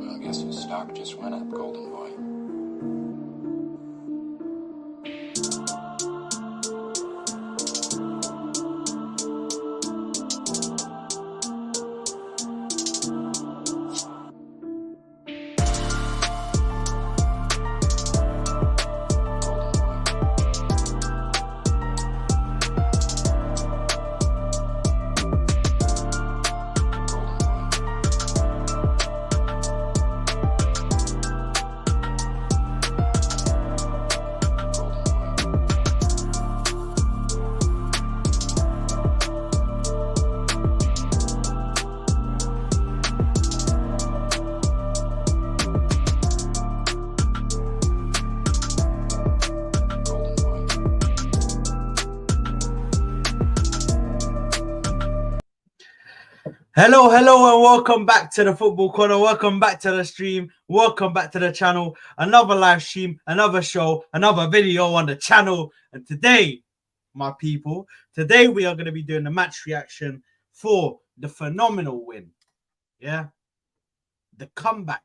I guess his stock just went up, Golden Boy. Hello, and welcome back to the Football Corner. Welcome back to the stream. Welcome back to the channel. Another live stream, another show, another video on the channel. And today, my people, today we are going to be doing the match reaction for the phenomenal win. Yeah. The comeback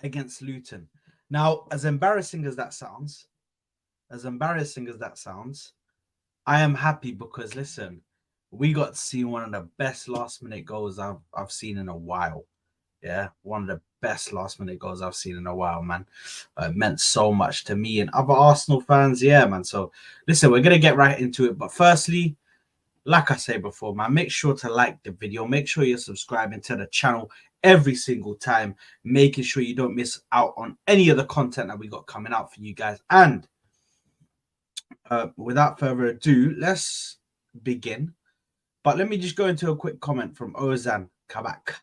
against Luton. Now, as embarrassing as that sounds, I am happy because, listen, we got to see one of the best last-minute goals I've seen in a while. Yeah, one of the best last-minute goals I've seen in a while, man. It meant so much to me and other Arsenal fans. Yeah, man. So, listen, we're going to get right into it. But firstly, like I say before, man, make sure to like the video. Make sure you're subscribing to the channel every single time, making sure you don't miss out on any of the content that we got coming out for you guys. And without further ado, let's begin. But let me just go into a quick comment from Ozan Kabak,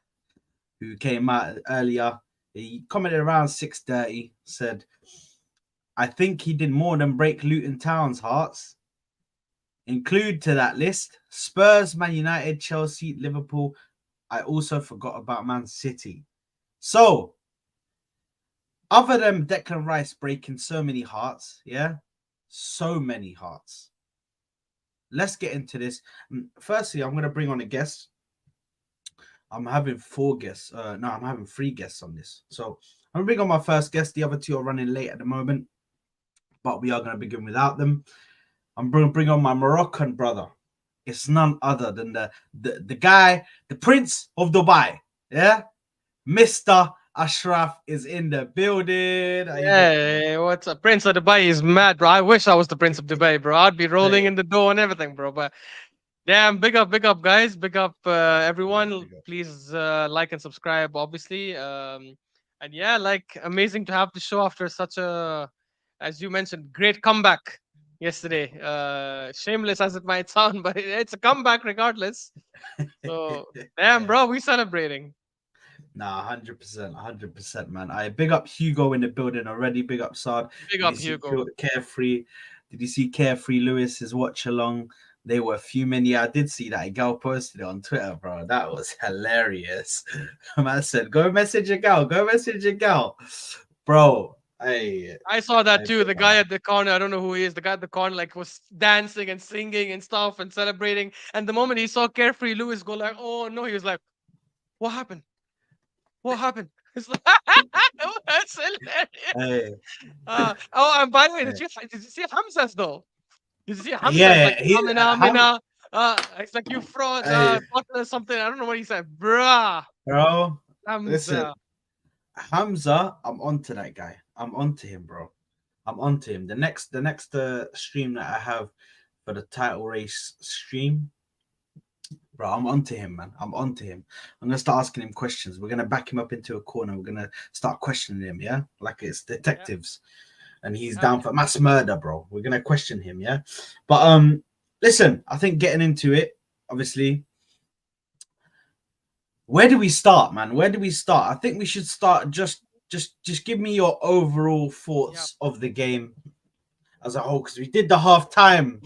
who came out earlier. He commented around 6:30, said, I think he did more than break Luton Town's hearts. Include to that list Spurs, Man United, Chelsea, Liverpool. I also forgot about Man City. So, other than Declan Rice breaking so many hearts, yeah, so many hearts. Let's get into this. Firstly, I'm going to bring on a guest. I'm having 4 guests. I'm having 3 guests on this. So I'm going to bring on my first guest. The other 2 are running late at the moment, but we are going to begin without them. I'm going to bring on my Moroccan brother. It's none other than the guy, the Prince of Dubai. Yeah, Mr. Ashraf is in the building. Hey, what's up? Prince of Dubai is mad, bro. I wish I was the Prince of Dubai, bro. I'd be rolling in the door and everything, bro. But damn, big up, guys. Big up, everyone. Big up. Please like and subscribe, obviously. And yeah, like amazing to have the show after such a, as you mentioned, great comeback yesterday. Shameless as it might sound, but it's a comeback regardless. So damn, bro, we celebrating. Nah, 100%, man. I big up Hugo in the building already. Big up Sard. Big Did you up, see Hugo. Carefree? Did you see Carefree Lewis's watch along? They were fuming. Yeah, I did see that. A girl posted it on Twitter, bro. That was hilarious. Man said, "Go message a gal. Go message a gal, bro." I saw that too. The guy at the corner, I don't know who he is. The guy at the corner, like, was dancing and singing and stuff and celebrating. And the moment he saw Carefree Lewis go, like, oh no, he was like, what happened? What happened? It's like, that's hilarious. Hey, And by the way, hey. did you see Hamza's though? Did you see Hamza's Yeah, like, he Amina, Amina? It's like, you fraud, hey, butler or something. I don't know what he said. Bruh. bro. Listen, Hamza. Hamza, I'm onto that guy. I'm onto him, bro. I'm onto him. The next stream that I have for the title race stream, bro, I'm onto him, man. I'm onto him. I'm gonna start asking him questions. We're gonna back him up into a corner. We're gonna start questioning him, yeah, like it's detectives, and he's down Okay. for mass murder, bro. We're gonna question him, yeah. But listen, I think getting into it, obviously. Where do we start, man? Where do we start? I think we should start just give me your overall thoughts of the game as a whole, because we did the halftime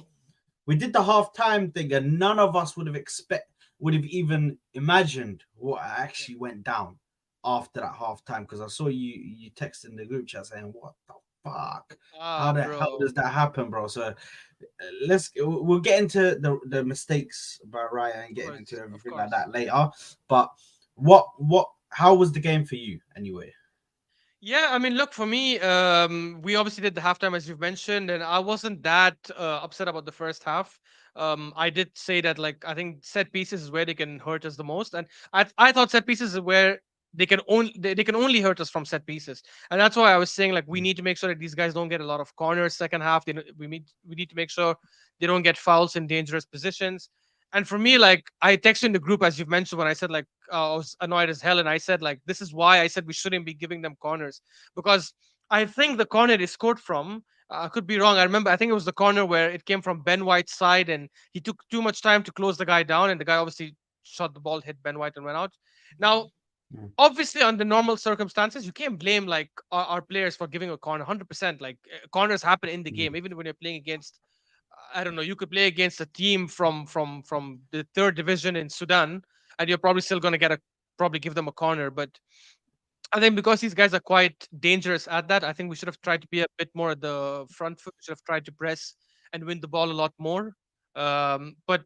thing, and none of us would have even imagined what actually went down after that halftime. Because I saw you texting the group chat saying, "What the fuck? How the hell Bro. does that happen, bro?" So we'll get into the mistakes by Ryan and Of getting course. into Of everything like course. that later. But what how was the game for you anyway? Yeah, I mean, look, for me, we obviously did the halftime as you've mentioned, and I wasn't that upset about the first half. I did say that, like, I think set pieces is where they can hurt us the most, and I thought set pieces is where they can only hurt us from set pieces, and that's why I was saying, like, we need to make sure that these guys don't get a lot of corners second half. We need to make sure they don't get fouls in dangerous positions. And for me, like, I texted in the group as you've mentioned when I said, like, I was annoyed as hell, and I said, like, this is why I said we shouldn't be giving them corners, because I think the corner they scored from, I could be wrong. I remember, I think it was the corner where it came from Ben White's side, and he took too much time to close the guy down, and the guy obviously shot the ball, hit Ben White, and went out. Now, Mm. obviously, under normal circumstances, you can't blame like our players for giving a corner. 100%, like corners happen in the Mm. game, even when you're playing against. I don't know. You could play against a team from the third division in Sudan, and you're probably still going to probably give them a corner. But I think because these guys are quite dangerous at that, I think we should have tried to be a bit more at the front foot. We should have tried to press and win the ball a lot more. But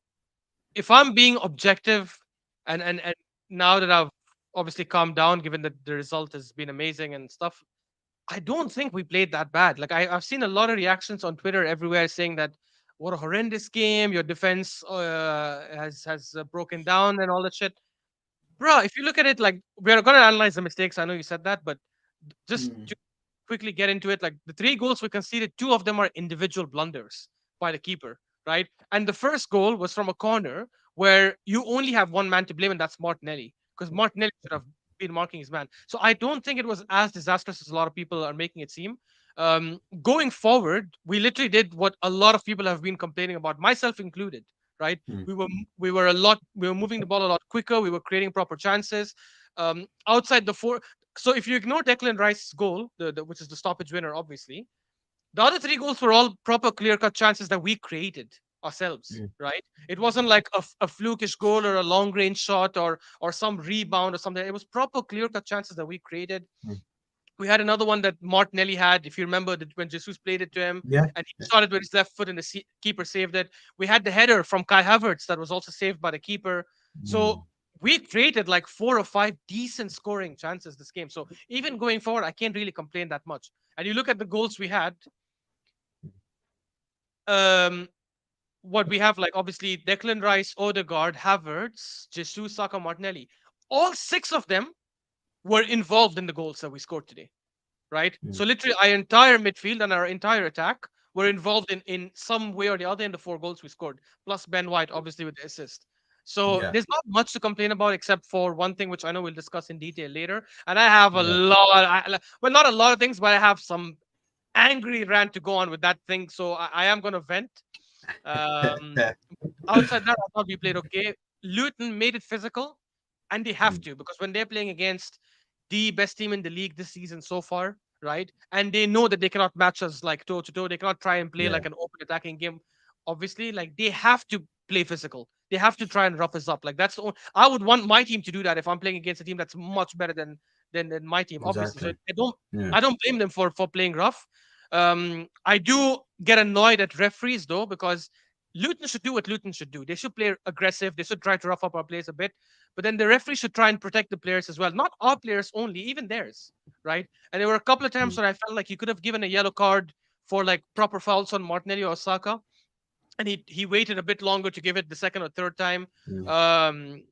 if I'm being objective, and now that I've obviously calmed down, given that the result has been amazing and stuff, I don't think we played that bad. Like, I've seen a lot of reactions on Twitter everywhere saying that what a horrendous game, your defense has broken down and all that shit. Bro, if you look at it, like, we're gonna analyze the mistakes. I know you said that, but just Mm. to quickly get into it, like the three goals we conceded, two of them are individual blunders by the keeper, right? And the first goal was from a corner where you only have one man to blame, and that's Martinelli, because Martinelli should have been marking his man. So I don't think it was as disastrous as a lot of people are making it seem. Going forward, we literally did what a lot of people have been complaining about, myself included. Right, Mm. we were moving the ball a lot quicker. We were creating proper chances outside the four. So if you ignore Declan Rice's goal, which is the stoppage winner, obviously, the other three goals were all proper clear cut chances that we created ourselves. Mm. Right, it wasn't like a flukish goal or a long range shot or some rebound or something. It was proper clear cut chances that we created. Mm. We had another one that Martinelli had, if you remember, that when Jesus played it to him, Yeah. and he Yeah. shot it with his left foot, and the keeper saved it. We had the header from Kai Havertz that was also saved by the keeper. So Mm. we created like 4 or 5 decent scoring chances this game. So even going forward, I can't really complain that much. And you look at the goals we had. Um, what we have, like, obviously Declan Rice, Odegaard, Havertz, Jesus, Saka, Martinelli. All six of them were involved in the goals that we scored today. Right? Mm. So literally our entire midfield and our entire attack were involved in some way or the other in the 4 goals we scored, plus Ben White, obviously, with the assist. So Yeah. there's not much to complain about except for one thing, which I know we'll discuss in detail later. And I have a Yeah. lot, well, not a lot of things, but I have some angry rant to go on with that thing. So I am going to vent. Um, Outside that, I thought we played okay. Luton made it physical, and they have Mm. to, because when they're playing against the best team in the league this season so far, right? And they know that they cannot match us like toe to toe. They cannot try and play Yeah. like an open attacking game. Obviously, like, they have to play physical. They have to try and rough us up. Like, that's I would want my team to do that if I'm playing against a team that's much better than my team. Obviously, so Exactly. Yeah. I don't blame them for playing rough. I do get annoyed at referees though, because Luton should do what Luton should do. They should play aggressive. They should try to rough up our players a bit. But then the referee should try and protect the players as well. Not our players only, even theirs. Right? And there were a couple of times Mm. where I felt like he could have given a yellow card for like proper fouls on Martinelli or Saka, and he waited a bit longer to give it the second or third time. Mm.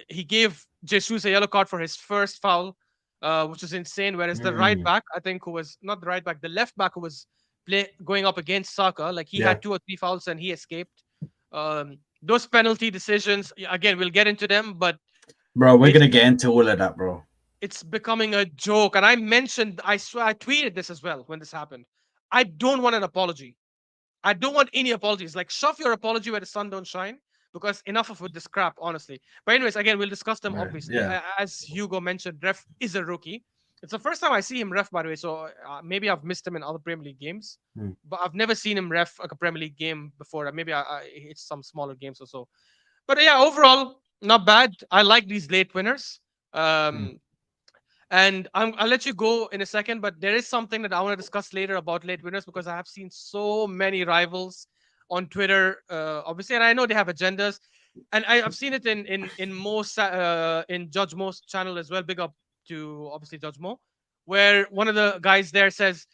He gave Jesus a yellow card for his first foul, which was insane. Whereas the right Mm. back, I think, who was not the right back, the left back who was going up against Saka, like, he Yeah. had 2 or 3 fouls and he escaped. Those penalty decisions, again, we'll get into them, but Bro, we're it's gonna get into all of that, bro. it's becoming a joke. And I mentioned, I swear, I tweeted this as well when this happened. I don't want an apology. I don't want any apologies. Like, shove your apology where the sun don't shine, because enough of with this crap, honestly. But anyways, again, we'll discuss them. Right. Obviously, Yeah. as Hugo mentioned, Ref is a rookie. It's the first time I see him ref, by the way. So maybe I've missed him in other Premier League games, Mm. but I've never seen him ref like a Premier League game before. Maybe it's some smaller games or so. But yeah, overall, not bad. I like these late winners. Mm. Um, and I'll let you go in a second, but there is something that I want to discuss later about late winners, because I have seen so many rivals on Twitter, obviously, and I know they have agendas. and I've seen it in most in Judge Mo's channel as well. Big up to obviously Judge Mo, where one of the guys there says,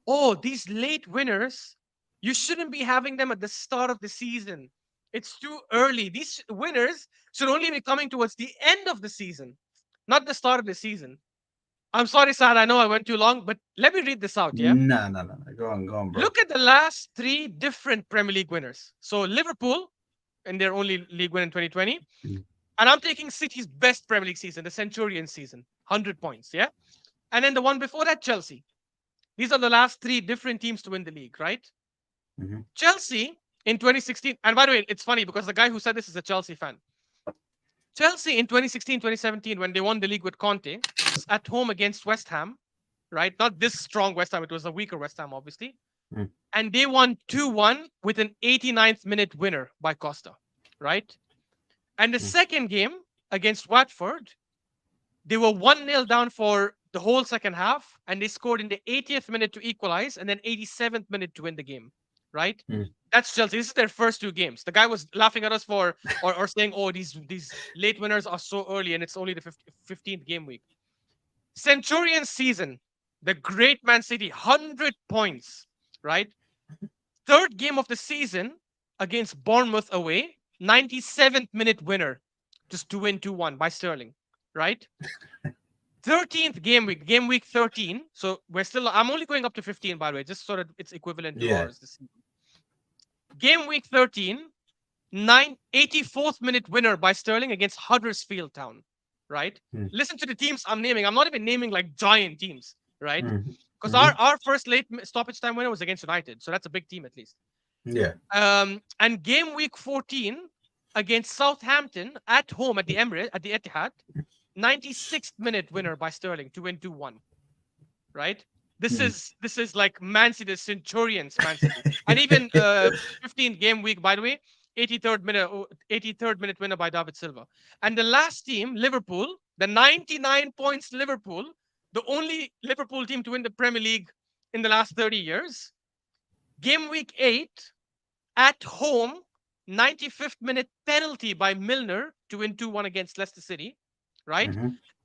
"Oh, these late winners, you shouldn't be having them at the start of the season. It's too early. These winners should only be coming towards the end of the season, not the start of the season." I'm sorry, Sad. I know I went too long, but let me read this out. Yeah. No. Go on, bro. Look at the last three different Premier League winners. So Liverpool, in their only league win in 2020. Mm. And I'm taking City's best Premier League season, the Centurion season, 100 points. Yeah. And then the one before that, Chelsea. These are the last three different teams to win the league, right? Mm-hmm. Chelsea in 2016. And by the way, it's funny because the guy who said this is a Chelsea fan. Chelsea in 2016, 2017, when they won the league with Conte, at home against West Ham, right? Not this strong West Ham, it was a weaker West Ham, obviously. Mm. And they won 2-1 with an 89th minute winner by Costa, right? And the second game against Watford, they were 1-0 down for the whole second half, and they scored in the 80th minute to equalize and then 87th minute to win the game, right? Mm. That's Chelsea. This is their first two games. The guy was laughing at us for or saying, "Oh, these late winners are so early, and it's only the 15th game week." Centurion season, the great Man City, 100 points, right? Third game of the season against Bournemouth away, 97th minute winner, just to win 2-1 by Sterling, right? 13th game week 13. So we're still, I'm only going up to 15, by the way, just so that it's equivalent to ours this season. Game week 13, 84th minute winner by Sterling against Huddersfield Town, right? Listen to the teams I'm naming. I'm not even naming like giant teams, right? Because our first late stoppage time winner was against United. So that's a big team at least. Yeah. And game week 14 against Southampton at home at the Emirates, at the Etihad, 96th minute winner by Sterling to win 2-1, right? This is like Man City, the Centurions, Man City. And even 15th game week, by the way, 83rd minute winner by David Silva. And the last team, Liverpool, the 99 points Liverpool, the only Liverpool team to win the Premier League in the last 30 years. Game week 8, at home, 95th minute penalty by Milner to win 2-1 against Leicester City, right?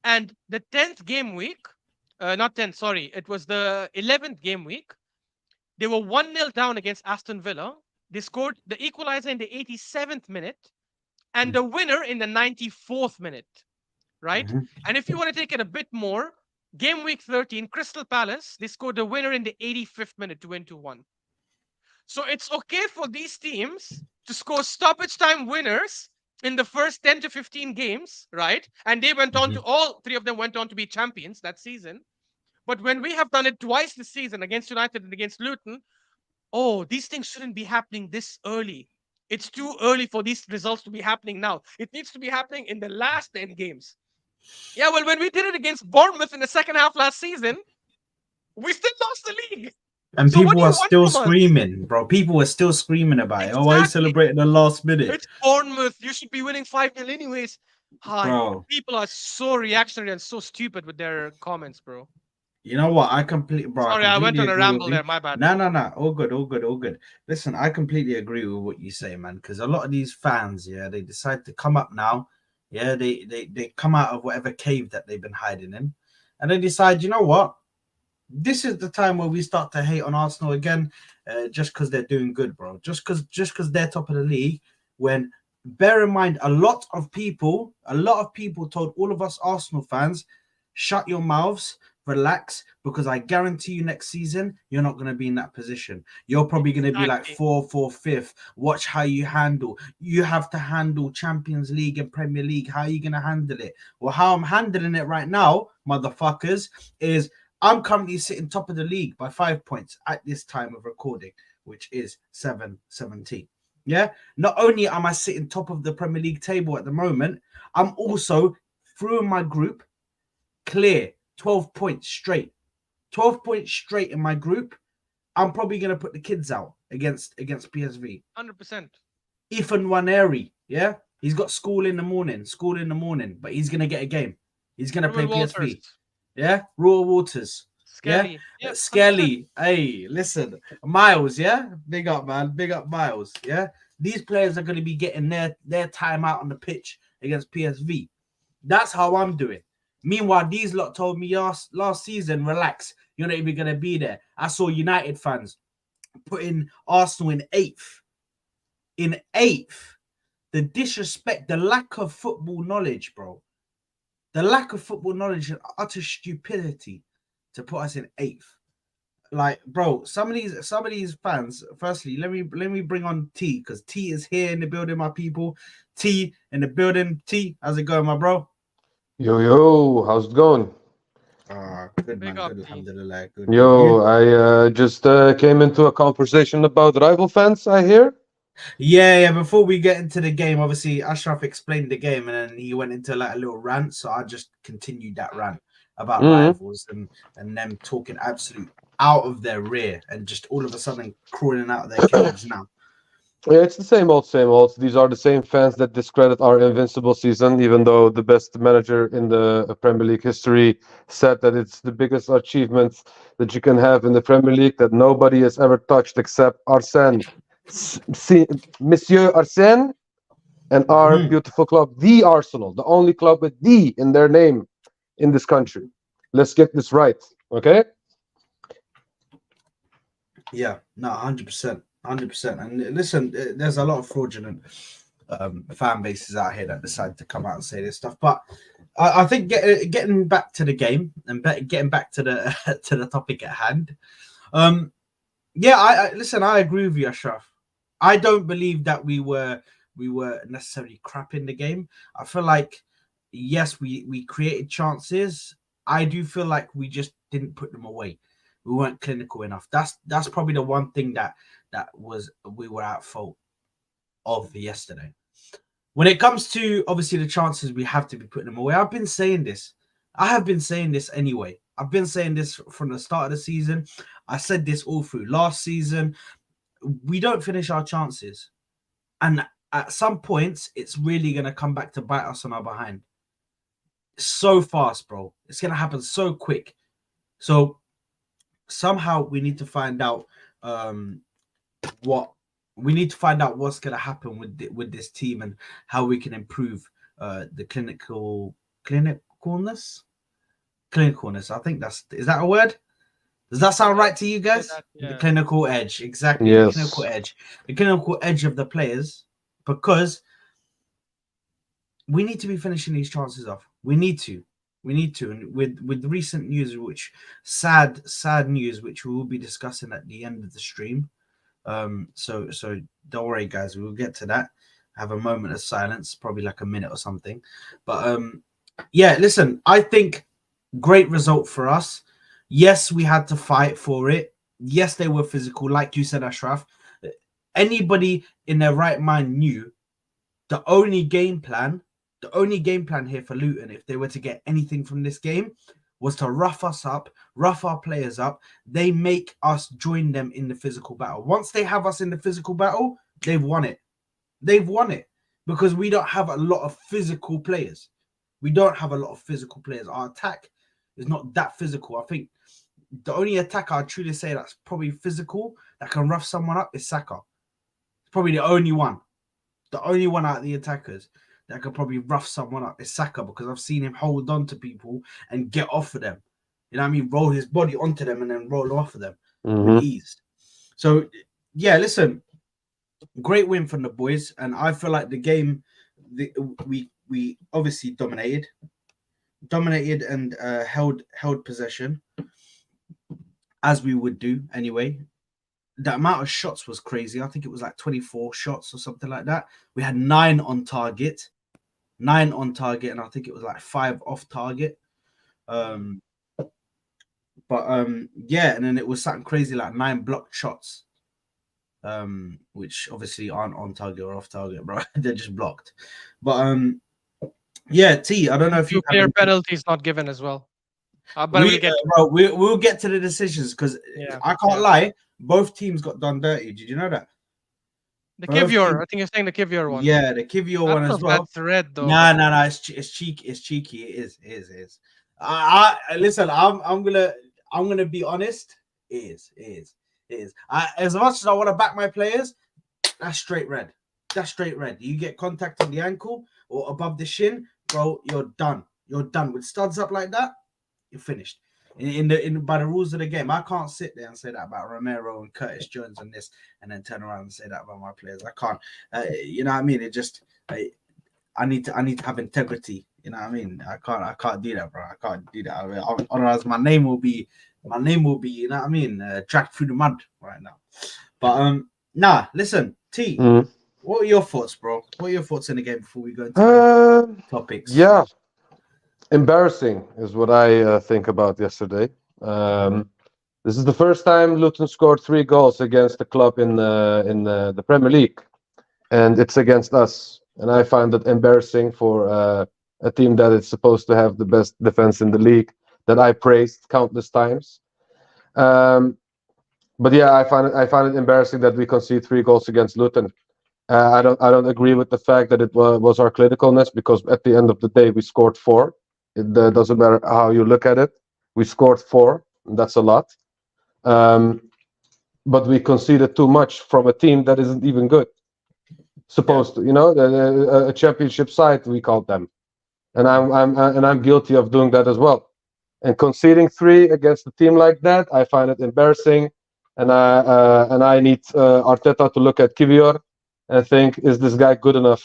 And the 10th game week, not 10th, sorry, it was the 11th game week. They were 1-0 down against Aston Villa. They scored the equalizer in the 87th minute and the winner in the 94th minute, right? And if you want to take it a bit more, game week 13, Crystal Palace, they scored the winner in the 85th minute to win 2-1. So it's okay for these teams to score stoppage time winners in the first 10 to 15 games, right? And they went on to, all three of them went on to be champions that season. But when we have done it twice this season against United and against Luton, oh, these things shouldn't be happening this early. It's too early for these results to be happening now. It needs to be happening in the last 10 games. Yeah, well, when we did it against Bournemouth in the second half last season, we still lost the league. And so people are still screaming, bro. People were still screaming about it. Oh, I celebrated the last minute. It's Bournemouth. You should be winning 5-0 anyways. Bro. People are so reactionary and so stupid with their comments, bro. You know what? I went on a ramble there. My bad. No. All good. Listen, I completely agree with what you say, man. Because a lot of these fans, they decide to come up now. Yeah, they come out of whatever cave that they've been hiding in, and they decide, you know what? This is the time where we start to hate on Arsenal again, just because they're doing good, bro. Just because they're top of the league. When, bear in mind, a lot of people told all of us Arsenal fans, shut your mouths, relax, because I guarantee you next season you're not going to be in that position. You're probably going to be like 4th, 5th. Watch how you handle. You have to handle Champions League and Premier League. How are you going to handle it? Well, how I'm handling it right now, motherfuckers, is I'm currently sitting top of the league by 5 points at this time of recording, which is 7-17. Yeah. Not only am I sitting top of the Premier League table at the moment, I'm also through my group clear 12 points straight. 12 points straight in my group. I'm probably going to put the kids out against PSV. 100%. Ethan Waneri, yeah? He's got school in the morning, but he's going to get a game. He's going to play PSV. Yeah? Raw Waters. Skelly. Yeah? Skelly. Hey, listen. Miles, yeah? Big up, man. Big up, Miles. Yeah? these players are going to be getting their time out on the pitch against PSV. That's how I'm doing. Meanwhile, these lot told me last season, relax, you're not even going to be there. I saw United fans putting Arsenal in eighth. In eighth. The disrespect, the lack of football knowledge, bro. The lack of football knowledge and utter stupidity to put us in eighth. Like, bro, some of these fans. Firstly, let me bring on T, because T is here in the building, my people. T in the building. T, how's it going, my bro? Yo, how's it going? Good Big man, up, good. T. Alhamdulillah, good. Yo, You? I just came into a conversation about rival fans, I hear. Yeah. Before we get into the game, obviously Ashraf explained the game, and then he went into like a little rant. So I just continued that rant about Mm-hmm. rivals and them talking absolute out of their rear and just all of a sudden crawling out of their caves now. Yeah, it's the same old, same old. These are the same fans that discredit our invincible season, even though the best manager in the Premier League history said that it's the biggest achievement that you can have in the Premier League that nobody has ever touched except Arsene, Monsieur Arsene, and our Mhm. beautiful club, the Arsenal, the only club with "the" in their name in this country. Let's get this right, okay? Yeah, no, 100%, 100%. And listen, there's a lot of fraudulent fan bases out here that decide to come out and say this stuff. But I think getting back to the game and getting back to the to the topic at hand. Yeah, I listen. I agree with you, Ashraf. I don't believe that we were necessarily crap in the game. I feel like yes, we created chances. I do feel like we just didn't put them away. We weren't clinical enough. That's probably the one thing that was we were at fault of yesterday. When it comes to obviously the chances, we have to be putting them away. I've been saying this. I have been saying this anyway. I've been saying this from the start of the season. I said this all through last season. We don't finish our chances. And at some points, it's really going to come back to bite us on our behind. So fast, bro. It's going to happen so quick. So somehow we need to find out what we need to find out what's going to happen with this team and how we can improve the clinicalness. I think is that a word? Does that sound right to you Say guys? that, The yeah. clinical edge, exactly. Yes. The clinical edge of the players, because we need to be finishing these chances off. We need to, and with recent news, which sad news, which we will be discussing at the end of the stream. So don't worry, guys. We will get to that. Have a moment of silence, probably like a minute or something. But yeah, listen. I think great result for us. Yes, we had to fight for it. Yes, they were physical, like you said, Ashraf. Anybody in their right mind knew the only game plan, here for Luton, if they were to get anything from this game, was to rough us up, rough our players up. They make us join them in the physical battle. Once they have us in the physical battle, they've won it. They've won it because we don't have a lot of physical players. Our attack is not that physical. I think the only attacker I'd truly say that's probably physical that can rough someone up is Saka. It's probably the only one. The only one out of the attackers that could probably rough someone up is Saka, because I've seen him hold on to people and get off of them. You know what I mean? Roll his body onto them and then roll off of them with Mm-hmm. ease. So, yeah, listen, great win from the boys. And I feel like the game, we obviously dominated and held possession, as we would do anyway. The amount of shots was crazy. I think it was like 24 shots or something like that. We had 9 on target, and I think it was like 5 off target. Yeah, and then it was something crazy like 9 blocked shots, which obviously aren't on target or off target, bro. They're just blocked. But yeah, T, I don't know And if you two have clear any. penalties not given as well. But we'll get to it. Bro, we'll get to the decisions, because Yeah. I can't Yeah. lie, both teams got done dirty. Did you know that? The Both Kivior. teams, I think you're saying the Kivior one. yeah, the Kivior I one don't know as if well. that's red though, No, but no, it's cheeky. It's cheeky. It is. I listen. I'm gonna be honest. It is. As much as I want to back my players, that's straight red. that's straight red. You get contact on the ankle or above the shin, bro, you're done. You're done. With studs up like that, you're finished. In by the rules of the game, I can't sit there and say that about Romero and Curtis Jones and this, and then turn around and say that about my players. I can't. You know what I mean? It just I need to have integrity. You know what I mean? I can't do that, bro. I can't do that. Otherwise, my name will be, you know what I mean, dragged through the mud right now. But nah, listen, T. What are your thoughts, bro? What are your thoughts in the game before we go into the topics? Yeah, embarrassing is what I think about yesterday. This is the first time Luton scored 3 goals against the club in the Premier League, and it's against us. And I find it embarrassing for a team that is supposed to have the best defense in the league, that I praised countless times. But yeah, I find it embarrassing that we concede 3 goals against Luton. I don't agree with the fact that it was our clinicalness, because at the end of the day we scored 4. It doesn't matter how you look at it. We scored 4. That's a lot. But we conceded too much from a team that isn't even good. Supposed to, you know, a championship side, we called them, and I'm guilty of doing that as well. And conceding 3 against a team like that, I find it embarrassing. And I need Arteta to look at Kivior and think, is this guy good enough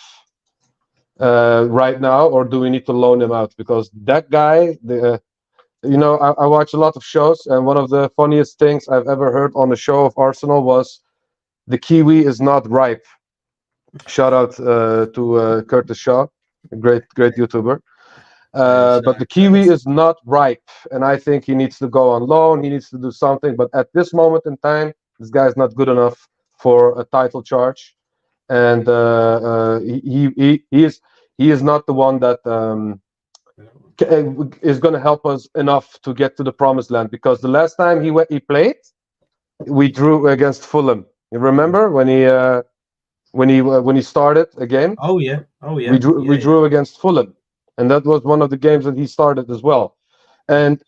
right now, or do we need to loan him out? Because that guy, you know, I watch a lot of shows, and one of the funniest things I've ever heard on a show of Arsenal was, the Kiwi is not ripe. Shout out to Curtis Shaw, a great YouTuber. But the Kiwi is not ripe, and I think he needs to go on loan. He needs to do something. But at this moment in time, this guy is not good enough for a title charge, and he is not the one that is going to help us enough to get to the promised land. Because the last time he played, we drew against Fulham. You remember when he started a game? Oh yeah. We drew against Fulham, and that was one of the games that he started as well. And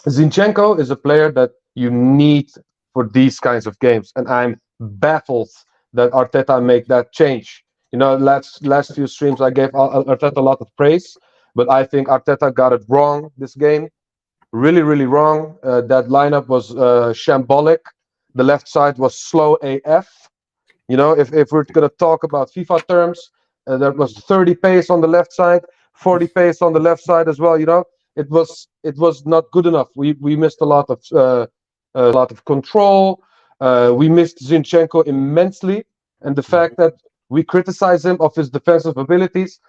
Zinchenko is a player that you need for these kinds of games, and I'm baffled that Arteta made that change. You know, last few streams I gave Arteta a lot of praise, but I think Arteta got it wrong this game, really, really wrong. That lineup was shambolic. The left side was slow AF. You know, if we're going to talk about FIFA terms, there was 30 pace on the left side, 40 pace on the left side as well. You know, it was not good enough. We missed a lot of control. We missed Zinchenko immensely, and the fact that we criticize him of his defensive abilities.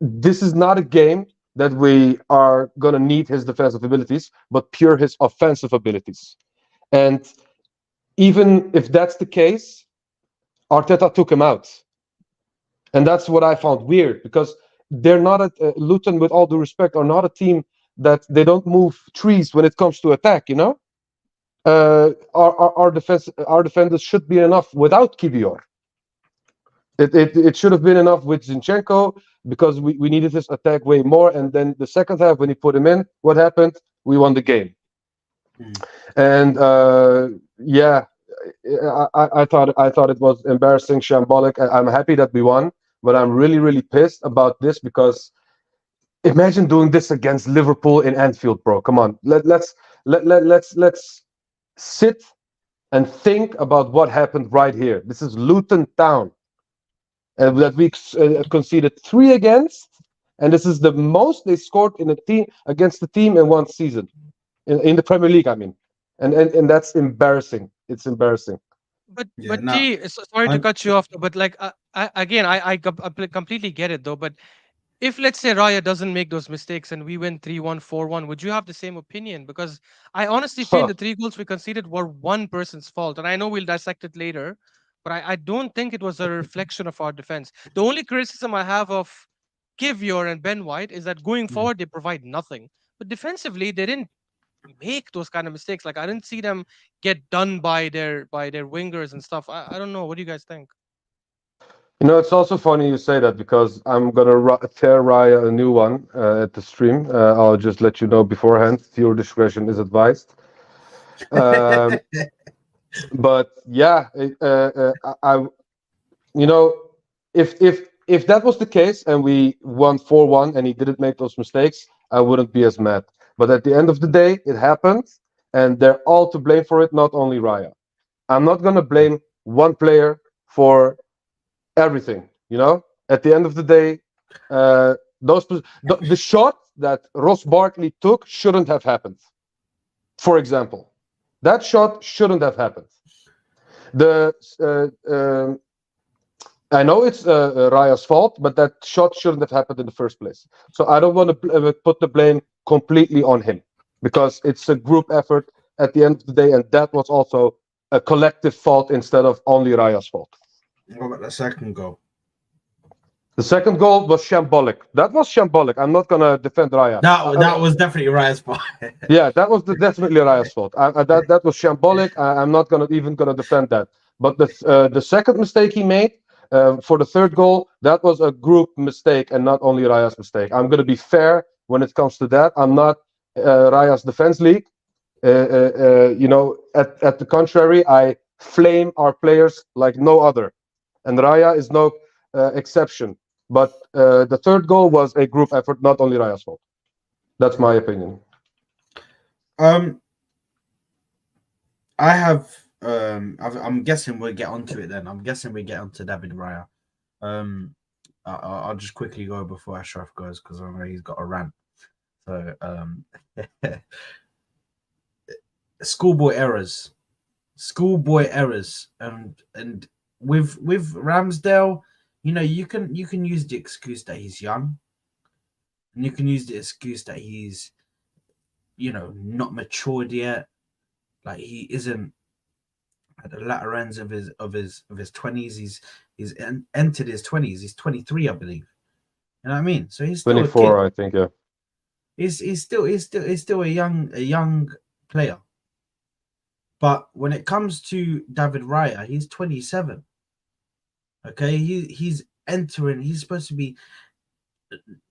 This is not a game that we are going to need his defensive abilities, but pure his offensive abilities. And even if that's the case, Arteta took him out. And that's what I found weird, because they're not Luton, with all due respect, are not a team that they don't move trees when it comes to attack, you know? Our defenders should be enough without Kivior. It should have been enough with Zinchenko, because we needed his attack way more. And then the second half, when he put him in, what happened? We won the game. And yeah, I thought it was embarrassing, shambolic. I'm happy that we won, but I'm really, really pissed about this, because imagine doing this against Liverpool in Anfield, bro. Come on, let's sit and think about what happened right here. This is Luton Town, and that we conceded 3 against, and this is the most they scored in a team against the team in one season. In the Premier League, I mean, and that's embarrassing. It's embarrassing. But T, sorry to cut you off, but like I completely get it though. But if, let's say, Raya doesn't make those mistakes and we win 3-1, 4-1, would you have the same opinion? Because I honestly feel the 3 goals we conceded were one person's fault, and I know we'll dissect it later, but I don't think it was a reflection of our defense. The only criticism I have of Kivior and Ben White is that going forward they provide nothing, but defensively they didn't make those kind of mistakes. Like, I didn't see them get done by their wingers and stuff. I don't know. What do you guys think? You know, it's also funny you say that, because I'm gonna tear Raya a new one at the stream. I'll just let you know beforehand. Your discretion is advised. But yeah, you know, if that was the case and we won 4-1 and he didn't make those mistakes, I wouldn't be as mad. But at the end of the day, it happened, and they're all to blame for it, not only Raya. I'm not gonna blame one player for everything. At the end of the day, the shot that Ross Barkley took shouldn't have happened. For example, that shot shouldn't have happened. The I know it's Raya's fault, but that shot shouldn't have happened in the first place. So I don't want to put the blame completely on him because it's a group effort at the end of the day, and that was also a collective fault instead of only Raya's fault. What about the second goal? The second goal was shambolic. That was shambolic. I'm not gonna defend Raya. That was definitely Raya's fault. Yeah, that was definitely Raya's fault. That was shambolic. I'm not even gonna defend that. But the second mistake he made for the third goal, that was a group mistake and not only Raya's mistake. I'm gonna be fair when it comes to that. I'm not Raya's defense league. At the contrary, I flame our players like no other, and Raya is no exception. But the third goal was a group effort, not only Raya's fault. That's my opinion. I have. I'm guessing we'll get onto it then. I'm guessing we get onto David Raya. I'll just quickly go before Ashraf goes because I know he's got a rant. So, schoolboy errors, and with Ramsdale, you can use the excuse that he's young, and you can use the excuse that he's not matured yet, like he isn't at the latter ends of his 20s. He's entered his 20s. He's 23, I believe. You know what I mean? So he's still 24, a I think. Yeah. he's still a young player. But when it comes to David Raya, he's 27. Okay, he's entering. He's supposed to be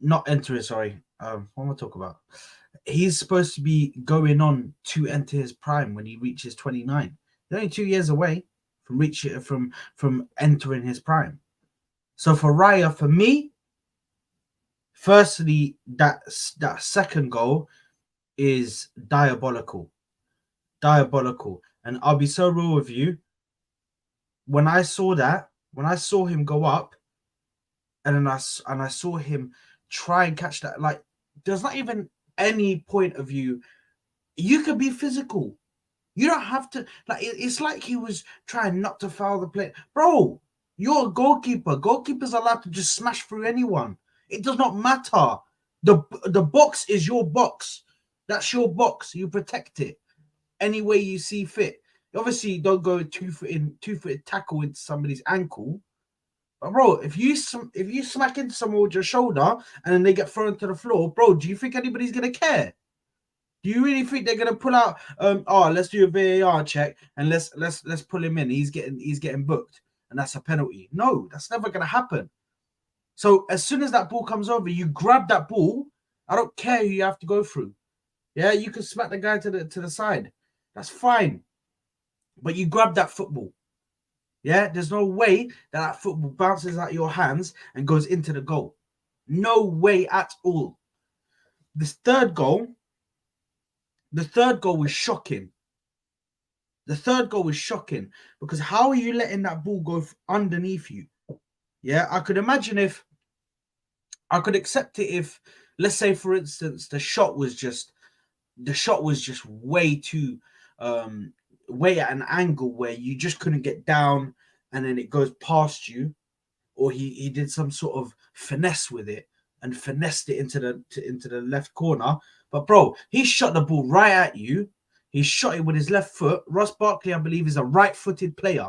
not entering. Sorry, what am I talking about? He's supposed to be going on to enter his prime when he reaches 29. He's only 2 years away from entering his prime. So for Raya, for me, firstly, that second goal is diabolical. And I'll be so real with you. When I saw him go up, and I saw him try and catch that, like there's not even any point of view. You could be physical. You don't have to, like it's like he was trying not to foul the play. Bro, you're a goalkeeper. Goalkeepers are allowed to just smash through anyone. It does not matter. The box is your box. That's your box. You protect it any way you see fit. Obviously, you don't go two-footed tackle into somebody's ankle. But bro, if you smack into someone with your shoulder and then they get thrown to the floor, bro, do you think anybody's gonna care? Do you really think they're gonna pull out? Let's do a VAR check and let's pull him in. He's getting booked, and that's a penalty. No, that's never gonna happen. So as soon as that ball comes over, you grab that ball. I don't care who you have to go through. Yeah, you can smack the guy to the side. That's fine. But you grab that football. Yeah, there's no way that football bounces out your hands and goes into the goal. No way at all. The third goal was shocking. Because how are you letting that ball go underneath you? Yeah, I could accept it if, let's say, for instance, the shot was just way too way at an angle where you just couldn't get down and then it goes past you, or he did some sort of finesse with it and finessed it into the left corner. But bro, he shot the ball right at you. He shot it with his left foot. Ross Barkley, I believe, is a right-footed player.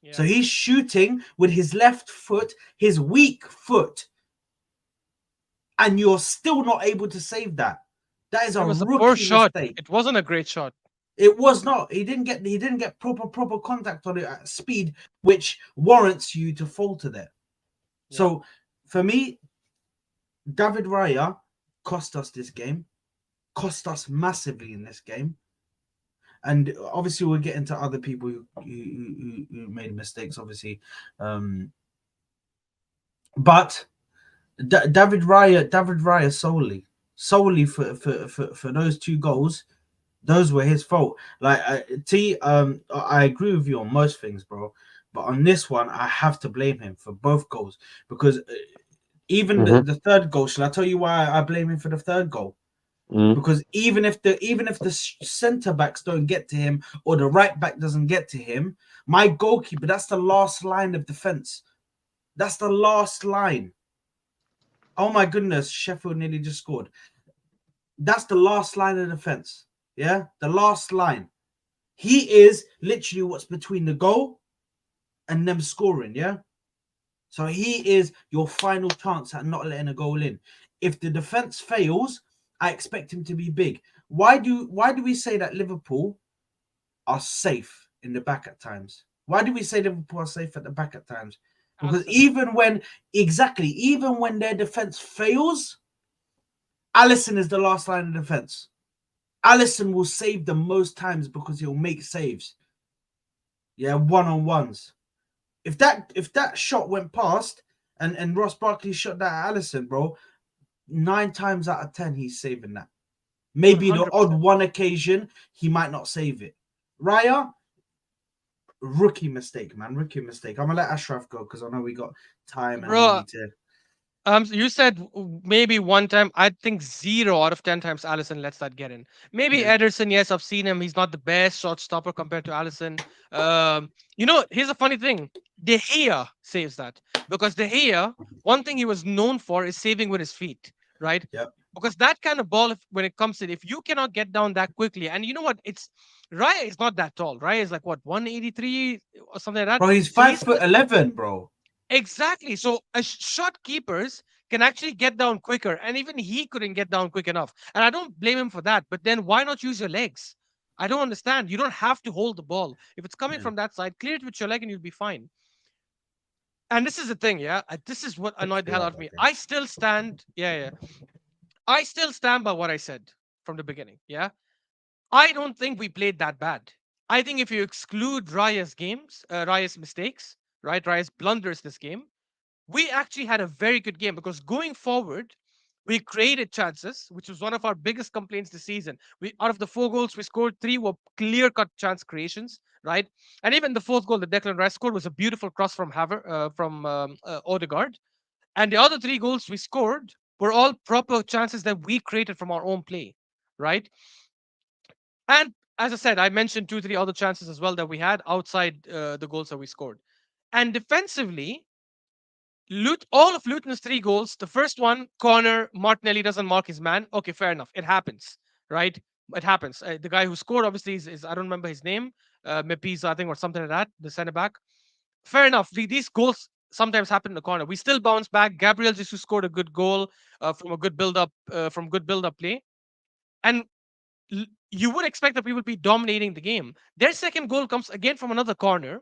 Yeah. So he's shooting with his left foot, his weak foot, and you're still not able to save that. That is a poor shot. Mistake. It wasn't a great shot. It was not. He didn't get proper contact on it at speed, which warrants you to falter there. Yeah. So for me, David Raya cost us this game, cost us massively in this game. and obviously we'll get into other people who made mistakes, obviously. But David Raya solely for those two goals, those were his fault. Like I agree with you on most things, bro. But on this one, I have to blame him for both goals because even Mm-hmm. the third goal. Shall I tell you why I blame him for the third goal? Mm-hmm. Because even if the centre backs don't get to him or the right back doesn't get to him, my goalkeeper, that's the last line of defense. That's the last line. Oh my goodness, Sheffield nearly just scored. That's the last line of defense. Yeah, the last line. He is literally what's between the goal and them scoring. Yeah, so he is your final chance at not letting a goal in. If the defense fails, I expect him to be big. Why do we say that Liverpool are safe in the back at times? Why do we say Liverpool are safe at the back at times? Because Allison. even when their defense fails, Allison is the last line of defense. Allison will save the most times because he'll make saves. Yeah, one-on-ones. If that shot went past and Ross Barkley shot that at Allison, bro, 9 times out of 10 he's saving that. Maybe the odd 100%. one occasion he might not save it. Raya, rookie mistake, man. Rookie mistake. I'm gonna let Ashraf go because I know we got time and we Bro, need to. You said maybe one time. I think 0 out of 10 times Allison lets that get in. Maybe Yeah. Ederson. Yes, I've seen him. He's not the best shot stopper compared to Allison. Here's a funny thing. De Gea saves that because De Gea, one thing he was known for is saving with his feet, right? Yep. Because that kind of ball, when it comes to it, if you cannot get down that quickly, and you know what, it's Raya is not that tall. Raya is like what 183 or something like that. Bro, he's So five he's foot eleven, bro. exactly. So shot keepers can actually get down quicker, and even he couldn't get down quick enough. And I don't blame him for that. But then why not use your legs? I don't understand. You don't have to hold the ball. If it's coming Yeah. from that side, clear it with your leg, and you'll be fine. And this is the thing, yeah. This is what annoyed the hell out of me. I still stand, yeah, yeah. I still stand by what I said from the beginning, yeah. I don't think we played that bad. I think if you exclude Raya's mistakes, right, Raya's blunders this game, we actually had a very good game because going forward, we created chances, which was one of our biggest complaints this season. We out of the 4 goals we scored, 3 were clear-cut chance creations, right? And even the fourth goal, the Declan Rice scored, was a beautiful cross from Odegaard. And the other 3 goals we scored were all proper chances that we created from our own play, right? And as I said, I mentioned 2, 3 other chances as well that we had outside the goals that we scored. And defensively, all of Luton's 3 goals. The first one, corner, Martinelli doesn't mark his man. Okay, fair enough. It happens, right? It happens. The guy who scored, obviously, is I don't remember his name, Mepiza, I think, or something like that, the centre back. Fair enough. These goals sometimes happen in the corner. We still bounce back. Gabriel Jesus scored a good goal from good build up play. And you would expect that we would be dominating the game. Their second goal comes again from another corner.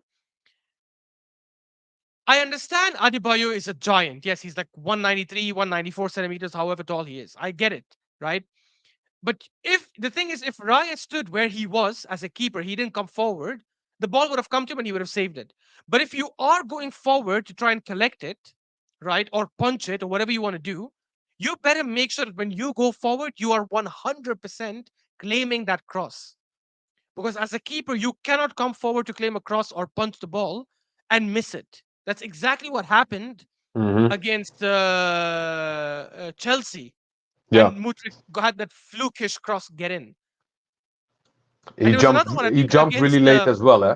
I understand Adebayo is a giant. Yes, he's like 193, 194 centimeters, however tall he is. I get it, right? But if the thing is, if Raya stood where he was as a keeper, he didn't come forward, the ball would have come to him and he would have saved it. But if you are going forward to try and collect it, right, or punch it, or whatever you want to do, you better make sure that when you go forward, you are 100% claiming that cross. Because as a keeper, you cannot come forward to claim a cross or punch the ball and miss it. That's exactly what happened Mm-hmm. against Chelsea. Yeah, And Mudryk had that flukish cross get in. he And there was jumped. another one, I He think, jumped really against late as well, eh?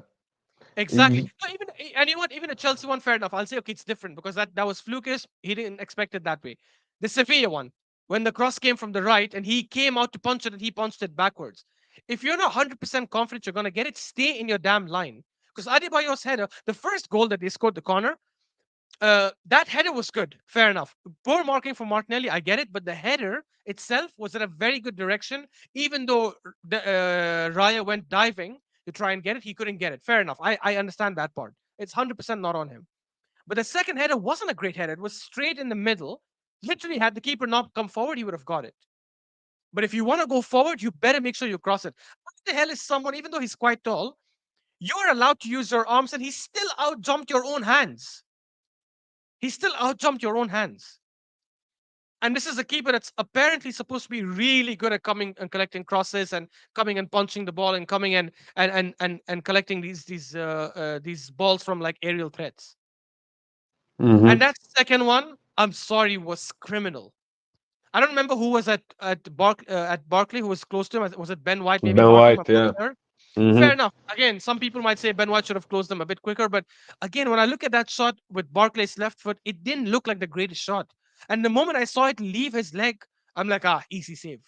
exactly. He- No, and you know what? Even a Chelsea one, fair enough. I'll say, okay, it's different because that was flukish. He didn't expect it that way. The Sevilla one, when the cross came from the right and he came out to punch it and he punched it backwards. If you're not 100% confident you're going to get it, stay in your damn line. Because Adebayo's header, the first goal that they scored, the corner, that header was good. Fair enough. Poor marking from Martinelli, I get it, but the header itself was in a very good direction. Even though Raya went diving to try and get it, he couldn't get it. Fair enough. I understand that part. It's 100% not on him. But the second header wasn't a great header. It was straight in the middle. Literally, had the keeper not come forward, he would have got it. But if you want to go forward, you better make sure you cross it. What the hell is someone, even though he's quite tall, you're allowed to use your arms and he still out jumped your own hands. He still out jumped your own hands. And this is a keeper that's apparently supposed to be really good at coming and collecting crosses and coming and punching the ball and coming and collecting these balls from like aerial threats. Hmm. And that second one, I'm sorry, was criminal. I don't remember who was at Barkley who was close to him. Was it Ben White? Maybe Ben Markham. White, I'm not yeah. sure. Hmm. Fair enough. Again, some people might say Ben White should have closed them a bit quicker, but again, when I look at that shot with Barkley's left foot, it didn't look like the greatest shot. And the moment I saw it leave his leg, I'm like, easy save.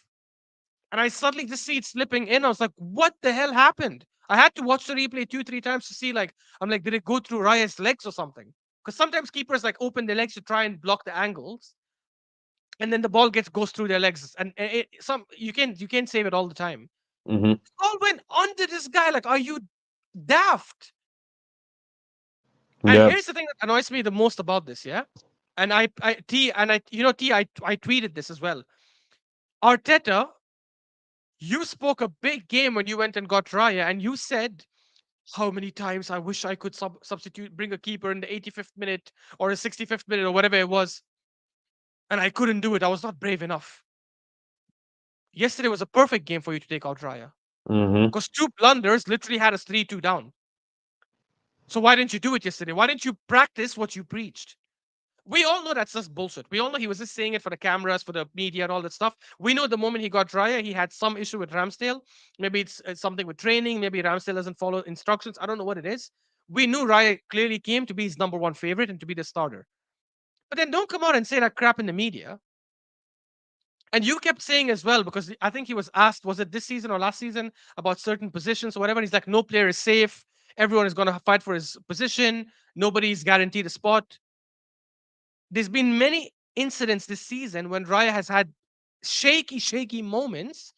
And I suddenly just see it slipping in. I was like, what the hell happened? I had to watch the replay 2, 3 times to see, like, I'm like, did it go through Raya's legs or something? Because sometimes keepers like open their legs to try and block the angles, and then the ball goes through their legs, and some you can't save it all the time. Hmm. Ball went under this guy. Like, are you daft? And Yeah. here's the thing that annoys me the most about this, yeah. And I tweeted this as well. Arteta, you spoke a big game when you went and got Raya, and you said how many times I wish I could substitute, bring a keeper in the 85th minute or a 65th minute or whatever it was, and I couldn't do it. I was not brave enough. Yesterday was a perfect game for you to take out Raya Hmm. because two blunders literally had us 3-2 down. So why didn't you do it yesterday? Why didn't you practice what you preached? We all know that's just bullshit. We all know he was just saying it for the cameras, for the media, and all that stuff. We know the moment he got Raya, he had some issue with Ramsdale. Maybe it's something with training. Maybe Ramsdale doesn't follow instructions. I don't know what it is. We knew Raya clearly came to be his number one favorite and to be the starter. But then don't come out and say that crap in the media. And you kept saying as well, because I think he was asked, was it this season or last season, about certain positions or whatever. He's like, no player is safe. Everyone is going to fight for his position. Nobody's guaranteed a spot. There's been many incidents this season when Raya has had shaky moments,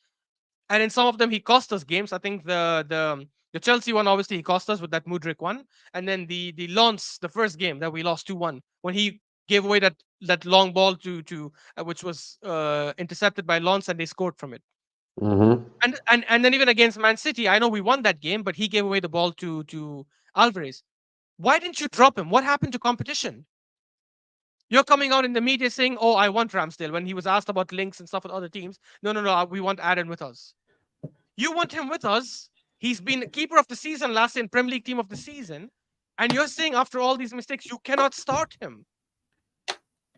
and in some of them he cost us games. I think the Chelsea one, obviously he cost us with that Mudryk one, and then the Lens, the first game that we lost 2-1, when he gave away that long ball to which was intercepted by Lens and they scored from it. Hmm. And then even against Man City, I know we won that game, but he gave away the ball to Alvarez. Why didn't you drop him? What happened to competition? You're coming out in the media saying, "Oh, I want Ramsdale." When he was asked about links and stuff with other teams, no, no, no, we want Aaron with us. You want him with us. He's been keeper of the season last year and Premier League team of the season, and you're saying after all these mistakes, you cannot start him.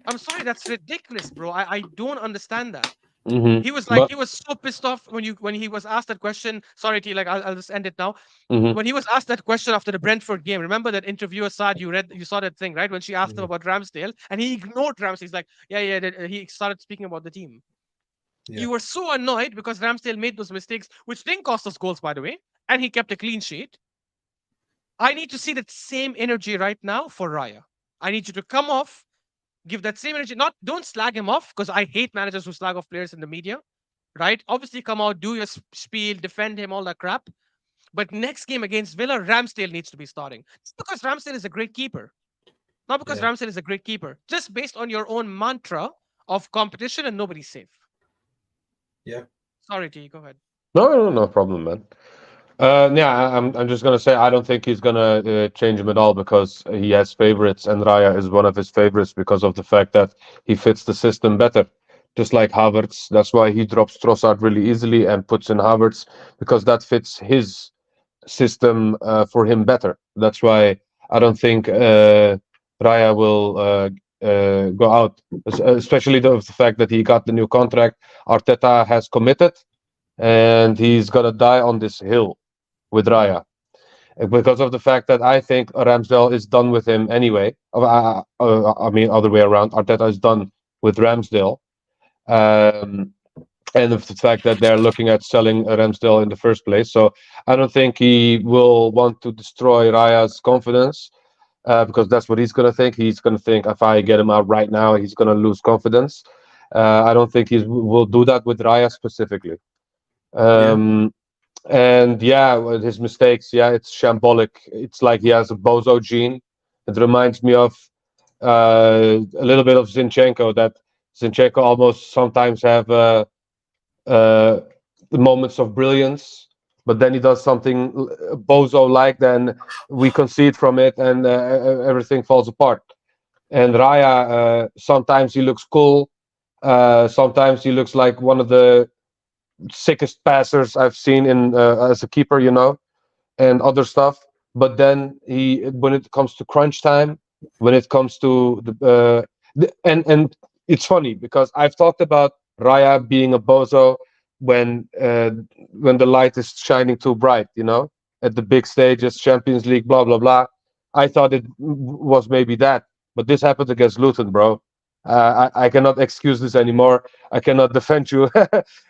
I'm sorry, that's ridiculous, bro. I don't understand that. Hmm. He was like, But he was so pissed off when he was asked that question. Sorry, T, like I'll just end it now. hmm. When he was asked that question after the Brentford game, remember that interviewer Saad, you saw that thing, right? When she asked him Mhm. about Ramsdale, and he ignored Ramsdale. He's like, yeah, yeah. He started speaking about the team. Yeah. You were so annoyed because Ramsdale made those mistakes, which didn't cost us goals, by the way, and he kept a clean sheet. I need to see that same energy right now for Raya. I need you to come off, give that same energy. Not don't slag him off because I hate managers who slag off players in the media. Right? Obviously, come out, do your spiel, defend him, all that crap. But next game against Villa, Ramsdale needs to be starting. It's because Ramsdale is a great keeper. Not because Yeah. Ramsdale is a great keeper. Just based on your own mantra of competition and nobody's safe. Yeah. Sorry, T, go ahead. no problem, man. Yeah, I'm just gonna say I don't think he's gonna change him at all because he has favorites, and Raya is one of his favorites because of the fact that he fits the system better. Just like Havertz, that's why he drops Trossard really easily and puts in Havertz because that fits his system for him better. That's why I don't think Raya will go out, especially the fact that he got the new contract. Arteta has committed, and he's gonna die on this hill with Raya because of the fact that I think Ramsdale is done with him anyway. I mean, other way around. Arteta is done with Ramsdale. Um, and of the fact that they're looking at selling Ramsdale in the first place. So I don't think he will want to destroy Raya's confidence because that's what he's going to think. He's going to think if I get him out right now, he's going to lose confidence. I don't think he will do that with Raya specifically. Yeah. And yeah, with his mistakes, yeah, it's shambolic. It's like he has a bozo gene. It reminds me of a little bit of Zinchenko. That Zinchenko almost sometimes have uh, moments of brilliance, but then he does something bozo-like, then we concede from it, and everything falls apart. And Raya, sometimes he looks cool, sometimes he looks like one of the sickest passers I've seen in as a keeper, and other stuff. But then when it comes to crunch time, when it comes to and it's funny because I've talked about Raya being a bozo when the light is shining too bright, at the big stages, Champions League, blah blah blah. I thought it was maybe that, but this happened against Luton, bro. I cannot excuse this anymore. I cannot defend you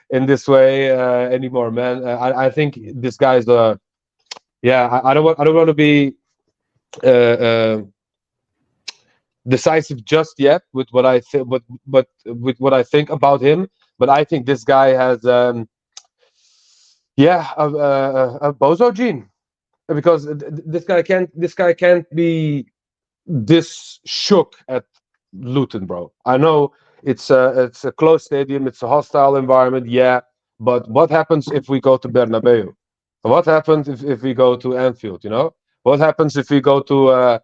in this way anymore, man. I think this guy's I don't want to be uh, uh, decisive just yet with what I think, but with what I think about him. But I think this guy has a bozo gene, because this guy can't be this shook at Luton, bro. I know it's a closed stadium, it's a hostile environment, yeah. But what happens if we go to Bernabeu? What happens if we go to Anfield? What happens if we go to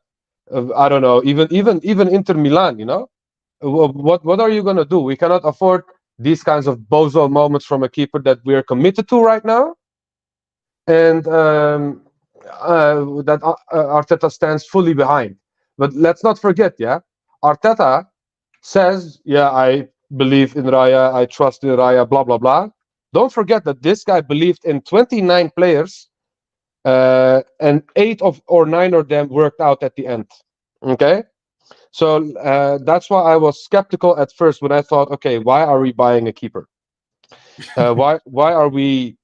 I don't know, even Inter Milan? What are you gonna do? We cannot afford these kinds of bozo moments from a keeper that we are committed to right now, and that Arteta stands fully behind. But let's not forget, Arteta says, I believe in Raya, I trust in Raya, blah blah blah. Don't forget that this guy believed in 29 players, and 8 or 9 of them worked out at the end. Okay, so that's why I was skeptical at first when I thought, okay, why are we buying a keeper? Why are we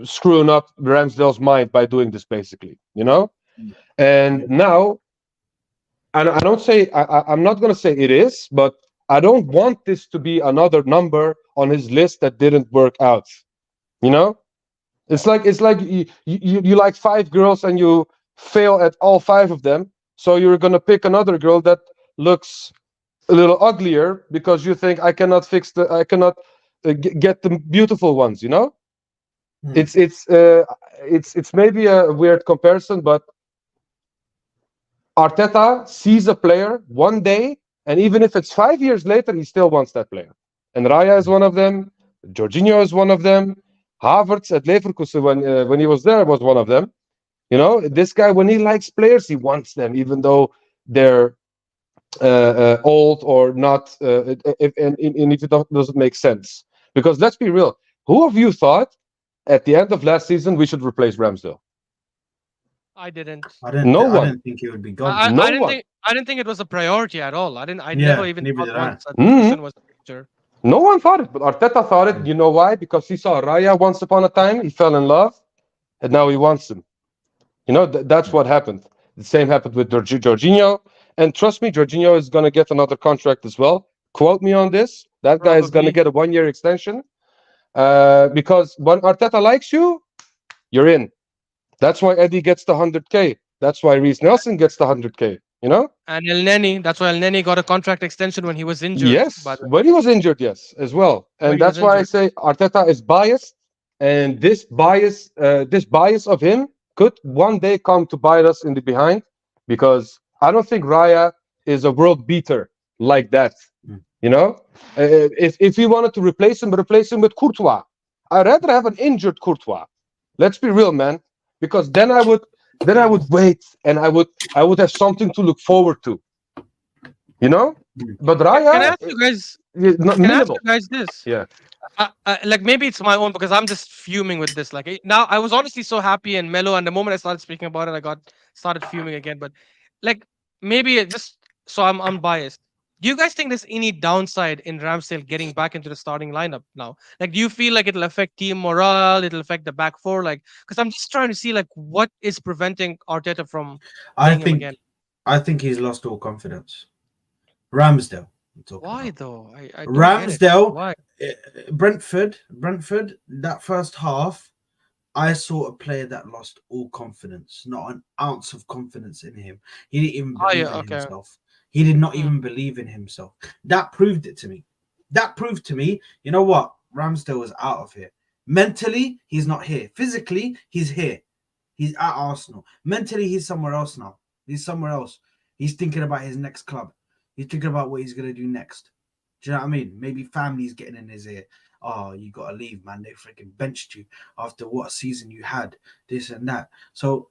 screwing up Ramsdale's mind by doing this, basically, And now, I don't say I'm not going to say it is, but I don't want this to be another number on his list that didn't work out. It's like you like 5 girls and you fail at all 5 of them, so you're going to pick another girl that looks a little uglier because you think I cannot get the beautiful ones. It's maybe a weird comparison, but Arteta sees a player one day, and even if it's 5 years later, he still wants that player. And Raya is one of them. Jorginho is one of them. Havertz at Leverkusen when he was there was one of them. This guy, when he likes players, he wants them, even though they're old or not, if it doesn't make sense. Because let's be real, who of you thought at the end of last season we should replace Ramsdale? I didn't. I didn't think it would be gone. I didn't think it was a priority at all. I never even thought once that Mm-hmm. position was a picture. No one thought it, but Arteta thought it. You know why? Because he saw Raya once upon a time, he fell in love, and now he wants him. That's what happened. The same happened with Jorginho, and trust me, Jorginho is going to get another contract as well. Quote me on this. That guy is going to get a 1-year extension, because when Arteta likes you, you're in. That's why Eddie gets the 100K. That's why Reece Nelson gets the 100K. And El Neni, that's why El Neni got a contract extension when he was injured. Yes, when he was injured, yes, as well. And that's why I say Arteta is biased, and this bias of him could one day come to bite us in the behind, because I don't think Raya is a world beater like that. If he wanted to replace him with Courtois. I'd rather have an injured Courtois. Let's be real, man, because then I would wait, and I would have something to look forward to. But Raya, can I ask you guys this? Yeah. Like, maybe it's my own, because I'm just fuming with this. Like, now I was honestly so happy and mellow, and the moment I started speaking about it, I started fuming again. But like, maybe it just so I'm unbiased. Do you guys think there's any downside in Ramsdale getting back into the starting lineup now? Like, do you feel like it'll affect team morale? It'll affect the back four? Like, because I'm just trying to see like what is preventing Arteta from playing him again. I think he's lost all confidence. Ramsdale. Why though? I don't Ramsdale. Why? Brentford. That first half, I saw a player that lost all confidence. Not an ounce of confidence in him. He didn't even believe in himself. He did not even believe in himself. That proved it to me. that proved to me, you know what? Ramsdale was out of here. Mentally, he's not here. Physically, he's here. He's at Arsenal. Mentally, he's somewhere else now. He's somewhere else. He's thinking about his next club. He's thinking about what he's going to do next. Do you know what I mean? Maybe family's getting in his ear. Oh, you got to leave, man. They freaking benched you after what season you had, this and that. So,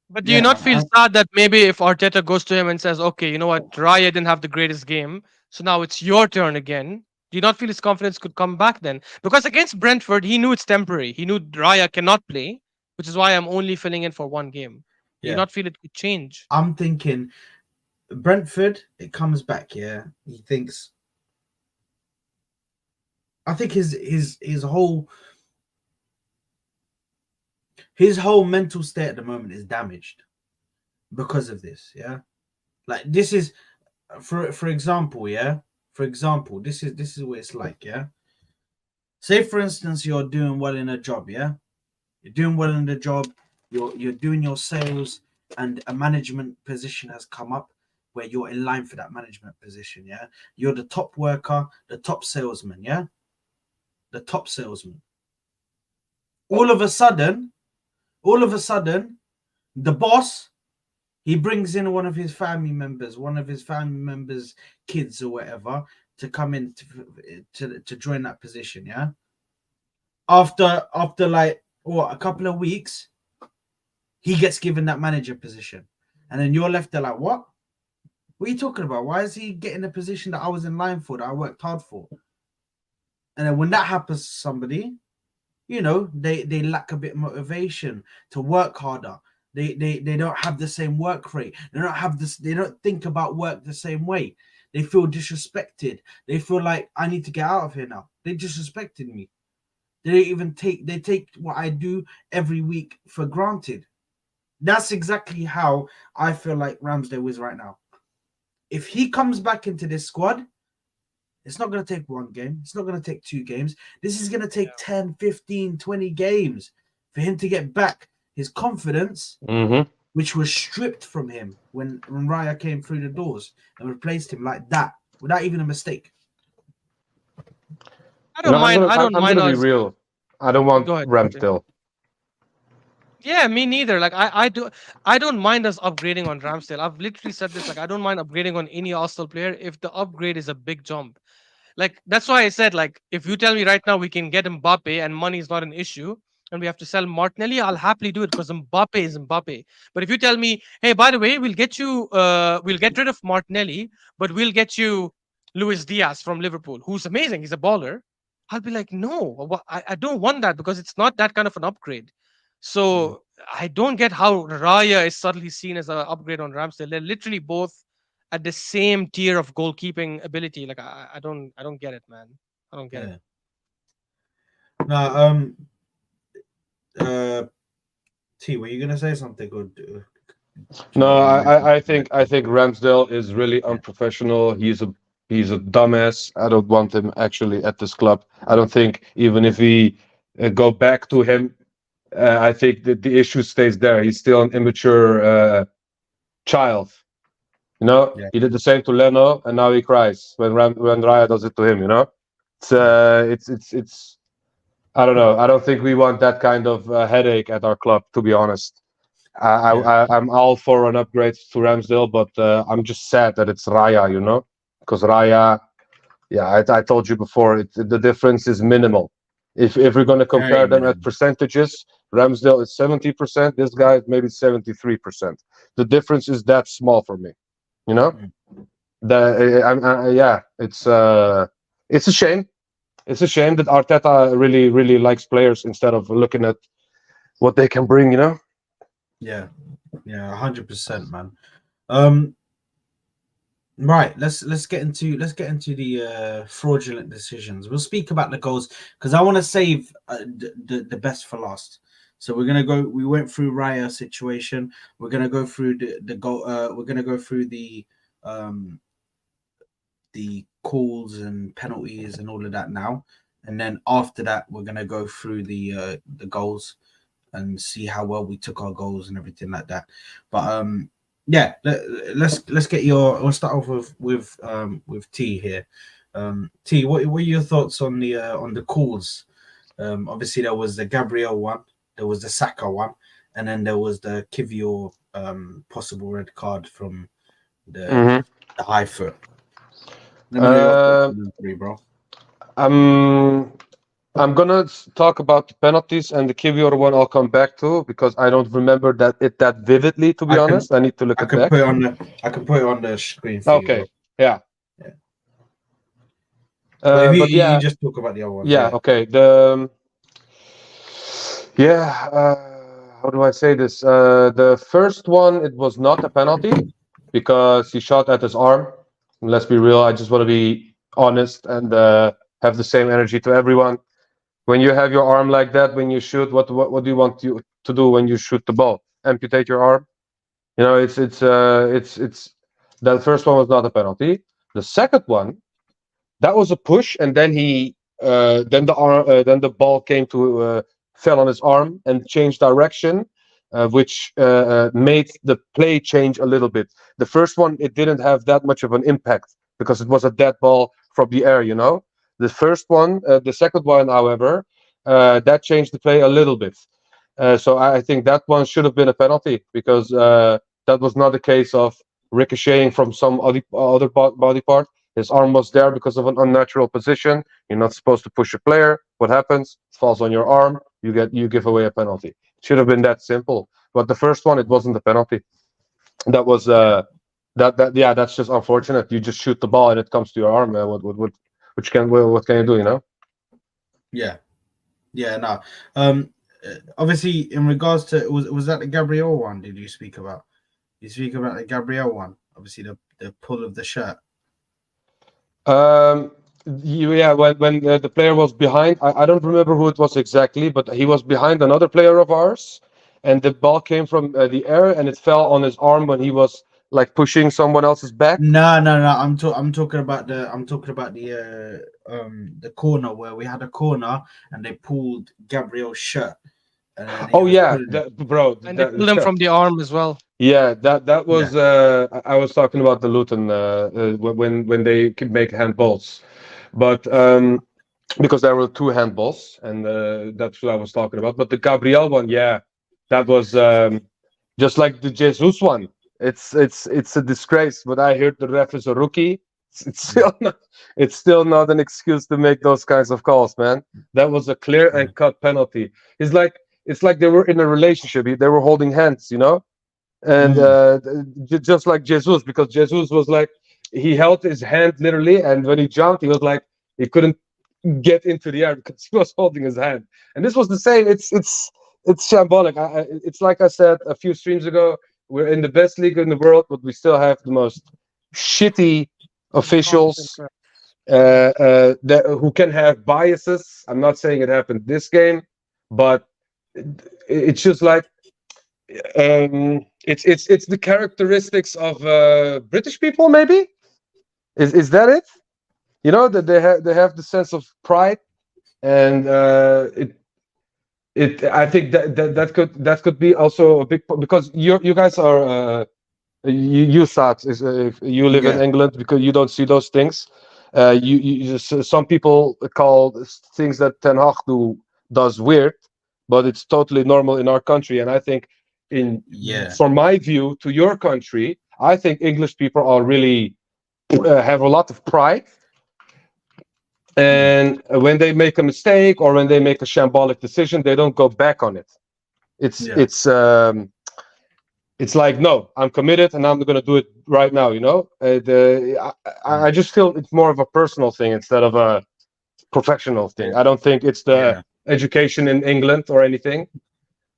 But do you not feel sad that maybe if Arteta goes to him and says, okay, you know what, Raya didn't have the greatest game, so now it's your turn again? Do you not feel his confidence could come back then? Because against Brentford, he knew it's temporary. He knew Raya cannot play, which is why I'm only filling in for one game. Do you not feel it could change? I'm thinking Brentford, it comes back, yeah. He thinks, I think his whole mental state at the moment is damaged because of this, yeah. Like this is for example, yeah. For example, this is what it's like, yeah. Say for instance you're doing well in a job, yeah. You're doing well in the job, you're doing your sales, and a management position has come up where you're in line for that management position, yeah. You're the top worker, the top salesman, yeah. The top salesman. All of a sudden, the boss, he brings in one of his family members, kids or whatever, to come in to join that position, yeah. After like what, a couple of weeks, he gets given that manager position, and then you're left there like, what are you talking about? Why is he getting a position that I was in line for, that I worked hard for? And then when that happens to somebody, you know, they lack a bit of motivation to work harder. They don't have the same work rate. They don't have this. They don't think about work the same way. They feel disrespected. They feel like I need to get out of here now. They disrespected me. They don't even take. They take what I do every week for granted. That's exactly how I feel like Ramsdale is right now. If he comes back into this squad, it's not going to take one game. It's not going to take 2 games. This is going to take 10, 15, 20 games for him to get back his confidence, which was stripped from him when Raya came through the doors and replaced him like that without even a mistake. I don't mind. I'm going to be real. I don't want Ramsdale. Yeah, me neither. Like I don't mind us upgrading on Ramsdale. I've literally said this. Like I don't mind upgrading on any Arsenal player if the upgrade is a big jump. Like that's why I said, like, if you tell me right now we can get Mbappe and money is not an issue and we have to sell Martinelli, I'll happily do it because Mbappe is Mbappe. But if you tell me, hey, by the way, we'll get rid of Martinelli, but we'll get you Luis Diaz from Liverpool, who's amazing, he's a baller. I'll be like, no, I don't want that because it's not that kind of an upgrade. So I don't get how Raya is suddenly seen as an upgrade on Ramsdale. They're literally both at the same tier of goalkeeping ability. Like I don't get it, man. I don't get it. No, T, were you gonna say something good? No, I think Ramsdale is really unprofessional. He's a dumbass. I don't want him actually at this club. I don't think even if we go back to him, I think that the issue stays there. He's still an immature child. You know, he did the same to Leno, and now he cries when Raya does it to him. You know, it's. I don't know. I don't think we want that kind of headache at our club, to be honest. I'm all for an upgrade to Ramsdale, but I'm just sad that it's Raya, you know, because Raya, yeah, I told you before, the difference is minimal. If we're going to compare them at percentages, Ramsdale is 70%. This guy is maybe 73%. The difference is that small for me, you know. Yeah, it's a shame. It's a shame that Arteta really likes players instead of looking at what they can bring, you know. Yeah, 100%, man. Right, let's get into the fraudulent decisions. We'll speak about the goals because I want to save the best for last. So we're gonna go. We went through Raya situation. We're gonna go through the goal. We're gonna go through the calls and penalties and all of that now, and then after that we're gonna go through the goals and see how well we took our goals and everything like that. But yeah, let's get your. We'll start off with T here. T, what are your thoughts on the calls? Obviously there was the Gabriel one, there was the Saka one, and then there was the Kivior possible red card from the Hmm. the high foot. Let me know your thoughts Uh, on them three, bro. I'm I'm gonna talk about the penalties and the Kivior one. I'll come back to because I don't remember that vividly. To be I can honest, I need to look I it can back. put it on the screen for you, Okay, bro. yeah. Yeah. But if But you yeah, just talk about the other ones, yeah. yeah. Okay. Yeah. How do I say this? The first one, it was not a penalty because he shot at his arm. Let's be real. I just want to be honest and have the same energy to everyone. When you have your arm like that, when you shoot, what do you want to do when you shoot the ball? Amputate your arm? You know, it's that first one was not a penalty. The second one, that was a push, and then then the ball came to fell on his arm and changed direction, which made the play change a little bit. The first one, it didn't have that much of an impact because it was a dead ball from the air, you know. The second one, however, that changed the play a little bit. So I think that one should have been a penalty because that was not a case of ricocheting from some other body part. His arm was there because of an unnatural position. You're not supposed to push a player. What happens? It falls on your arm. You give away a penalty. It should have been that simple. But the first one, it wasn't a penalty. That was Yeah. yeah. That's just unfortunate. You just shoot the ball and it comes to your arm. What can you do? You know? Yeah. Yeah, no. Obviously in regards to was that the Gabriel one did you speak about? You speak about the Gabriel one, obviously the pull of the shirt. Um, yeah, when the player was behind, I don't remember who it was exactly, but he was behind another player of ours, and the ball came from the air and it fell on his arm when he was like pushing someone else's back. No, no, no. I'm talking about the corner where we had a corner and they pulled Gabriel's shirt and then he Oh was yeah, pulling it. that, bro, And they pulled him that, from the arm as well. yeah, that Yeah. was I was talking about the Luton when they could make handballs, but because there were two handballs and that's what I was talking about. But the Gabriel one, yeah, that was just like the Jesus one. It's a disgrace. But I heard the ref is a rookie. It's still not, it's still not an excuse to make those kinds of calls, man. That was a clear Yeah. and cut penalty. It's like they were in a relationship. They were holding hands, you know, and Mm, just like Jesus, because Jesus was like he held his hand literally, and when he jumped, he was like he couldn't get into the air because he was holding his hand. And this was the same. It's shambolic. It's like I said a few streams ago. We're in the best league in the world, but we still have the most shitty Incompetent officials ref. who can have biases. I'm not saying it happened this game, but it's just like it's the characteristics of British people. Maybe is that it? You know that they have the sense of pride, and it I think that could be also a big because you guys are you Sat is if you live in yeah. England because you don't see those things. Some people call things that Ten Hag does weird, but it's totally normal in our country. And I think in Yeah. from my view to your country, I think English people are really have a lot of pride, Mm, and when they make a mistake or when they make a shambolic decision, they don't go back on it. It's yeah. it's um, it's like no, I'm committed and I'm going to do it right now. You know, I Mm, just feel it's more of a personal thing instead of a professional thing. yeah. I don't think it's the Yeah. education in England or anything,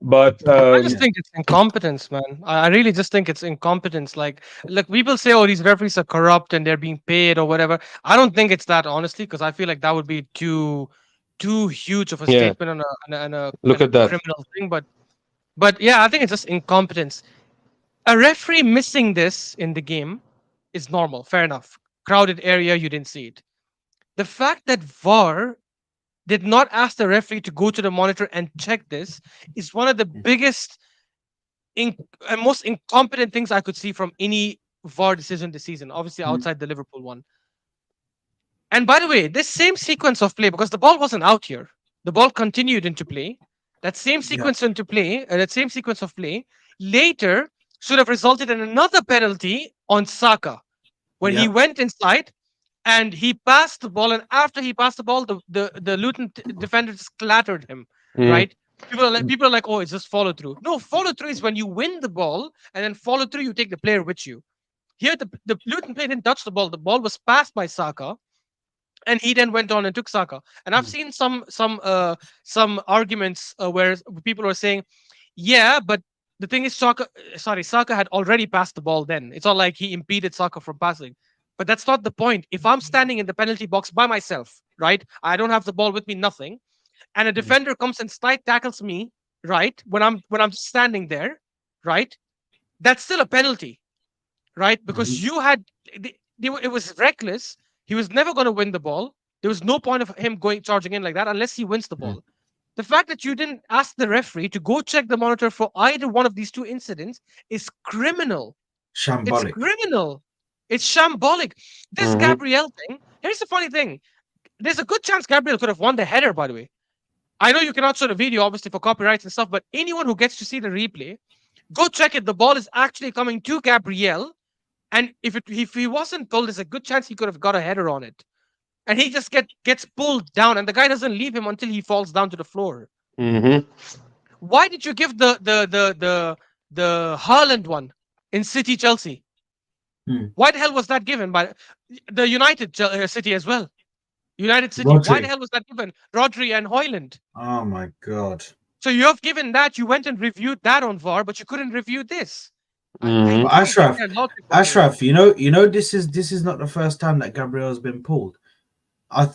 but I just Yeah. think it's incompetence, man. I really just think it's incompetence. Like people say, oh, these referees are corrupt and they're being paid or whatever. I don't think it's that, honestly, because I feel like that would be too huge of a yeah, statement on a look kind of at that. criminal thing. But yeah, I think it's just incompetence. A referee missing this in the game is normal. Fair enough. Crowded area, you didn't see it. The fact that VAR did not ask the referee to go to the monitor and check this is one of the biggest and most incompetent things I could see from any VAR decision this season. Obviously, Mm, outside the Liverpool one. And by the way, this same sequence of play, because the ball wasn't out here, the ball continued into play. That same Yeah. sequence into play, that same sequence of play, later should have resulted in another penalty on Saka when he Yeah. went inside and he passed the ball. And after he passed the ball, the Luton defender just clattered him. Mm. Right? People are like, oh, it's just follow through. No, follow through is when you win the ball and then follow through. You take the player with you. Here, the Luton player didn't touch the ball. The ball was passed by Saka, and he then went on and took Saka. And I've Mm. seen some arguments where people are saying, yeah, but the thing is, Saka had already passed the ball. Then it's not like he impeded Saka from passing. But that's not the point. If I'm standing in the penalty box by myself, right, I don't have the ball with me, nothing, and a Mm. defender comes and slide tackles me, right, when I'm standing there, right, that's still a penalty, right? Because Mhm. you had it was reckless. He was never going to win the ball. There was no point of him going charging in like that unless he wins the Mm. ball. The fact that you didn't ask the referee to go check the monitor for either one of these two incidents is criminal. It's Shambolic. criminal. It's shambolic. This Mhm. Gabriel thing. Here's the funny thing. There's a good chance Gabriel could have won the header. By the way, I know you cannot show the video obviously for copyrights and stuff, but anyone who gets to see the replay, go check it. The ball is actually coming to Gabriel, and if he wasn't pulled, there's a good chance he could have got a header on it. And he just gets pulled down, and the guy doesn't leave him until he falls down to the floor. Mhm. Why did you give the Haaland one in City Chelsea? Mm. Why the hell was that given by the United City as well? United City. Why the Rodri. hell was that given? Rodri and Hoyland. Oh my god. So you have given that. You went and reviewed that on VAR, but you couldn't review this. I Mhm. But don't get Ashraf, their logic on this. Ashraf, this is not the first time that Gabriel's been pulled.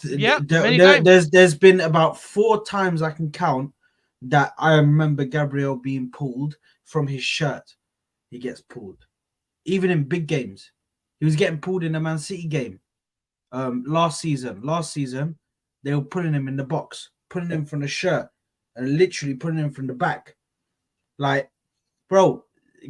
Yeah, many times. There's been about 4 times I can count that I remember Gabriel being pulled from his shirt. He gets pulled, even in big games. He was getting pulled in the Man City game last season. Last season, they were putting him in the box, putting him from the shirt, and literally putting him from the back. Like, bro,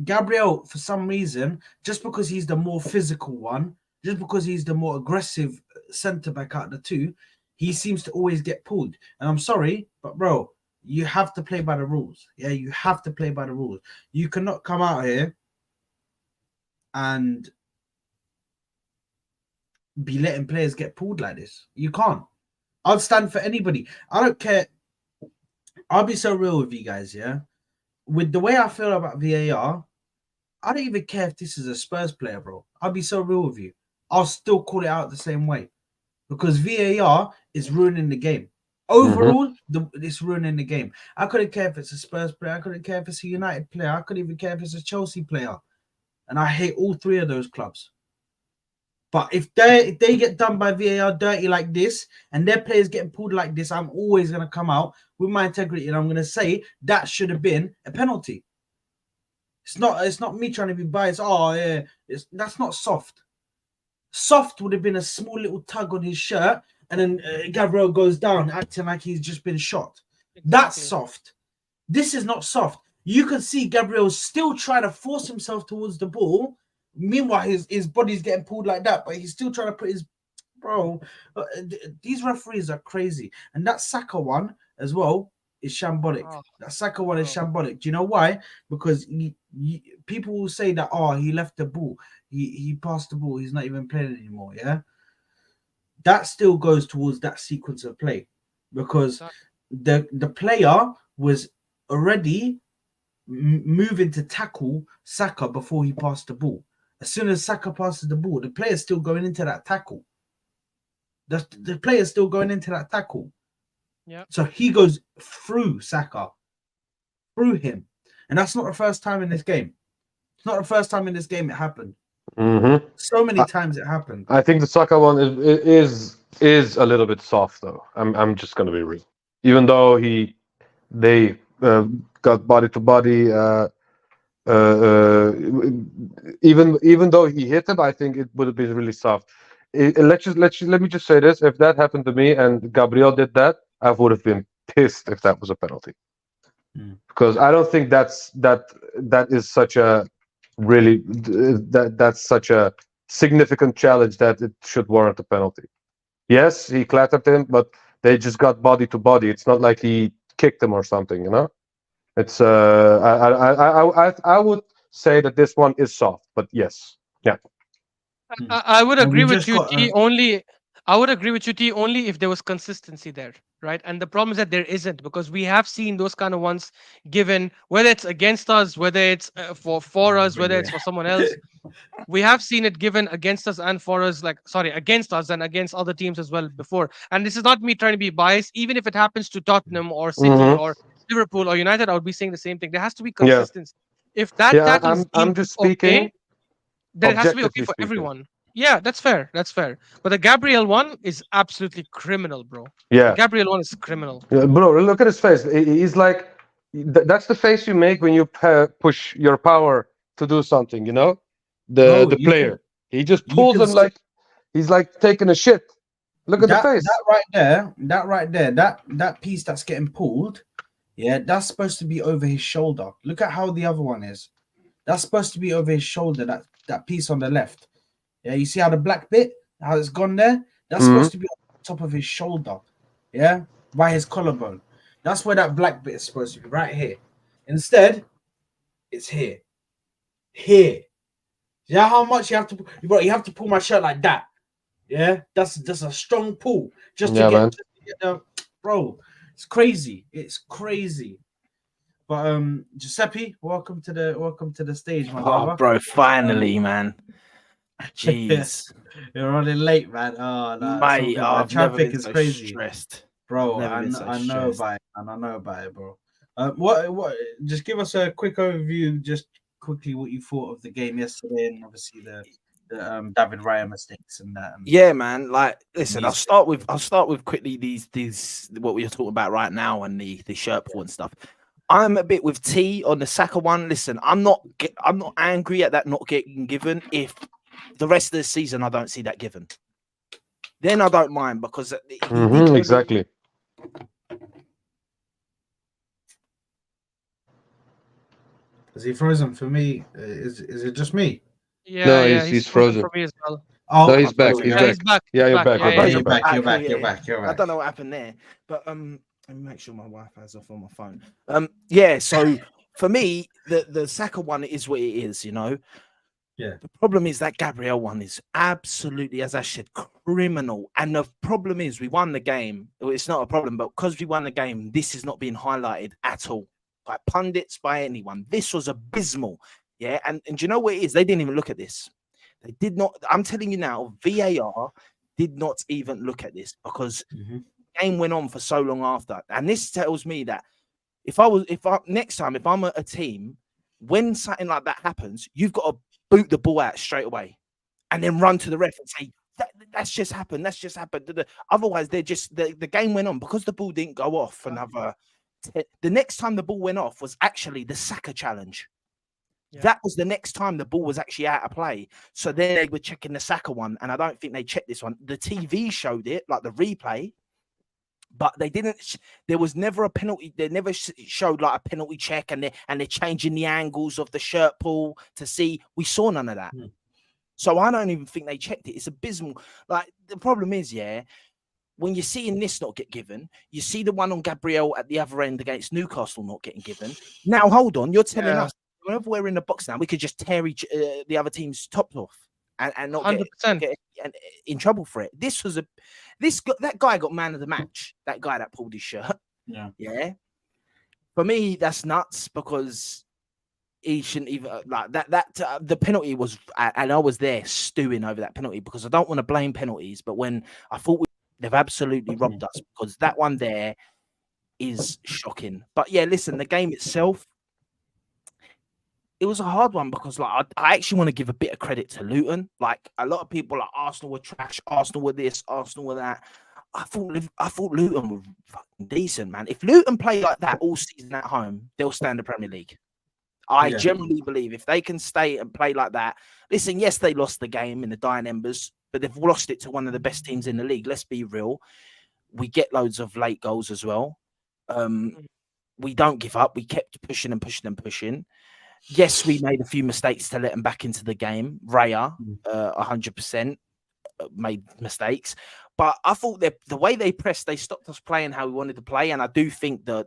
Gabriel, for some reason, just because he's the more physical one, just because he's the more aggressive centre back out of the two, he seems to always get pulled. And I'm sorry, but bro, you have to play by the rules. Yeah, you have to play by the rules. You cannot come out here and be letting players get pulled like this. You can't. I'll stand for anybody. I don't care. I'll be so real with you guys, yeah? With the way I feel about VAR, I don't even care if this is a Spurs player, bro. I'll be so real with you. I'll still call it out the same way because VAR is ruining the game. Mhm. Overall, it's ruining the game. I couldn't care if it's a Spurs player. I couldn't care if it's a United player. I couldn't even care if it's a Chelsea player. And I hate all three of those clubs. But if they get done by VAR dirty like this and their players getting pulled like this, I'm always going to come out with my integrity and I'm going to say that should have been a penalty. It's not me trying to be biased. Oh yeah, that's not soft. Soft would have been a small little tug on his shirt, and then Gabriel goes down, acting like he's just been shot. That's Exactly. soft. This is not soft. You can see Gabriel still trying to force himself towards the ball. Meanwhile, his body's getting pulled like that, but he's still trying to put his bro. These referees are crazy, and that Saka one as well is shambolic. Oh, That Saka one is oh. shambolic. Do you know why? Because people will say that he left the ball, he passed the ball, he's not even playing anymore. Yeah, that still goes towards that sequence of play because Exactly. the player was already moving to tackle Saka before he passed the ball. As soon as Saka passes the ball, the player's still going into that tackle. The player's still going into that tackle. Yeah. So he goes through Saka, through him. And that's not the first time in this game. It's not the first time in this game it happened. Mhm. So many times it happened. I think the Saka one is a little bit soft though. I'm just gonna be real. Even though they got body to body. Even though he hit him, I think it would have been really soft. Let me just say this: if that happened to me and Gabriel did that, I would have been pissed if that was a penalty. Because I don't think that is such a that's such a significant challenge that it should warrant a penalty. Yes, he clattered him, but they just got body to body. It's not like he kicked him or something, you know. It's I would say that this one is soft, but yes, yeah. I would And we agree with just you, got T. Only I would agree with you, T. Only if there was consistency there, right? And the problem is that there isn't, because we have seen those kind of ones given, whether it's against us, whether it's for us, bring whether it it's for someone else. We have seen it given against us and for us, like, sorry, against us and against other teams as well before. And this is not me trying to be biased. Even if it happens to Tottenham or City Hmm. or Liverpool or United, I would be saying the same thing. There has to be Yeah, consistency. If that yeah. tackle is I'm deemed just okay, speaking then it has to be okay objectively for speaking. everyone. Yeah, that's fair. That's fair. But the Gabriel one is absolutely criminal, bro. The Yeah. Gabriel one is criminal. Yeah, bro, look at his face. He's like, that's the face you make when you push your power to do something. You know, bro. the player. He just You pulls can him like he's like taking a shit. Look at the that face. right there, that piece that's getting pulled. Yeah, that's supposed to be over his shoulder. Look at how the other one is. That's supposed to be over his shoulder. That piece on the left. Yeah, you see how the black bit, how it's gone there? That's Hmm. supposed to be on top of his shoulder. Yeah, by his collarbone. That's where that black bit is supposed to be, right here. Instead, it's here. Here. Yeah, how much you have to, bro? You have to pull my shirt like that. Yeah, that's just a strong pull just to Yeah, man. get the, bro. It's crazy. It's crazy. But Giuseppe, welcome to the stage, my Oh, brother. bro, finally, man. Jeez. You're running late, man. Oh no, it's all Mate, good, man. I've never Traffic been is so crazy, stressed. bro. Never been so I know stressed. about it, and I know about it, bro. What? Just give us a quick overview, just quickly, what you thought of the game yesterday, and obviously the David Raya mistakes and that. And Yeah, man. Like, listen, these- I'll start with quickly these what we're talking about right now and the shirt pull and stuff. I'm a bit with T on the Saka one. Listen, I'm not angry at that not getting given. If the rest of the season I don't see that given, then I don't mind, because he did Exactly. Is he frozen for me? Is it just me? Yeah, No, Yeah, he's frozen frozen. for me as well. Oh, No, okay. he's back. frozen. He's Yeah, back. he's back. Yeah, He's you're back. back. Yeah, You're yeah, back. yeah. You're back. You're back. Cool, You're yeah, back. You're yeah. back. You're I back. don't know what happened there, but let me make sure my Wi-Fi's off on my phone. Yeah, so for me, the Saka one is what it is, you know. Yeah. The problem is that Gabriel one is absolutely, as I said, criminal. And the problem is we won the game. Well, it's not a problem, but because we won the game, this is not being highlighted at all by pundits, by anyone. This was abysmal. Yeah, and do you know what it is? They didn't even look at this. They did not. I'm telling you now, VAR did not even look at this, because Mhm. the game went on for so long after. And this tells me that next time, if I'm a team, when something like that happens, you've got to boot the ball out straight away and then run to the ref and say, that's just happened. That's just happened. Otherwise, they're just the game went on because the ball didn't go off another. The next time the ball went off was actually the Saka challenge. Yeah. That was the next time the ball was actually out of play. So then they were checking the Saka one, and I don't think they checked this one. The TV showed it, like the replay, but they didn't. There was never a penalty. They never showed like a penalty check, and they're changing the angles of the shirt pull to see. We saw none of that. So I don't even think they checked it. It's abysmal. Like, the problem is, yeah, when you're seeing this not get given, you see the one on Gabriel at the other end against Newcastle not getting given. Now, hold on, you're telling us whenever we're in the box now, we could just tear the other team's tops off and not 100%. get in trouble for it. That guy got man of the match. That guy that pulled his shirt. Yeah. For me, that's nuts, because he shouldn't even like that. The penalty was, and I was there stewing over that penalty, because I don't want to blame penalties, but when I thought they've absolutely robbed us, because that one there is shocking. But yeah, listen, the game itself, it was a hard one, because like I actually want to give a bit of credit to Luton. Like, a lot of people like Arsenal were trash, Arsenal were this, Arsenal were that. I thought Luton were fucking decent, man. If Luton play like that all season at home, they'll stay in the Premier League. I generally believe if they can stay and play like that. Listen, yes, they lost the game in the dying embers, but they've lost it to one of the best teams in the league. Let's be real. We get loads of late goals as well. We don't give up. We kept pushing and pushing and pushing. Yes, we made a few mistakes to let them back into the game. Raya, 100% made mistakes. But I thought that the way they pressed, they stopped us playing how we wanted to play. And I do think the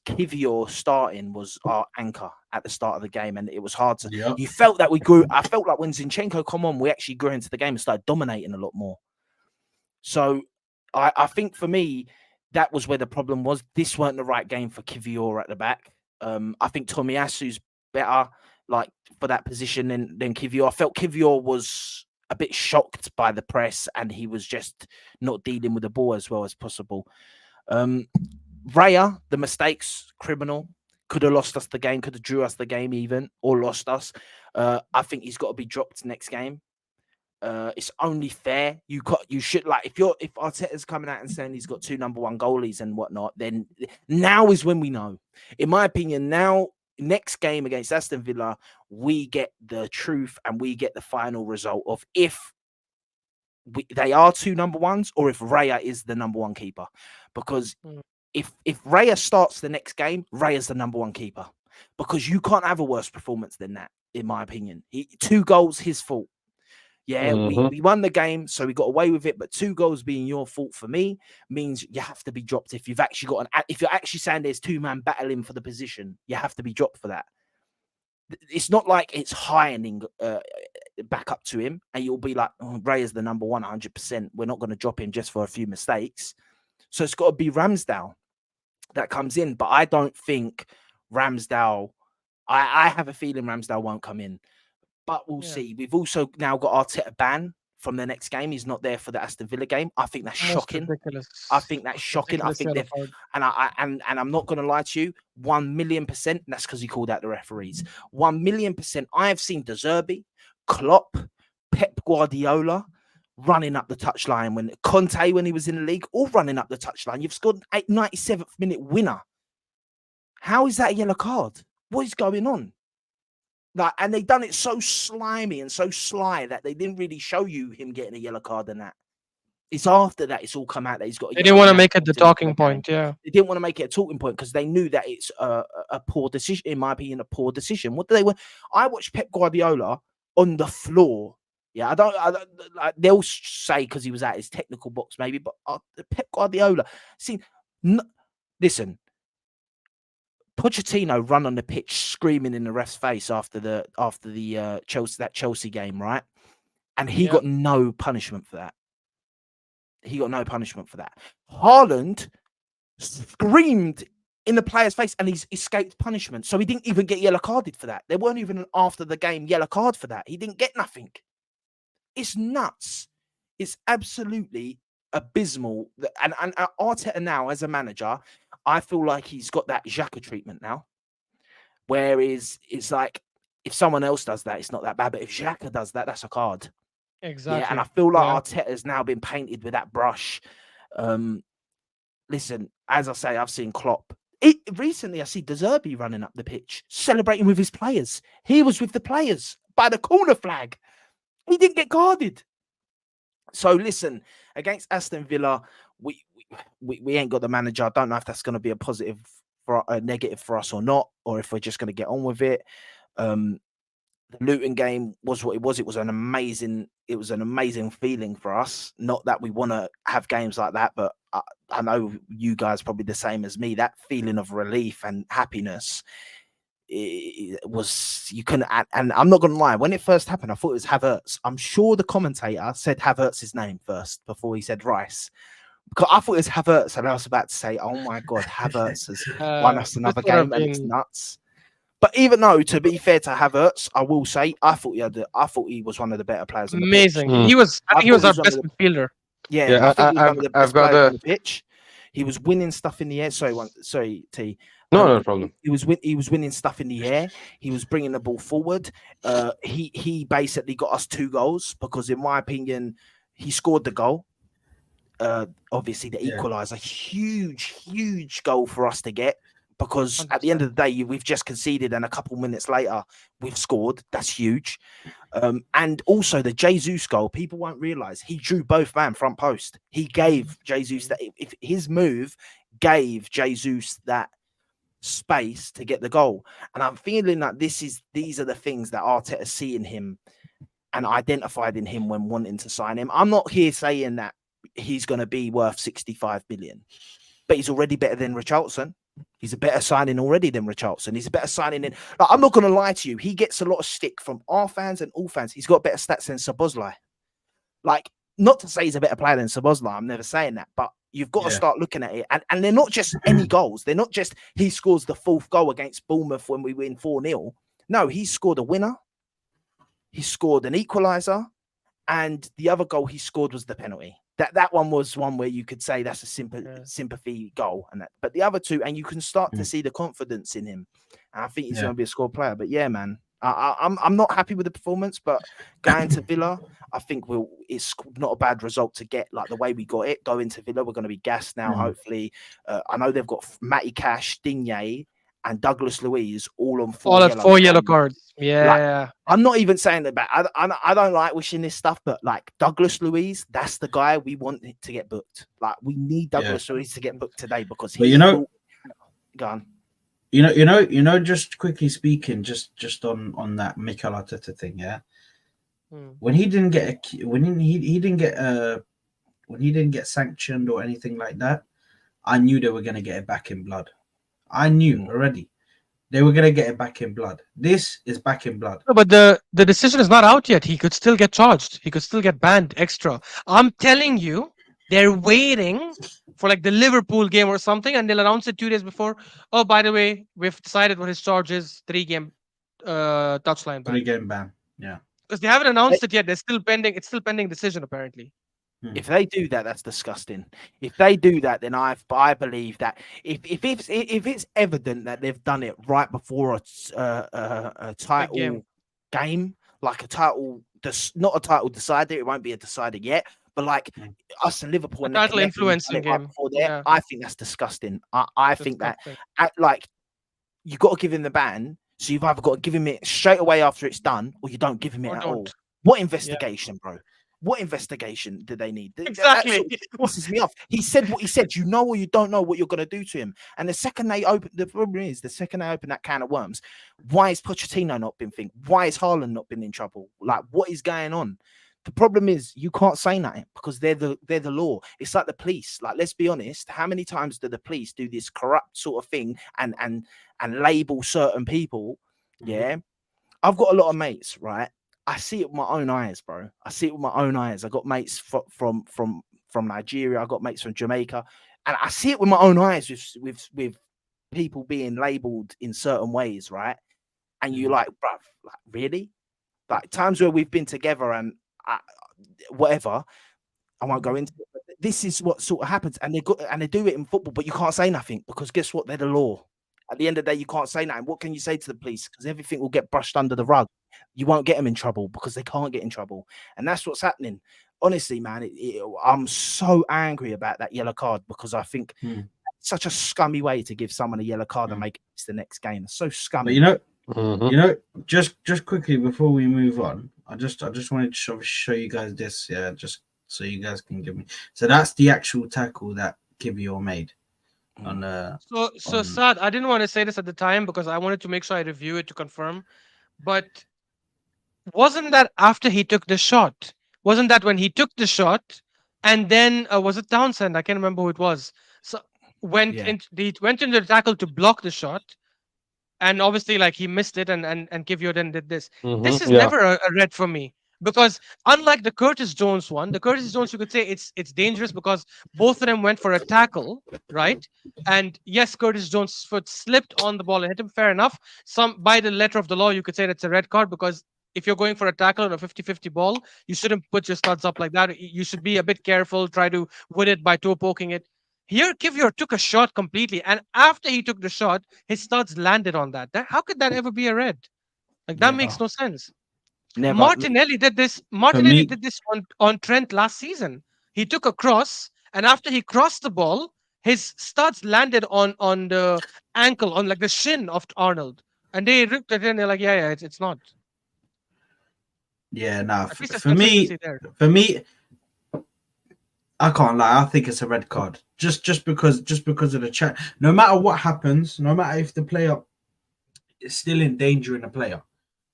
Kivior starting was our anchor at the start of the game. And it was hard to, you felt that we grew. I felt like when Zinchenko come on, we actually grew into the game and started dominating a lot more. So I think for me, that was where the problem was. This weren't the right game for Kivior at the back. I think Tomiyasu's better like for that position than Kivior. I felt Kivior was a bit shocked by the press and he was just not dealing with the ball as well as possible. Raya, the mistakes, criminal, could have lost us the game, could have drew us the game even, or lost us. I think he's got to be dropped next game. It's only fair. You should, like, if Arteta's coming out and saying he's got 2 number 1 goalies and whatnot, then now is when we know. In my opinion, now next game against Aston Villa, we get the truth and we get the final result of if they are 2 number 1s or if Raya is the number 1 keeper. Because if Raya starts the next game, Raya's the number 1 keeper. Because you can't have a worse performance than that, in my opinion. 2 goals, his fault. Yeah, we won the game, so we got away with it. But 2 goals being your fault for me means you have to be dropped. If you've actually got if you're actually saying there's 2 men battling for the position, you have to be dropped for that. It's not like it's hiring back up to him, and you'll be like, oh, Ray is the number 1, 100%. We're not going to drop him just for a few mistakes. So it's got to be Ramsdale that comes in. But I don't think Ramsdale. I have a feeling Ramsdale won't come in. But we'll see. We've also now got Arteta ban from the next game. He's not there for the Aston Villa game. I think that's shocking. Ridiculous. I think that's shocking. I think they've, and I'm not going to lie to you, 1,000,000%. That's because he called out the referees. 1,000,000%. I have seen De Zerbi, Klopp, Pep Guardiola running up the touchline when Conte, when he was in the league, all running up the touchline. You've scored an 97th minute winner. How is that a yellow card? What is going on? Like, and they done it so slimy and so sly that they didn't really show you him getting a yellow card and that. It's after that it's all come out that he's got. They didn't want to make it the talking point. Yeah, they didn't want to make it a talking point because they knew that it's a poor decision. In my opinion, a poor decision. What do they want? I watched Pep Guardiola on the floor. Yeah, I don't like, they'll say because he was at his technical box maybe, but Pep Guardiola. See, listen. Pochettino run on the pitch screaming in the ref's face after the Chelsea game, right? And he got no punishment for that. Haaland screamed in the player's face and he's escaped punishment. So he didn't even get yellow carded for that. There weren't even an after the game yellow card for that. He didn't get nothing. It's nuts. It's absolutely abysmal. And Arteta now as a manager, I feel like he's got that Xhaka treatment now. Whereas it's like if someone else does that, it's not that bad. But if Xhaka does that, that's a card. Exactly. Yeah, and I feel like Arteta's now been painted with that brush. Listen, as I say, I've seen Klopp. Recently, I see De Zerbi running up the pitch, celebrating with his players. He was with the players by the corner flag. He didn't get carded. So listen, against Aston Villa, we ain't got the manager. I don't know if that's going to be a positive for a negative for us or not, or if we're just going to get on with it. The Luton game was what it was. It was an amazing feeling for us. Not that we want to have games like that, but I know you guys probably the same as me. That feeling of relief and happiness, it was, you couldn't. And I'm not going to lie, when it first happened, I thought it was Havertz. I'm sure the commentator said Havertz's name first before he said Rice. Because I thought it was Havertz, and I was about to say, "Oh my God, Havertz has won us another game," and it's nuts. But even though, to be fair to Havertz, I will say I thought he was one of the better players. Amazing. I think he was our best midfielder. Yeah, I think he was one of the best players on the pitch. He was winning stuff in the air. Sorry, T. No problem. He was winning stuff in the air. He was bringing the ball forward. He basically got us 2 goals because, in my opinion, he scored the goal. Obviously, the equaliser, huge goal for us to get. Because 100%. At the end of the day, we've just conceded, and a couple minutes later, we've scored. That's huge. And also the Jesus goal, people won't realise he drew both man front post. He gave Jesus that. If his move gave Jesus that space to get the goal, and I'm feeling like these are the things that Arteta see in him and identified in him when wanting to sign him. I'm not here saying that he's going to be worth 65 million. But he's already better than Richarlison. He's a better signing already than Richarlison. He's a better signing than... Like, I'm not going to lie to you. He gets a lot of stick from our fans and all fans. He's got better stats than Szoboszlai. Like, not to say he's a better player than Szoboszlai. I'm never saying that. But you've got to start looking at it. And they're not just any goals. They're not just he scores the 4th goal against Bournemouth when we win 4-0. No, he scored a winner. He scored an equaliser. And the other goal he scored was the penalty. That one was one where you could say that's a sympathy goal, and that. But the other two, and you can start to see the confidence in him. And I think he's going to be a squad player. But yeah, man, I'm not happy with the performance. But going to Villa, I think it's not a bad result to get. Like the way we got it, going to Villa, we're going to be gassed now. Hopefully, I know they've got Matty Cash, Digne, and Douglas Luiz all on 4 yellow cards. Yeah, like, I'm not even saying that. But I don't like wishing this stuff. But like Douglas Luiz, that's the guy we want to get booked. Like we need Douglas Luiz to get booked today because he's gone. You know. Just quickly speaking, just on that Mikel Arteta thing, when he didn't get when he didn't get sanctioned or anything like that, I knew they were going to get it back in blood. I knew already they were going to get it back in blood. This is back in blood. No, but the decision is not out yet. He could still get charged. He could still get banned extra. I'm telling you, they're waiting for like the Liverpool game or something, and they'll announce it 2 days before. Oh, by the way, we've decided what his charge is: 3-game touchline ban. 3-game ban. Yeah. Because they haven't announced it yet. They're still pending. It's still pending decision apparently. If they do that, that's disgusting. If they do that, then I believe that if it's evident that they've done it right before a title game, like a title, not a title decider, it won't be a decider yet, but like us and Liverpool, and title influencing game. I think that's disgusting. I think that like you got to give him the ban. So you've either got to give him it straight away after it's done, or you don't give him it at all. What investigation, bro? What investigation do they need? Exactly. Pisses me off. He said what he said. You know or you don't know what you're going to do to him. And the second they open, the problem is the second they open that can of worms, why has Pochettino not been thinking? Why has Haaland not been in trouble? Like, what is going on? The problem is you can't say nothing because they're the law. It's like the police. Like, let's be honest. How many times do the police do this corrupt sort of thing and label certain people? Yeah, I've got a lot of mates, right? I see it with my own eyes, bro. I see it with my own eyes. I got mates from Nigeria. I got mates from Jamaica, and I see it with my own eyes with people being labelled in certain ways, right? And you're like, bro, like really? Like times where we've been together and whatever. I won't go into it. But this is what sort of happens, and they do it in football, but you can't say nothing because guess what? They're the law. At the end of the day, you can't say nothing. What can you say to the police? Because everything will get brushed under the rug. You won't get them in trouble because they can't get in trouble. And that's what's happening. Honestly, man, I'm so angry about that yellow card because I think it's such a scummy way to give someone a yellow card and make it the next game. It's so scummy. But you know, just quickly before we move on, I just wanted to show you guys this, just so you guys can give me. So that's the actual tackle that Kivior made. So Saad, I didn't want to say this at the time because I wanted to make sure I review it to confirm. But wasn't that after he took the shot? Wasn't that when he took the shot and then was it Townsend? I can't remember who it was. So he went into the tackle to block the shot, and obviously like he missed it, and Kivior then did this. This is never a red for me. Because unlike the Curtis Jones one, the Curtis Jones, you could say it's dangerous because both of them went for a tackle, right? And yes, Curtis Jones' foot slipped on the ball and hit him, fair enough. By the letter of the law, you could say that's a red card because if you're going for a tackle on a 50-50 ball, you shouldn't put your studs up like that. You should be a bit careful, try to win it by toe poking it. Here, Kivior took a shot completely, and after he took the shot, his studs landed on that. How could that ever be a red? Like, that makes no sense. Never. Martinelli did this. Martinelli did this on Trent last season. He took a cross, and after he crossed the ball, his studs landed on the ankle, on like the shin of Arnold, and they ripped it in. They're like, yeah, it's not. Yeah, no. For me, I can't lie. I think it's a red card. Just because of the chat. No matter what happens, no matter if the player is still endangering the player.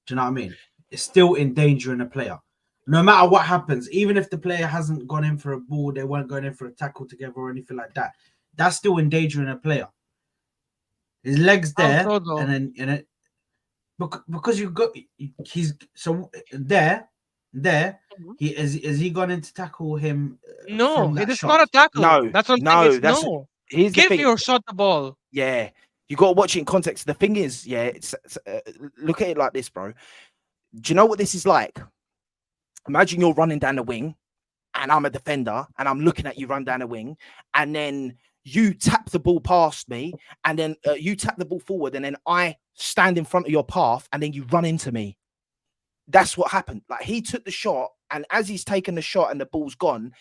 Do you know what I mean? It's still endangering a player. no matter what happens, even if the player hasn't gone in for a ball, they weren't going in for a tackle together or anything like that, that's still endangering a player. His legs there, How so, though? and it, because you got he's so there. Mhm. He is he gone in to tackle him No, from it that is shot? not a tackle. No, That's what I'm no, saying. It's that's no. here's the Give thing. your shot the ball. Yeah, you got to watch it in context. The thing is, yeah, look at it like this, bro. Do you know what this is like? Imagine you're running down the wing, and I'm a defender, and I'm looking at you run down the wing, and then you tap the ball past me, and then you tap the ball forward, and then I stand in front of your path, and then you run into me. That's what happened. Like, he took the shot, and as he's taken the shot and the ball's gone,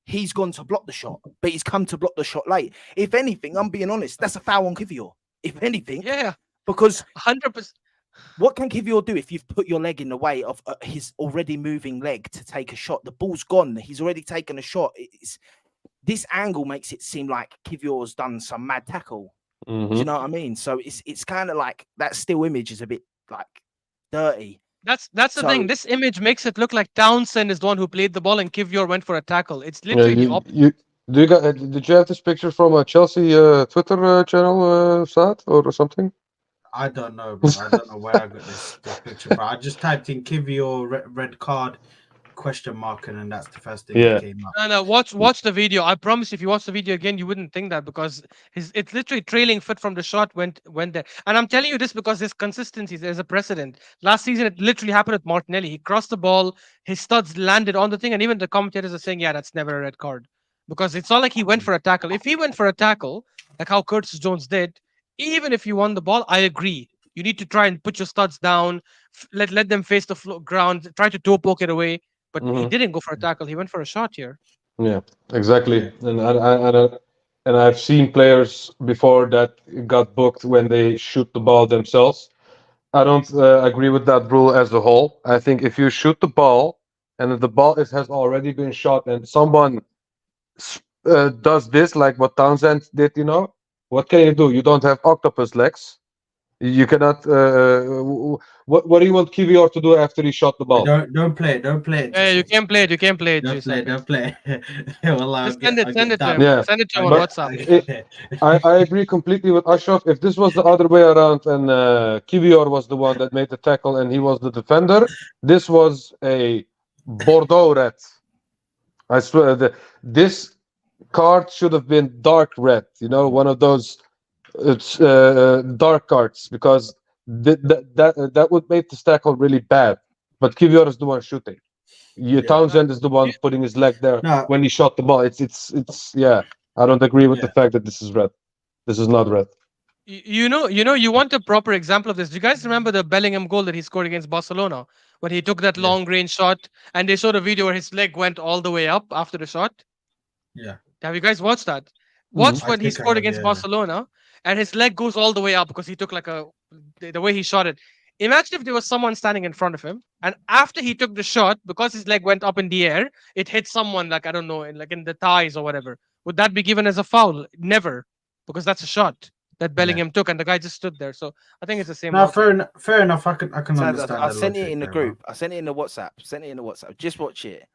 he's gone to block the shot, but he's come to block the shot late. If anything, I'm being honest, that's a foul on Kivior. If anything, Yeah, because 100%. what can Kivior do if you've put your leg in the way of his already moving leg to take a shot? The ball's gone. He's already taken a shot. This angle makes it seem like Kivior's done some mad tackle. Do you know what I mean? So it's kind of like that still image is a bit like dirty. That's the thing. This image makes it look like Townsend is the one who played the ball and Kivior went for a tackle. It's literally the opposite. Did you have this picture from a Chelsea Twitter channel, Saad, or something? I don't know, bro. I don't know where I got this picture, bro. I just typed in Kivior red card ? And then that's the first thing that came up. No, watch the video. I promise if you watch the video again, you wouldn't think that because it's literally trailing foot from the shot went there. And I'm telling you this because there's consistency. There's a precedent. Last season, it literally happened with Martinelli. He crossed the ball, his studs landed on the thing, and even the commentators are saying, yeah, that's never a red card. Because it's not like he went for a tackle. If he went for a tackle, like how Curtis Jones did, even if you won the ball, I agree. You need to try and put your studs down, let them face the ground, try to toe poke it away. But he didn't go for a tackle. He went for a shot here. Yeah, exactly. And I've seen players before that got booked when they shoot the ball themselves. I don't agree with that rule as a whole. I think if you shoot the ball and the ball has already been shot and someone does this, like what Townsend did, what can you do? You don't have octopus legs. You cannot. What do you want Kivior to do after he shot the ball? Don't play it. Don't play it. Yeah, you can't play it. You can't play it. Don't play it. Well, Just send it to him. Yeah, Send it to him on but WhatsApp. I agree completely with Ashraf. If this was the other way around and Kivior was the one that made the tackle and he was the defender, this was a Bordeaux red. I swear, this card should have been dark red. One of those dark cards because that would make this tackle really bad. But Kivior is the one shooting. Townsend is the one putting his leg there when he shot the ball. It's yeah. I don't agree with the fact that this is red. This is not red. You want a proper example of this. Do you guys remember the Bellingham goal that he scored against Barcelona when he took that long range shot and they showed a video where his leg went all the way up after the shot? Yeah. Have you guys watched that? Watch when he scored against Barcelona and his leg goes all the way up because he took the way he shot it. Imagine if there was someone standing in front of him, and after he took the shot, because his leg went up in the air, it hit someone I don't know, in the thighs or whatever. Would that be given as a foul? Never, because that's a shot that Bellingham took, and the guy just stood there. So I think it's the same. No, fair enough. I can understand. I sent it in the group. I sent it in the WhatsApp. Just watch it.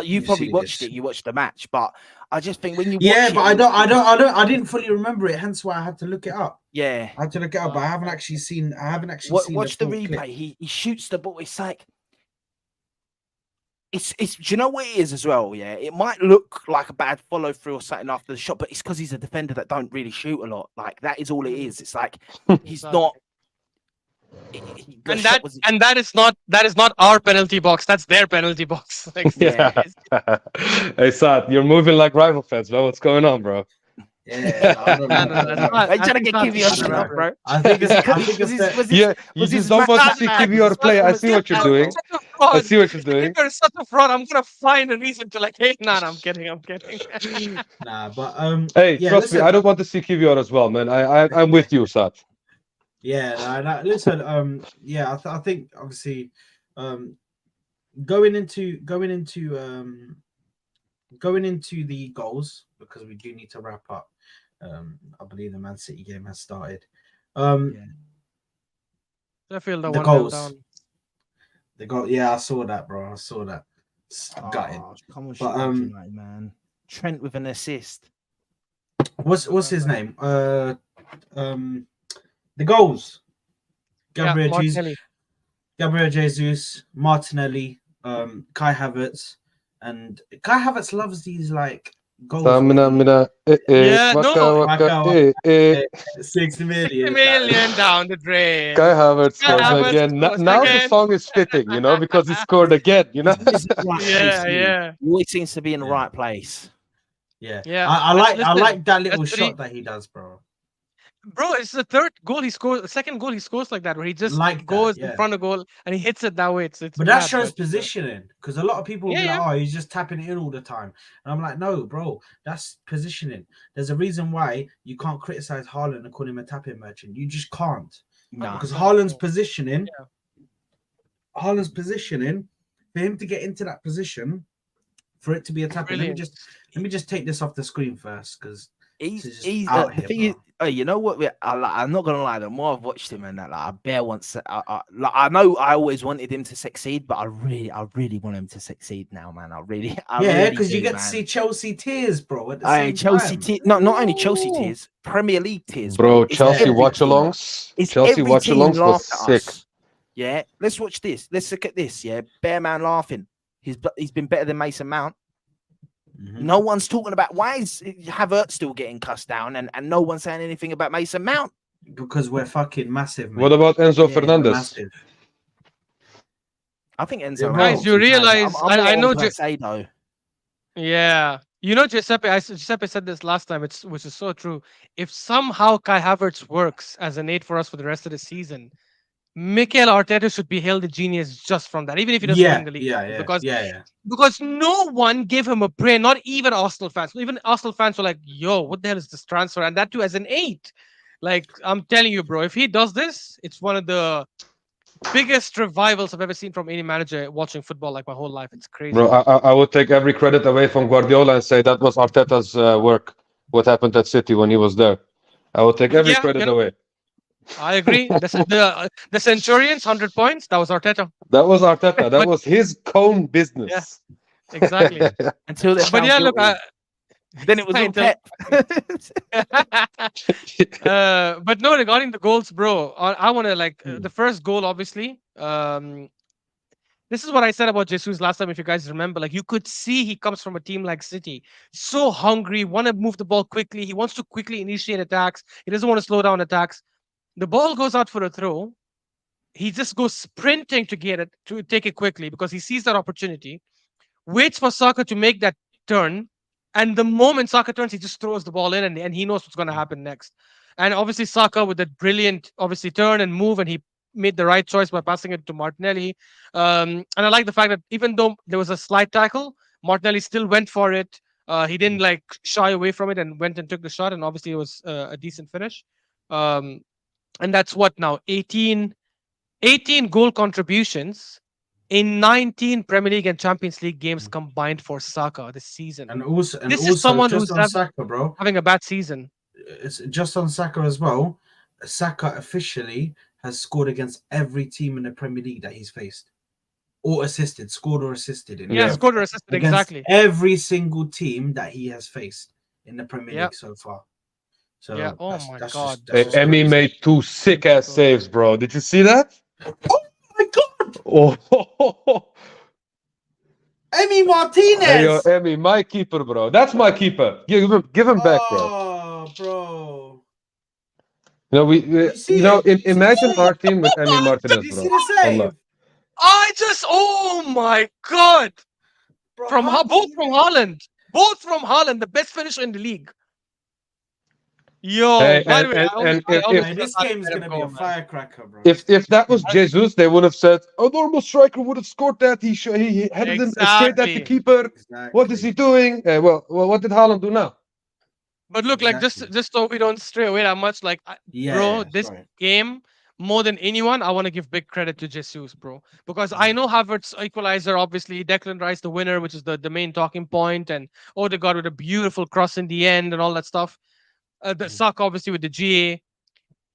You probably watched it. You watched the match, but I just think when you watch but I didn't fully remember it. Hence why I had to look it up. Yeah, I had to look it up, but I haven't actually seen. Watch the replay. Clip. He shoots the ball. It's like it's. Do you know what it is as well? Yeah, it might look like a bad follow through or something after the shot, but it's because he's a defender that don't really shoot a lot. Like that is all it is. It's like he's not. And that is not our penalty box. That's their penalty box. Hey, Saad, you're moving like rival fans, bro. What's going on, bro? Yeah, I don't know. I'm trying to get Kivior, bro. I think it's you just don't want to see Kivior play. I see what you're doing. I see what you're doing. You're such a fraud. I'm gonna find a reason to hate. Nah, I'm kidding. Nah, but hey, trust me, I don't want to see Kivior as well, man. I'm with you, Saad. Yeah, listen, I think obviously, going into the goals, because we do need to wrap up. I believe the Man City game has started. I feel the goals. They got I saw that, bro. I saw that. Gutted. Oh, come on, But, Sheffield United, man. Trent with an assist. What's his name? The goals. Yeah, Gabriel Jesus, Martinelli. Martinelli, Kai Havertz, and Kai Havertz loves these like goals. Stamina, mina, Yeah, waka, no. waka, Waka, 60 60 million. million down the drain. Kai Havertz Kai scores Havertz again. scores Now the again. song is fitting, because he scored again, He's always in the right place. Yeah, isn't he? yeah. He always seems to be in the Yeah. right place. Yeah. Yeah. I Listen, like that little yesterday- shot that he does, bro. Bro, it's the third goal he scores. The second goal he scores like that, where he just Like that, goes yeah. in front of goal and he hits it that way. It's But that mad, shows but, positioning, because a lot of people will be Yeah, like, "Oh, he's just tapping it in all the time," and I'm like, "No, bro, that's positioning. There's a reason why you can't criticize Haaland and call him a tapping merchant. You just can't, Nah. because 100%. Haaland's positioning, Yeah. for him to get into that position, for it to be a tapping. Brilliant. Let me just take this off the screen first, because He's out the here, thing bro. is, you know what? I'm not gonna lie. The more I've watched him and that, like, I bear once. I know I always wanted him to succeed, but I really want him to succeed now, man. I really because you do, get to man. see Chelsea tears, bro. At the same Chelsea time. tears. No, not only Chelsea tears. Premier League tears, Bro, It's Chelsea every watch team. alongs. It's Chelsea every watch team alongs was laughed at sick. us. Yeah, let's watch this. Let's look at this. Yeah, Bear Man laughing. He's been better than Mason Mount. Mm-hmm. No one's talking about why is Havertz still getting cussed down, and no one's saying anything about Mason Mount. Because we're fucking massive, mate. What about Enzo Yeah, Fernandez? Massive. I think Enzo. Yeah, Ramos Guys, you is nice. realize I'm I know per se though. Yeah. Giuseppe, Giuseppe said this last time, which is so true. If somehow Kai Havertz works as an 8 for us for the rest of the season, Mikel Arteta should be hailed a genius just from that, even if he doesn't win the league. Because no one gave him a prayer, not even Arsenal fans. Even Arsenal fans were like, yo, what the hell is this transfer? And that too as an 8. Like, I'm telling you, bro, if he does this, it's one of the biggest revivals I've ever seen from any manager watching football like my whole life. It's crazy. Bro, I would take every credit away from Guardiola and say that was Arteta's work. What happened at City when he was there? I would take every credit away. I agree. The Centurions, 100 points. That was Arteta. That was Arteta. That was his cone business. Yeah, exactly. Until they found look, then it was all Pep. But no, regarding the goals, bro, I want to the first goal, obviously. This is what I said about Jesus last time, if you guys remember. Like, you could see he comes from a team like City, so hungry, want to move the ball quickly. He wants to quickly initiate attacks. He doesn't want to slow down attacks. The ball goes out for a throw. He just goes sprinting to get it, to take it quickly because he sees that opportunity, waits for Saka to make that turn. And the moment Saka turns, he just throws the ball in and he knows what's going to happen next. And obviously, Saka with that brilliant, turn and move, and he made the right choice by passing it to Martinelli. And I like the fact that even though there was a slight tackle, Martinelli still went for it. He didn't shy away from it and went and took the shot. And obviously, it was a decent finish. And that's what now? 18 goal contributions in 19 Premier League and Champions League games combined for Saka this season. And also, this is someone who's Saka, bro, having a bad season. It's just on Saka as well. Saka officially has scored against every team in the Premier League that he's faced, or assisted, scored or assisted. Scored or assisted, exactly. Every single team that he has faced in the Premier League so far. So yeah, oh my god. Emi made 2 sick ass saves, bro. Did you see that? Oh my god! Oh, Emi Martinez. Hey, yo, Emi, my keeper, bro. That's my keeper. Give him back, bro. Oh, bro. Imagine our team with Emi Martinez, bro. Oh my god! Bro, both from Haaland, the best finisher in the league. Yo, this game is gonna be a firecracker, bro. If that was Jesus, they would have said a normal striker would have scored that. He headed it straight at the keeper. Exactly. What is he doing? Well, what did Haaland do now? But look, just so we don't stray away that much, this game, more than anyone, I want to give big credit to Jesus, bro. Because I know Havertz equalizer, obviously, Declan Rice the winner, which is the main talking point, and Odegaard with a beautiful cross in the end and all that stuff. The Saka, obviously, with the GA.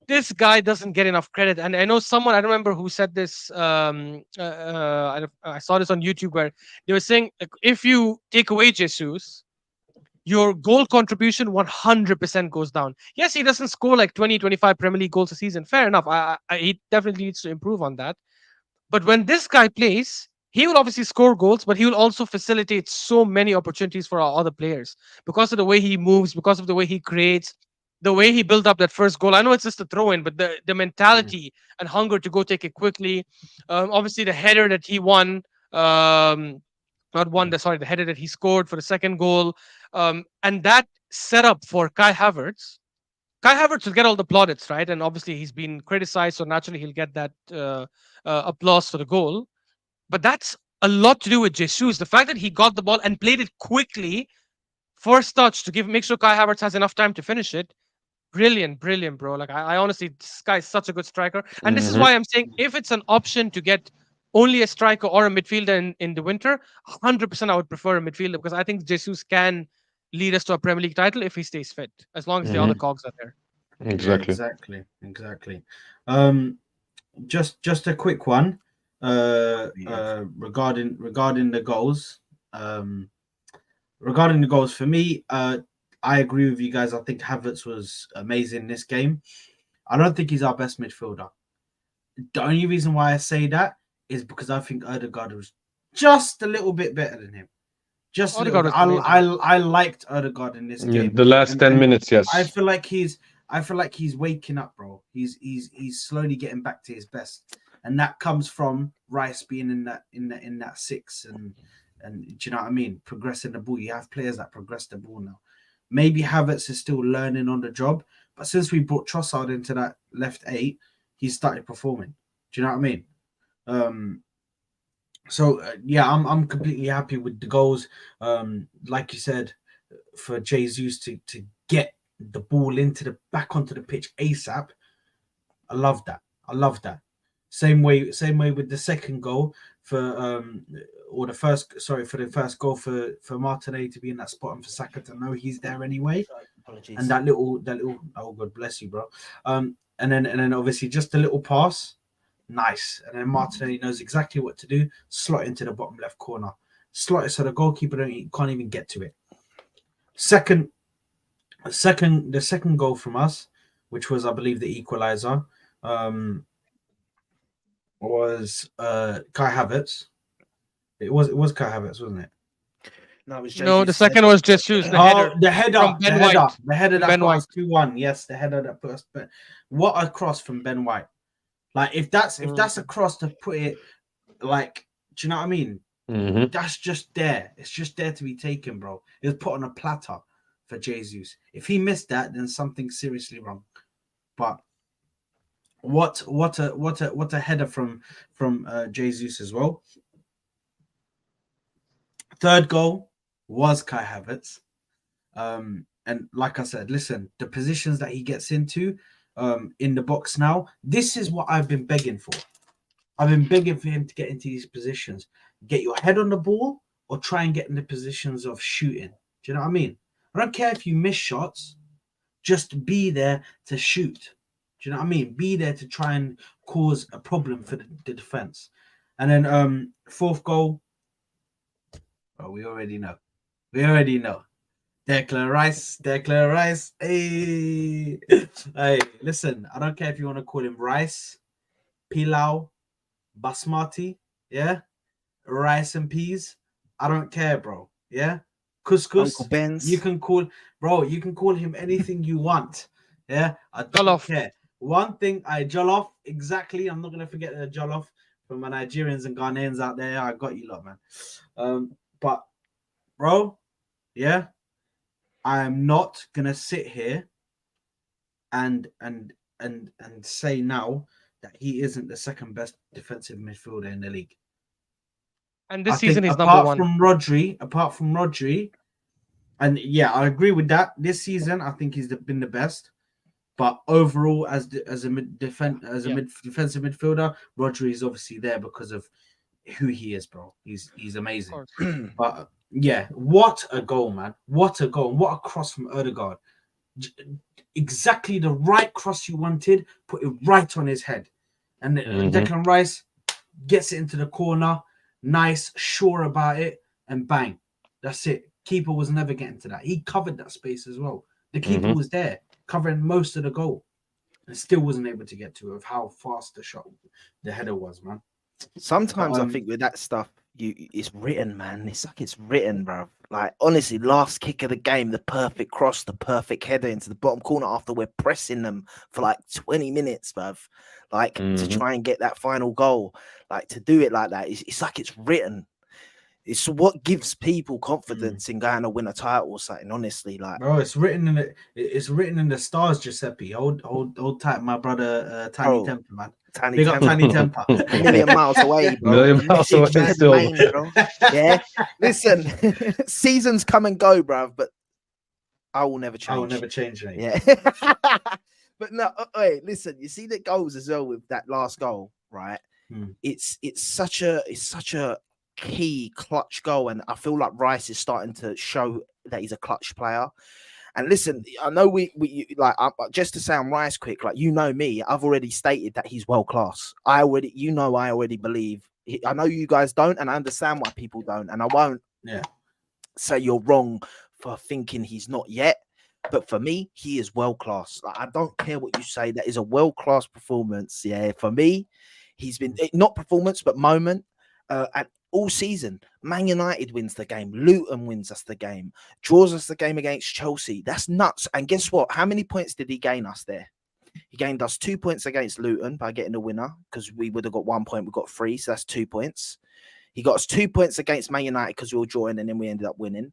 this guy doesn't get enough credit. And I know someone, I don't remember who said this. I saw this on YouTube where they were saying, like, if you take away Jesus, your goal contribution 100% goes down. Yes, he doesn't score like 20, 25 Premier League goals a season. Fair enough. He definitely needs to improve on that. But when this guy plays, he will obviously score goals, but he will also facilitate so many opportunities for our other players because of the way he moves, because of the way he creates, the way he built up that first goal. I know it's just a throw in, but the mentality and hunger to go take it quickly. Obviously, the header that he won, not won, the header that he scored for the second goal. And that setup for Kai Havertz. Kai Havertz will get all the plaudits, right? And obviously, he's been criticized, so naturally, he'll get that applause for the goal. But that's a lot to do with Jesus. The fact that he got the ball and played it quickly, first touch to make sure Kai Havertz has enough time to finish it. Brilliant, brilliant, bro. Like I honestly, this guy is such a good striker. And this is why I'm saying if it's an option to get only a striker or a midfielder in the winter, 100% I would prefer a midfielder because I think Jesus can lead us to a Premier League title if he stays fit, as long as the other cogs are there. Exactly. Exactly. Just a quick one. Regarding the goals. Regarding the goals, for me, I agree with you guys. I think Havertz was amazing this game. I don't think he's our best midfielder. The only reason why I say that is because I think Odegaard was just a little bit better than him. Just Odegaard was I liked Odegaard in this game. The last 10 minutes, yes. I feel like he's waking up, bro. He's slowly getting back to his best, and that comes from Rice being in that six and do you know what I mean? Progressing the ball. You have players that progress the ball now. Maybe Havertz is still learning on the job, but since we brought Trossard into that left 8, he started performing. Do you know what I mean? Yeah, I'm completely happy with the goals. Like you said, for Jesus to get the ball back onto the pitch ASAP. I love that. Same way with the second goal for the first goal for Martinez to be in that spot and for Saka to know he's there anyway. Apologies. And that little oh God bless you, bro. And then obviously just a little pass, nice. And then Martinelli knows exactly what to do. Slot into the bottom left corner. Slot it so the goalkeeper can't even get to it. The second goal from us, which was I believe the equalizer, was Kai Havertz. It was Kai Havertz, wasn't it? No, it was No, the Jesus. second was Jesus. The header from Ben White. The header that Ben put White. us 2-1. Yes, the header that put us. What a cross from Ben White! Like if that's a cross to put it, like, do you know what I mean? That's just there. It's just there to be taken, bro. It was put on a platter for Jesus. If he missed that, then something's seriously wrong. But what a header from Jesus as well. Third goal was Kai Havertz. And like I said, listen, the positions that he gets into in the box now, this is what I've been begging for. I've been begging for him to get into these positions. Get your head on the ball or try and get in the positions of shooting. Do you know what I mean? I don't care if you miss shots. Just be there to shoot. Do you know what I mean? Be there to try and cause a problem for the defense. And then fourth goal, well, we already know. Declan Rice. Hey. Hey, listen, I don't care if you want to call him Rice, Pilau, Basmati, yeah? Rice and peas. I don't care, bro. Yeah? Couscous. Uncle Ben's. You can call him anything you want. Yeah? I don't Jollof. care. One thing, Jollof, exactly. I'm not gonna forget the Jollof from my Nigerians and Ghanaians out there. I got you lot, man. But bro, yeah, I am not gonna sit here and say now that he isn't the second best defensive midfielder in the league. And this season he's number one. Apart from Rodri, and yeah, I agree with that. This season, I think he's been the best. But overall, as a defensive midfielder, Rodri is obviously there because of who he is, bro. He's amazing. But yeah, what a goal, man! What a goal! What a cross from Odegaard! exactly the right cross you wanted, put it right on his head. And Declan Rice gets it into the corner, nice, sure about it, and bang. That's it. Keeper was never getting to that. He covered that space as well. The keeper was there, covering most of the goal, and still wasn't able to get to it with how fast the header was, man. Sometimes I think with that stuff, it's written, man. It's like it's written, bro. Like honestly, last kick of the game, the perfect cross, the perfect header into the bottom corner after we're pressing them for like 20 minutes, bruv. Like to try and get that final goal, like to do it like that, it's like it's written. It's what gives people confidence in going to win a title or something. Honestly, like bro, it's written in the stars, Giuseppe. Hold tight, my brother, Tiny Temper, man. Tiny Big up Tiny Temper. A million miles away, bro. Million miles away Message to still. the main, bro. Yeah. Listen, seasons come and go, bro, but I will never change. I will never change, mate. Yeah. But no, wait, listen, you see the goals as well with that last goal, right? It's such a key clutch goal, and I feel like Rice is starting to show that he's a clutch player. And listen, I know we like just to sound Rice quick, like you know me, I've already stated that he's world class. I already believe. I know you guys don't, and I understand why people don't, and I won't say you're wrong for thinking he's not yet. But for me, he is world class. Like, I don't care what you say. That is a world class performance. Yeah, for me, he's been not performance, but moment. And all season, Man United wins the game. Luton wins us the game. Draws us the game against Chelsea. That's nuts. And guess what? How many points did he gain us there? He gained us 2 points against Luton by getting the winner because we would have got 1 point. We got 3, so that's 2 points. He got us 2 points against Man United because we were drawing and then we ended up winning.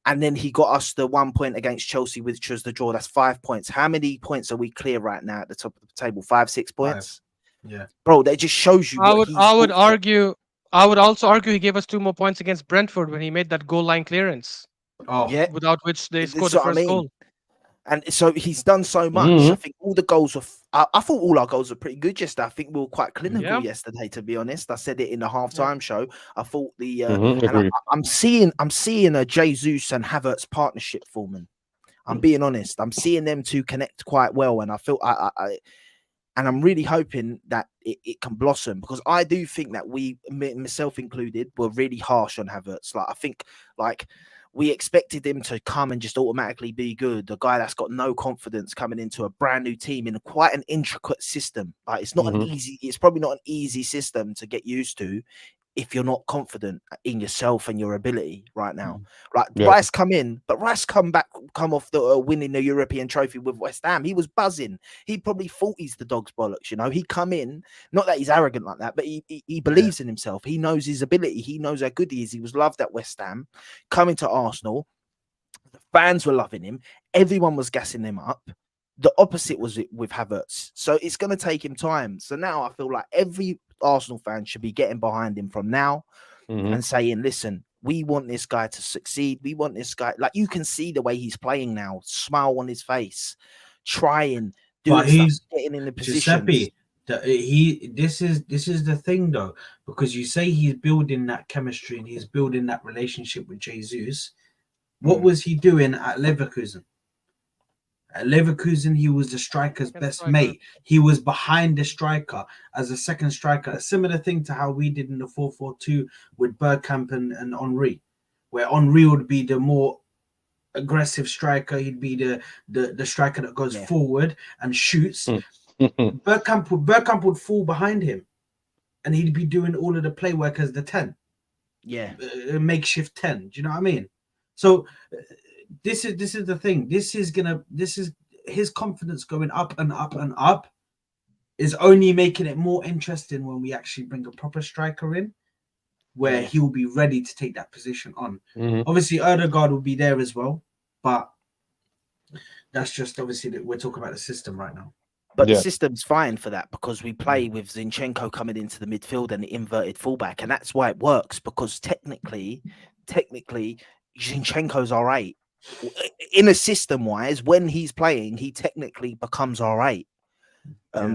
And then he got us the 1 point against Chelsea, which was the draw. That's 5 points. How many points are we clear right now at the top of the table? 5, 6 points? 5. Yeah. Bro, that just shows you I would also argue he gave us 2 more points against Brentford when he made that goal line clearance. Oh, yeah. Without which they That's scored the what I first mean. goal. And so he's done so much. I think all the goals were. I thought all our goals were pretty good yesterday. I think we were quite clinical yesterday, to be honest. I said it in the halftime show. I thought and I'm seeing a Jesus and Havertz partnership forming. I'm being honest. I'm seeing them two connect quite well, and I feel and I'm really hoping that it can blossom, because I do think that we, myself included, were really harsh on Havertz. Like I think we expected him to come and just automatically be good. A guy that's got no confidence coming into a brand new team in quite an intricate system. Like it's not it's probably not an easy system to get used to if you're not confident in yourself and your ability right now. Right. Rice come in, but Rice come off the winning the European trophy with West Ham. He was buzzing. He probably thought he's the dog's bollocks, you know. He come in, not that he's arrogant like that, but he believes in himself. He knows his ability. He knows how good he is. He was loved at West Ham. Coming to Arsenal, the fans were loving him. Everyone was gassing him up. The opposite was with Havertz. So it's going to take him time. So now I feel like every Arsenal fan should be getting behind him from now and saying, listen, we want this guy to succeed. We want this guy. Like you can see the way he's playing now, smile on his face, trying, doing stuff, getting in the positions. Giuseppe, this is the thing though, because you say he's building that chemistry and he's building that relationship with Jesus. What was he doing at Leverkusen? At Leverkusen, he was the striker's best mate. He was behind the striker as a second striker. A similar thing to how we did in the 4-4-2 with Bergkamp and Henry, where Henry would be the more aggressive striker. He'd be the striker that goes forward and shoots. Bergkamp would fall behind him, and he'd be doing all of the play work as the 10. Yeah, makeshift 10. Do you know what I mean? So this is the thing. This is his confidence going up and up and up is only making it more interesting when we actually bring a proper striker in, where he will be ready to take that position on. Obviously, Odegaard will be there as well, but that's just obviously that we're talking about the system right now. But the system's fine for that, because we play with Zinchenko coming into the midfield and the inverted fullback, and that's why it works, because technically, Zinchenko's all right. In a system wise, when he's playing, he technically becomes all right.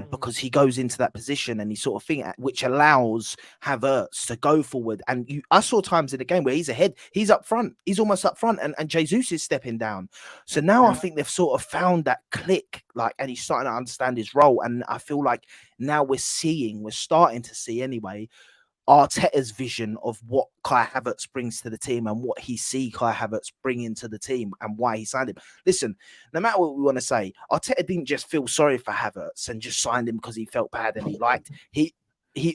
because he goes into that position and he sort of thing, which allows Havertz to go forward. And I saw times in the game where he's ahead, he's up front, he's almost up front, and Jesus is stepping down. So now I think they've sort of found that click, like, and he's starting to understand his role. And I feel like now we're starting to see anyway, Arteta's vision of what Kai Havertz brings to the team and what he see Kai Havertz bringing to the team and why he signed him. Listen, no matter what we want to say, Arteta didn't just feel sorry for Havertz and just signed him because he felt bad and he liked. He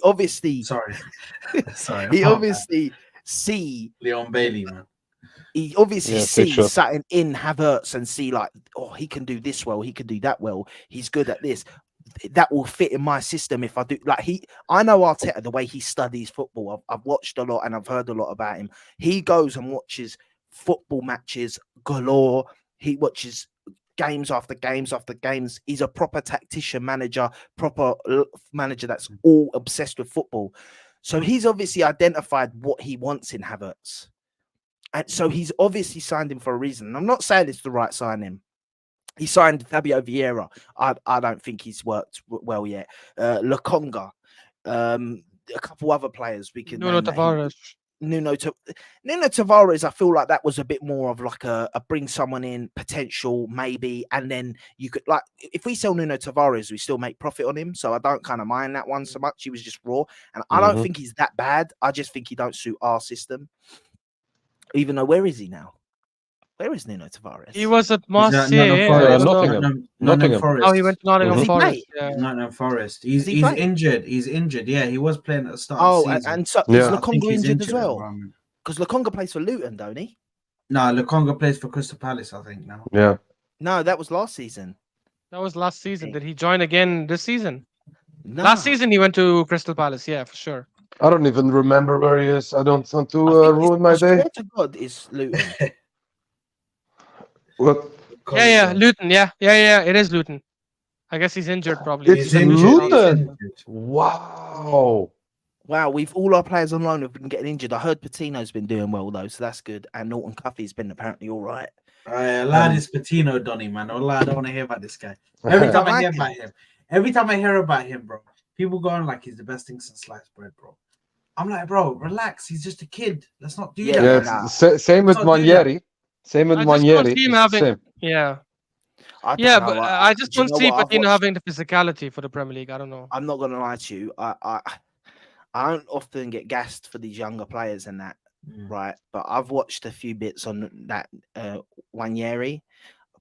obviously he obviously see Leon Bailey, man. He obviously sees something in Havertz and see like, oh, he can do this well, he can do that well, he's good at this. That will fit in my system if I do. Like I know Arteta, the way he studies football. I've watched a lot and I've heard a lot about him. He goes and watches football matches galore. He watches games after games after games. He's a proper tactician manager, proper manager that's all obsessed with football. So he's obviously identified what he wants in Havertz. And so he's obviously signed him for a reason. And I'm not saying it's the right signing. He signed Fabio Vieira. I don't think he's worked well yet. Lokonga, a couple other players we can. Nuno Tavares. Nuno Tavares. I feel like that was a bit more of like a bring someone in potential maybe, and then you could like if we sell Nuno Tavares, we still make profit on him. So I don't kind of mind that one so much. He was just raw, and I don't think he's that bad. I just think he don't suit our system. Even though, where is he now? Where is Nuno Tavares? He was at Marseille. Nottingham Forest. Oh, he went to Nottingham Forest. Yeah. Nottingham Forest. He's injured. He's injured. Yeah, he was playing at the start of the season. And so is Lokonga injured as well? Because Lokonga plays for Luton, don't he? No, Lokonga plays for Crystal Palace, I think, now. Yeah. No, that was last season. That was last season. Did he join again this season? No. Last season, he went to Crystal Palace. Yeah, for sure. I don't even remember where he is. I don't want to ruin my day. To God, is Luton. What? Yeah, Luton. Yeah. It is Luton. I guess he's injured probably. It's Luton. Wow. Wow, all our players on loan have been getting injured. I heard Patino's been doing well though, so that's good. And Norton Cuffy's been apparently all right. Lad is Patino, Donny, man. Oh, lad, I don't want to hear about this guy. Every time I hear about him, bro, people going like he's the best thing since sliced bread, bro. I'm like, bro, relax. He's just a kid. Let's not do that. Yeah, same with Manieri. Same with Manieri. Yeah. I just don't see Patino having the physicality for the Premier League. I don't know. I'm not gonna lie to you. I don't often get gassed for these younger players and that, right? But I've watched a few bits on that Wanyeri,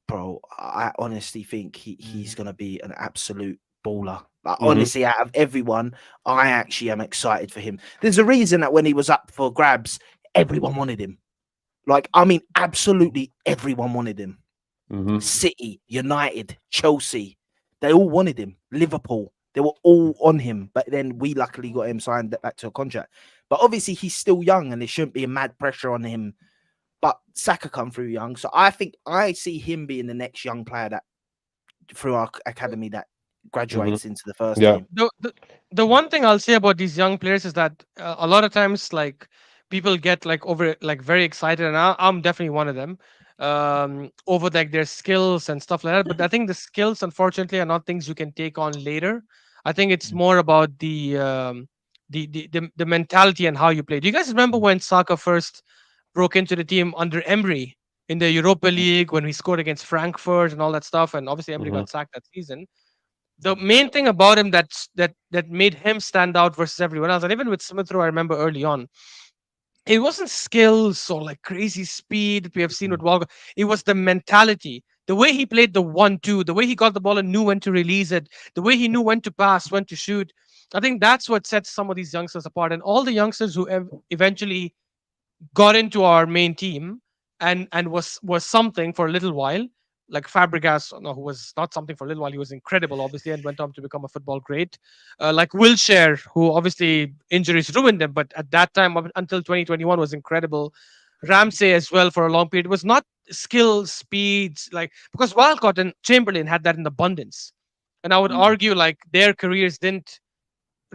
bro. I honestly think he's gonna be an absolute baller. Like, honestly, out of everyone, I actually am excited for him. There's a reason that when he was up for grabs, everyone wanted him. Like, I mean, absolutely everyone wanted him. City, United, Chelsea, they all wanted him. Liverpool, they were all on him. But then we luckily got him signed back to a contract. But obviously, he's still young and there shouldn't be a mad pressure on him. But Saka come through young. So I think I see him being the next young player that through our academy that graduates into the first team. The one thing I'll say about these young players is that a lot of times, like, people get very excited, and I'm definitely one of them, over like their skills and stuff like that. But I think the skills, unfortunately, are not things you can take on later. I think it's more about the mentality and how you play. Do you guys remember when Saka first broke into the team under Emery in the Europa League when he scored against Frankfurt and all that stuff? And obviously Emery got sacked that season. The main thing about him that made him stand out versus everyone else, and even with Smith Rowe, I remember early on, it wasn't skills or like crazy speed we have seen with Walker. It was the mentality, the way he played the 1-2, the way he got the ball and knew when to release it, the way he knew when to pass, when to shoot. I think that's what sets some of these youngsters apart. And all the youngsters who eventually got into our main team and was something for a little while, like Fabregas, who was not something for a little while, he was incredible, obviously, and went on to become a football great. Like Wilshere, who obviously injuries ruined him, but at that time, up until 2021, was incredible. Ramsey as well for a long period. It was not skill, speeds, like, because Walcott and Chamberlain had that in abundance. And I would argue like their careers didn't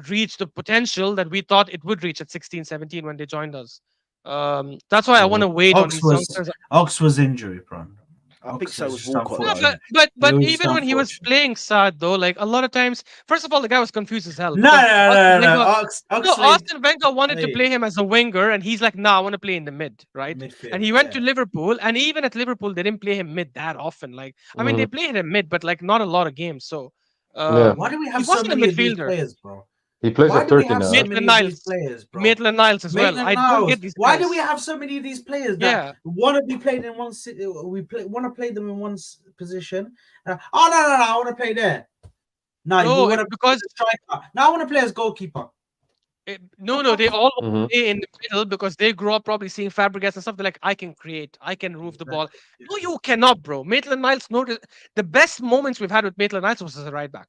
reach the potential that we thought it would reach at 16, 17 when they joined us. That's why I want to wait on these youngsters. Ox was injury prone. I think so Oxlade's was just Walcott. No, unfortunate. but It was even when he was unfortunate. playing Saad though, like a lot of times, first of all, the guy was confused as hell. No, because no, Arsene no, no. Wenger- No, Oxlade Arsene Wenger wanted to hey, play him as a winger, and he's like, "Nah, I want to play in the mid, right?" And midfield. he went Yeah. to Liverpool, and even at Liverpool, they didn't play him mid that often. Like, I mean, they Mhm. played him mid, but like not a lot of games. So, Yeah. Why do we he have so wasn't a many of these midfielder. players, bro? He plays Why at do we 30 have now. so Huh? many of Maitland these Niles, players, bro? Maitland Niles as well. Maitland I don't Niles. get these Why do guys. we have so many of these players that Yeah. want to be played in one want to play them in one position? Oh no, I want to play there. No, we No, want it's to play because as a striker. No, I want to play as goalkeeper. no, they all Mhm. play in the middle because they grew up probably seeing Fabregas and stuff. They're like, I can create, I can move the ball. No, you cannot, bro. Maitland Niles, notice the best moments we've had with Maitland Niles was as a right back,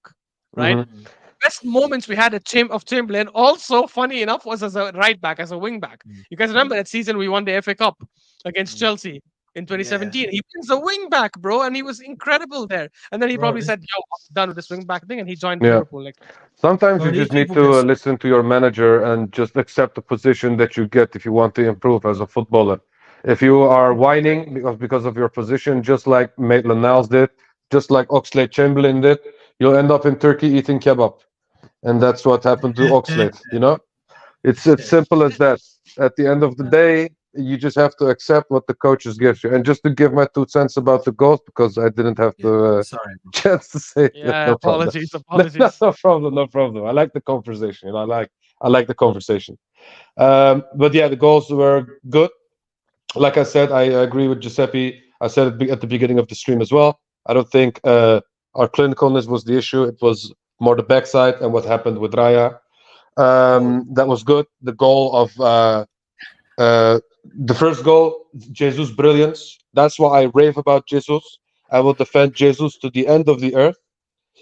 right? Mhm. Best moments we had at of Chamberlain, also funny enough, was as a right back, as a wing back. You guys remember that season we won the FA Cup against Chelsea in Yeah, 2017? He was a wing back, bro, and he was incredible there. And then he bro. probably said, "Yo, I'm done with this wing back thing," and he joined Yeah. Liverpool. Like, Sometimes Bro, you these just need people to can. listen to your manager and just accept the position that you get if you want to improve as a footballer. If you are whining because of your position, just like Maitland-Niles did, just like Oxlade-Chamberlain did, you'll end up in Turkey eating kebab, and that's what happened to Oxlade. You know, it's simple as that. At the end of the day, you just have to accept what the coaches give you. And just to give my 2 cents about the goals, because I didn't have Yeah, the sorry. chance to say it. yeah, No problem. apologies, No, apologies. no problem, no problem. I like the conversation. You know, I like the conversation. But yeah, the goals were good. Like I said, I agree with Giuseppe. I said it at the beginning of the stream as well. I don't think our clinicalness was the issue. It was more the backside and what happened with Raya. That was good. The goal of the first goal, Jesus' brilliance. That's why I rave about Jesus. I will defend Jesus to the end of the earth.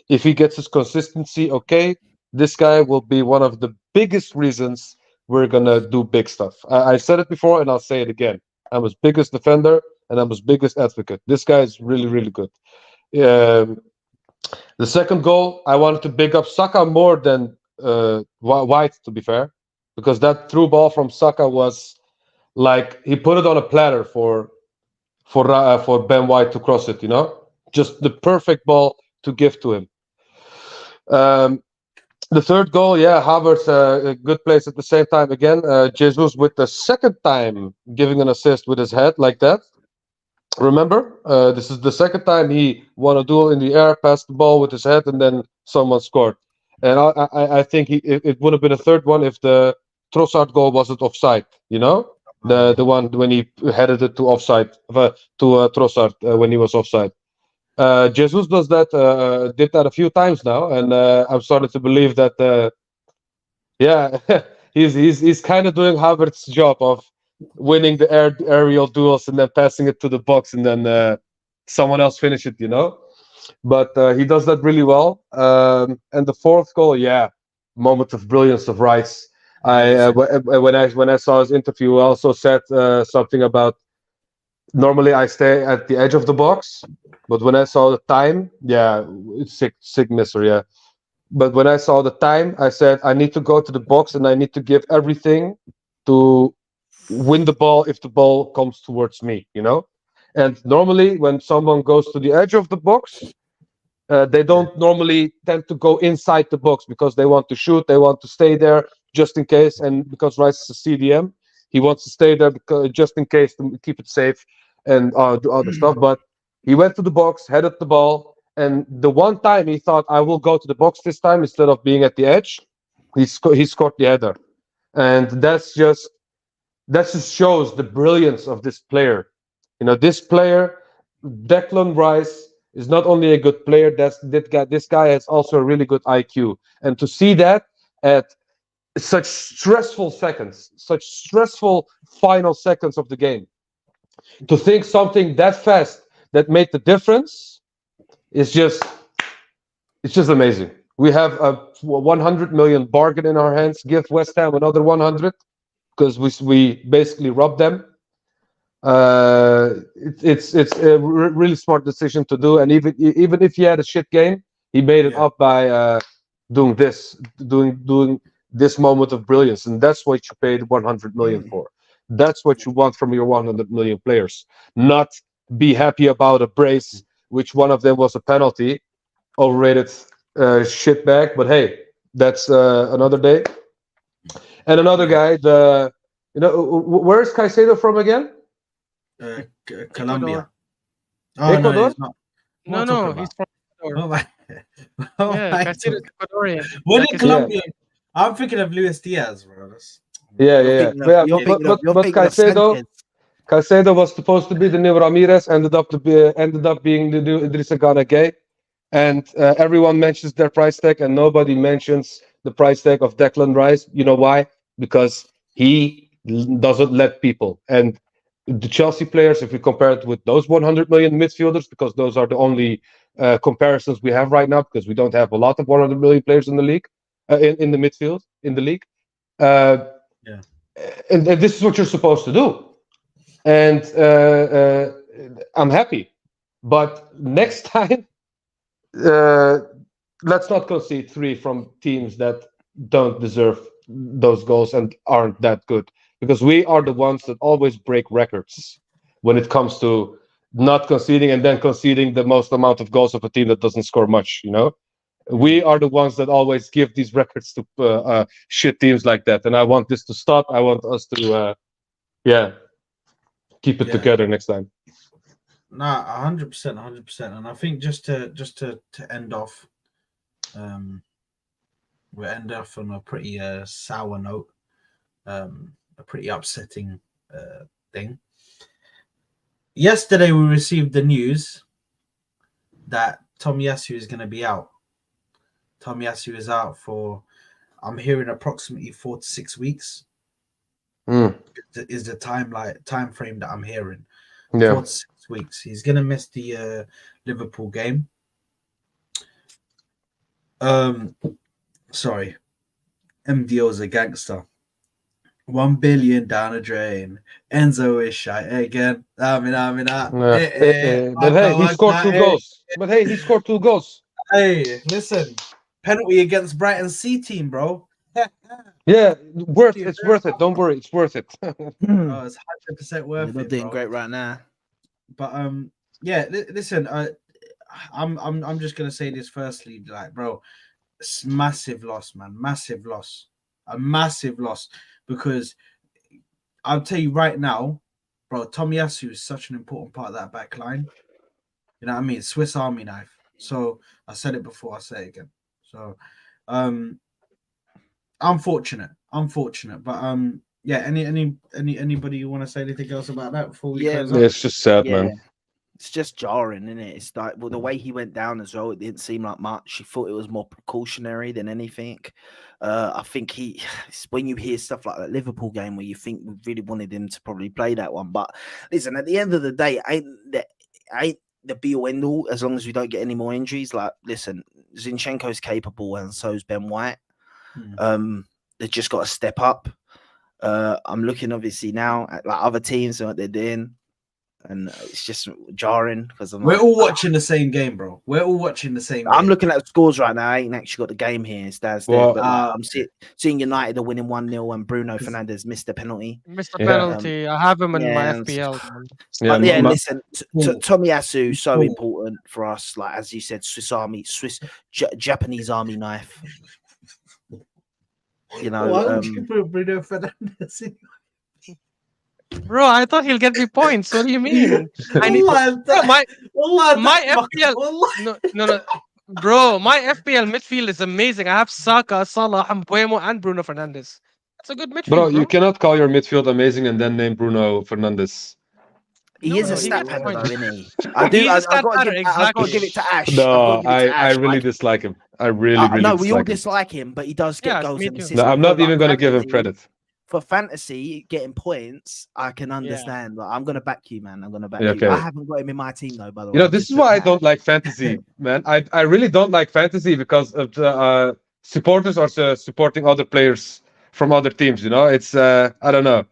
If he gets his consistency, okay, this guy will be one of the biggest reasons we're gonna do big stuff. I said it before and I'll say it again. I'm his biggest defender and I'm his biggest advocate. This guy is really, really good. Um, the second goal, I wanted to big up Saka more than White, to be fair, because that through ball from Saka was like he put it on a platter for Ben White to cross it. You know, just the perfect ball to give to him. The third goal, yeah, Havertz, a good place at the same time again. Jesus with the second time giving an assist with his head like that. Remember, this is the second time he won a duel in the air, passed the ball with his head, and then someone scored. And I think it would have been a third one if the Trossard goal wasn't offside. You know, the one when he headed it to offside to Trossard when he was offside. Jesus does that, did that a few times now, and I'm starting to believe that, yeah, he's kind of doing Havertz's job of winning the aerial duels and then passing it to the box, and then someone else finish it, you know. But he does that really well. And the fourth goal, yeah, moment of brilliance of Rice. When I saw his interview, I also said something about normally I stay at the edge of the box, but when I saw the time, yeah, it's sick misery, yeah. But when I saw the time, I said I need to go to the box and I need to give everything to win the ball if the ball comes towards me, you know. And normally, when someone goes to the edge of the box, they don't normally tend to go inside the box because they want to shoot, they want to stay there just in case. And because Rice is a CDM, he wants to stay there because, just in case to keep it safe and do other stuff. But he went to the box, headed the ball, and the one time he thought, I will go to the box this time instead of being at the edge, he scored the header. And that just shows the brilliance of this player. You know, this player, Declan Rice, is not only a good player. This guy has also a really good IQ. And to see that at such stressful seconds, such stressful final seconds of the game, to think something that fast that made the difference is just amazing. We have a 100 million bargain in our hands. Give West Ham another 100 because we basically robbed them. It's a really smart decision to do, and even if he had a shit game, he made it up by doing this moment of brilliance, and that's what you paid 100 million for. That's what you want from your 100 million players, not be happy about a brace, which one of them was a penalty. Overrated shitbag, but hey, that's another day. And another guy, where is Caicedo from again? Colombia. Ecuador. Oh no, Ecuador? he's not. What am I No, talking he's about? from What Ecuador. am I- what am Yeah, I Caicedo is talking- Ecuadorian. What Like did his- Colombia? I'm thinking of Luis Diaz, bro. Yeah. You're thinking of Caicedo, Sanchez. Caicedo was supposed to be the new Ramirez, ended up being the new Idrissa Gana Gueye, and everyone mentions their price tag, and nobody mentions the price tag of Declan Rice. You know why? Because he doesn't let people. And the Chelsea players, if we compare it with those 100 million midfielders, because those are the only comparisons we have right now, because we don't have a lot of 100 million players in the league, in the midfield in the league. Yeah. And this is what you're supposed to do. And I'm happy. But next time, let's not concede 3 from teams that don't deserve those goals and aren't that good. Because we are the ones that always break records when it comes to not conceding and then conceding the most amount of goals of a team that doesn't score much, you know? We are the ones that always give these records to shit teams like that. And I want this to stop. I want us to, keep it together next time. Nah, 100%, 100%. And I think just to end off, we'll end off on a pretty sour note, a pretty upsetting thing. Yesterday, we received the news that Tomiyasu is going to be out. Tomiyasu is out for, I'm hearing, approximately 4 to 6 weeks. Is the time frame that I'm hearing. 4 to 6 weeks. He's going to miss the Liverpool game. Sorry. MDO's a gangster. 1 billion down the drain. Enzo is shy again. But hey, he scored 2 goals. Hey, listen. Penalty against Brighton C team, bro. Yeah, it's worth it. Don't worry, it's worth it. Oh, it's 100% worth it. You're not doing bro. great right now. But yeah, listen, I'm just gonna say this firstly, like, bro, it's massive loss, man, massive loss, a massive loss, because I'll tell you right now, bro, Tomiyasu is such an important part of that back line. You know what I mean? Swiss Army knife. So I said it before, I say it again. So unfortunate, but yeah, anybody you want to say anything else about that before we close up? It's just sad, man. It's just jarring, isn't it? It's like, well, the way he went down as well, it didn't seem like much. He thought it was more precautionary than anything. I think when you hear stuff like that Liverpool game where you think we really wanted him to probably play that one. But listen, at the end of the day, ain't the be all end all as long as we don't get any more injuries. Like, listen, Zinchenko's capable and so's Ben White. They've just got to step up. I'm looking obviously now at like other teams and what they're doing. And it's just jarring because we're all watching the same game, bro. We're all watching the same game. I'm looking at the scores right now. I ain't actually got the game here. It stands there. Well, but like, I'm seeing United are winning 1-0 and Bruno Fernandes missed a penalty. Missed a penalty. I have him in my FPL. But yeah, listen, Tomiyasu so important for us. Like, as you said, Japanese army knife. You know, why would you put Bruno Fernandes in? Bro, I thought he'll get me points. What do you mean? I need my FPL. No. Bro, my FPL midfield is amazing. I have Saka, Salah, Mbuemo, and Bruno Fernandes. That's a good midfield. Bro, you cannot call your midfield amazing and then name Bruno Fernandes. He is a stat padder, though, isn't he? I've got to give it to Ash. No, I really dislike him. I really no, we all dislike him, but he does get goals and assists. No, I'm not even going to give him credit. For fantasy, getting points, I can understand. Like, I'm going to back you, man. I'm going to back you. Okay. I haven't got him in my team, though, by the way. You know, this is why I don't like fantasy, man. I really don't like fantasy because of the supporters are supporting other players from other teams, you know? It's, I don't know.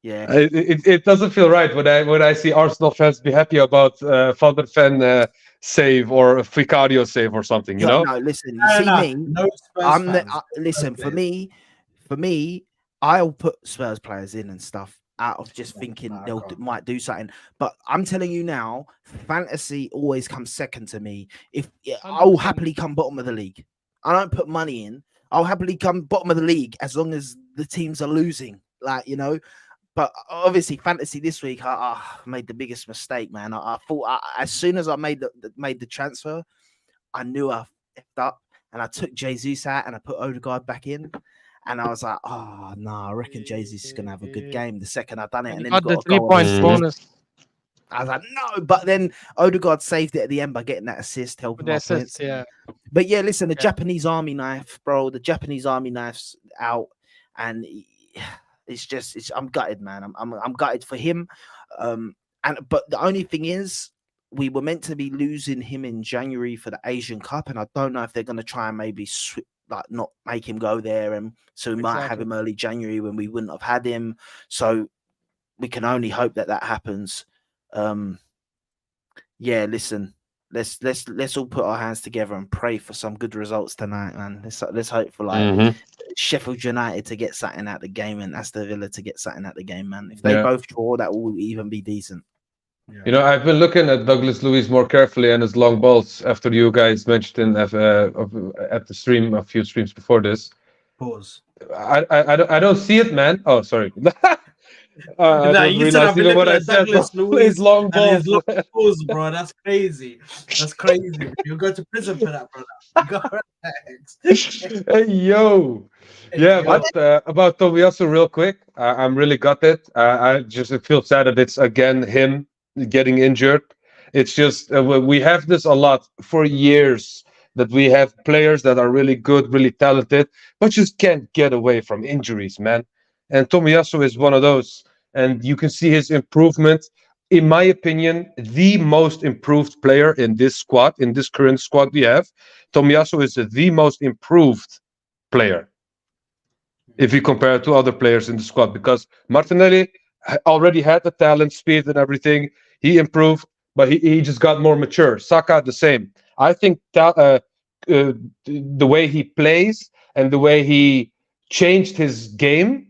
Yeah. It doesn't feel right when I see Arsenal fans be happy about Van der Ven save or a Vicario save or something, you know? No, listen, you see me. Listen, for me, I'll put Spurs players in and stuff. out of just thinking I they'll can't. might do something. But I'm telling you now, fantasy always comes second to me. If I'll 100%. happily come bottom of the league, I don't put money in. I'll happily come bottom of the league as long as the teams are losing. Like, you know, but obviously fantasy this week, I made the biggest mistake, man. I thought as soon as I made the transfer, I knew I effed up, and I took Jesus out and I put Odegaard back in. And I was like, oh no, I reckon Jesus is gonna have a good game the second I done it. And And he then he got the got a goal. 3-point Mhm. bonus I was like, no, but then Odegaard saved it at the end by getting that assist, helping with the my assist. points. Yeah. But yeah, listen, the Yeah. Japanese army knife, bro. The Japanese army knife's out, and I'm gutted, man. I'm gutted for him. But the only thing is, we were meant to be losing him in January for the Asian Cup, and I don't know if they're gonna try and maybe not make him go there, and so we might have Exactly. him early January when we wouldn't have had him. So we can only hope that happens. Yeah, listen, let's all put our hands together and pray for some good results tonight, man. Let's hope for like Mhm. Sheffield United to get something out the game and Aston Villa to get something out the game, man. If they Yeah. both draw, that will even be decent. You know, I've been looking at Douglas Luiz more carefully and his long balls after you guys mentioned at the stream a few streams before this. Pause. I don't see it, man. Oh, sorry. I Nah, don't you said realize I've been even what looking I at said. Douglas Bro. Luiz His long and balls. his long balls, bro. That's crazy. That's crazy. You'll go to prison for that, brother. You got relax. Hey yo, yeah. Yo. But about Tomiyasu, real quick, I'm really gutted. I just feel sad that it's again him getting injured. It's just we have this a lot for years that we have players that are really good, really talented, but just can't get away from injuries, man. And Tomiyasu is one of those, and you can see his improvement. In my opinion, the most improved player in this squad, in this current squad we have. Tomiyasu is the most improved player if you compare it to other players in the squad because Martinelli already had the talent, speed, and everything. He improved, but he just got more mature. Saka, the same. I think the way he plays and the way he changed his game,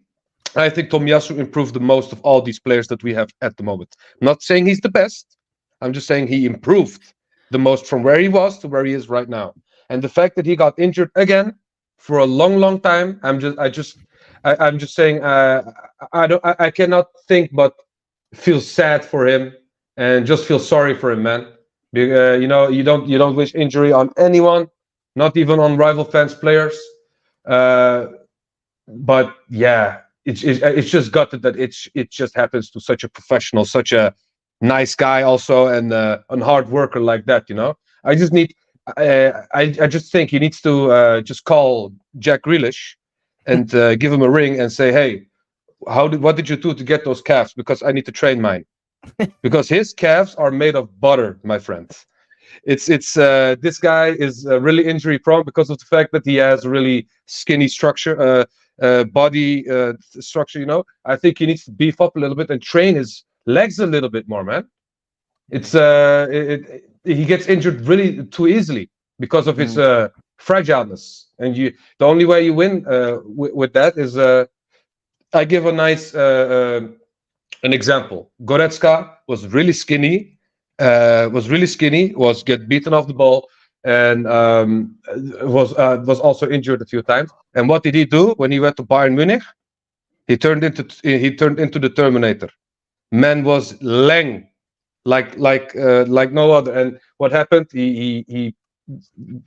I think Tomiyasu improved the most of all these players that we have at the moment. I'm not saying he's the best. I'm just saying he improved the most from where he was to where he is right now. And the fact that he got injured again for a long, long time, I'm just saying I cannot think but feel sad for him and just feel sorry for him, man. You know, you don't wish injury on anyone, not even on rival fans, players. Uh, but yeah, it's just gutted that it just happens to such a professional, such a nice guy, also, and a hard worker like that. You know, I just need. I just think he needs to just call Jack Grealish and give him a ring and say, "Hey, what did you do to get those calves? Because I need to train mine. Because his calves are made of butter, my friend. It's this guy is really injury prone because of the fact that he has really skinny body structure. You know, I think he needs to beef up a little bit and train his legs a little bit more, man. It's he gets injured really too easily because of his fragileness, and the only way you win with that is I give a nice an example. Goretzka was really skinny, was get beaten off the ball, and was also injured a few times. And what did he do when he went to Bayern Munich? He turned into the Terminator. Man was lang, like no other. And what happened? He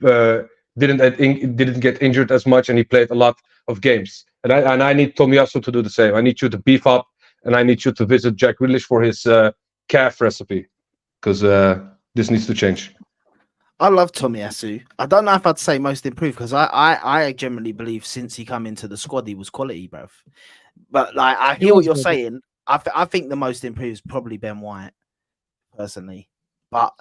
uh, didn't get injured as much, and he played a lot of games. And I need Tomiyasu to do the same. I need you to beef up, and I need you to visit Jack Grealish for his calf recipe, because this needs to change. I love Tomiyasu. I don't know if I'd say most improved because I generally believe since he come into the squad he was quality, bruv. But like I hear what you're saying. I think the most improved is probably Ben White, personally. But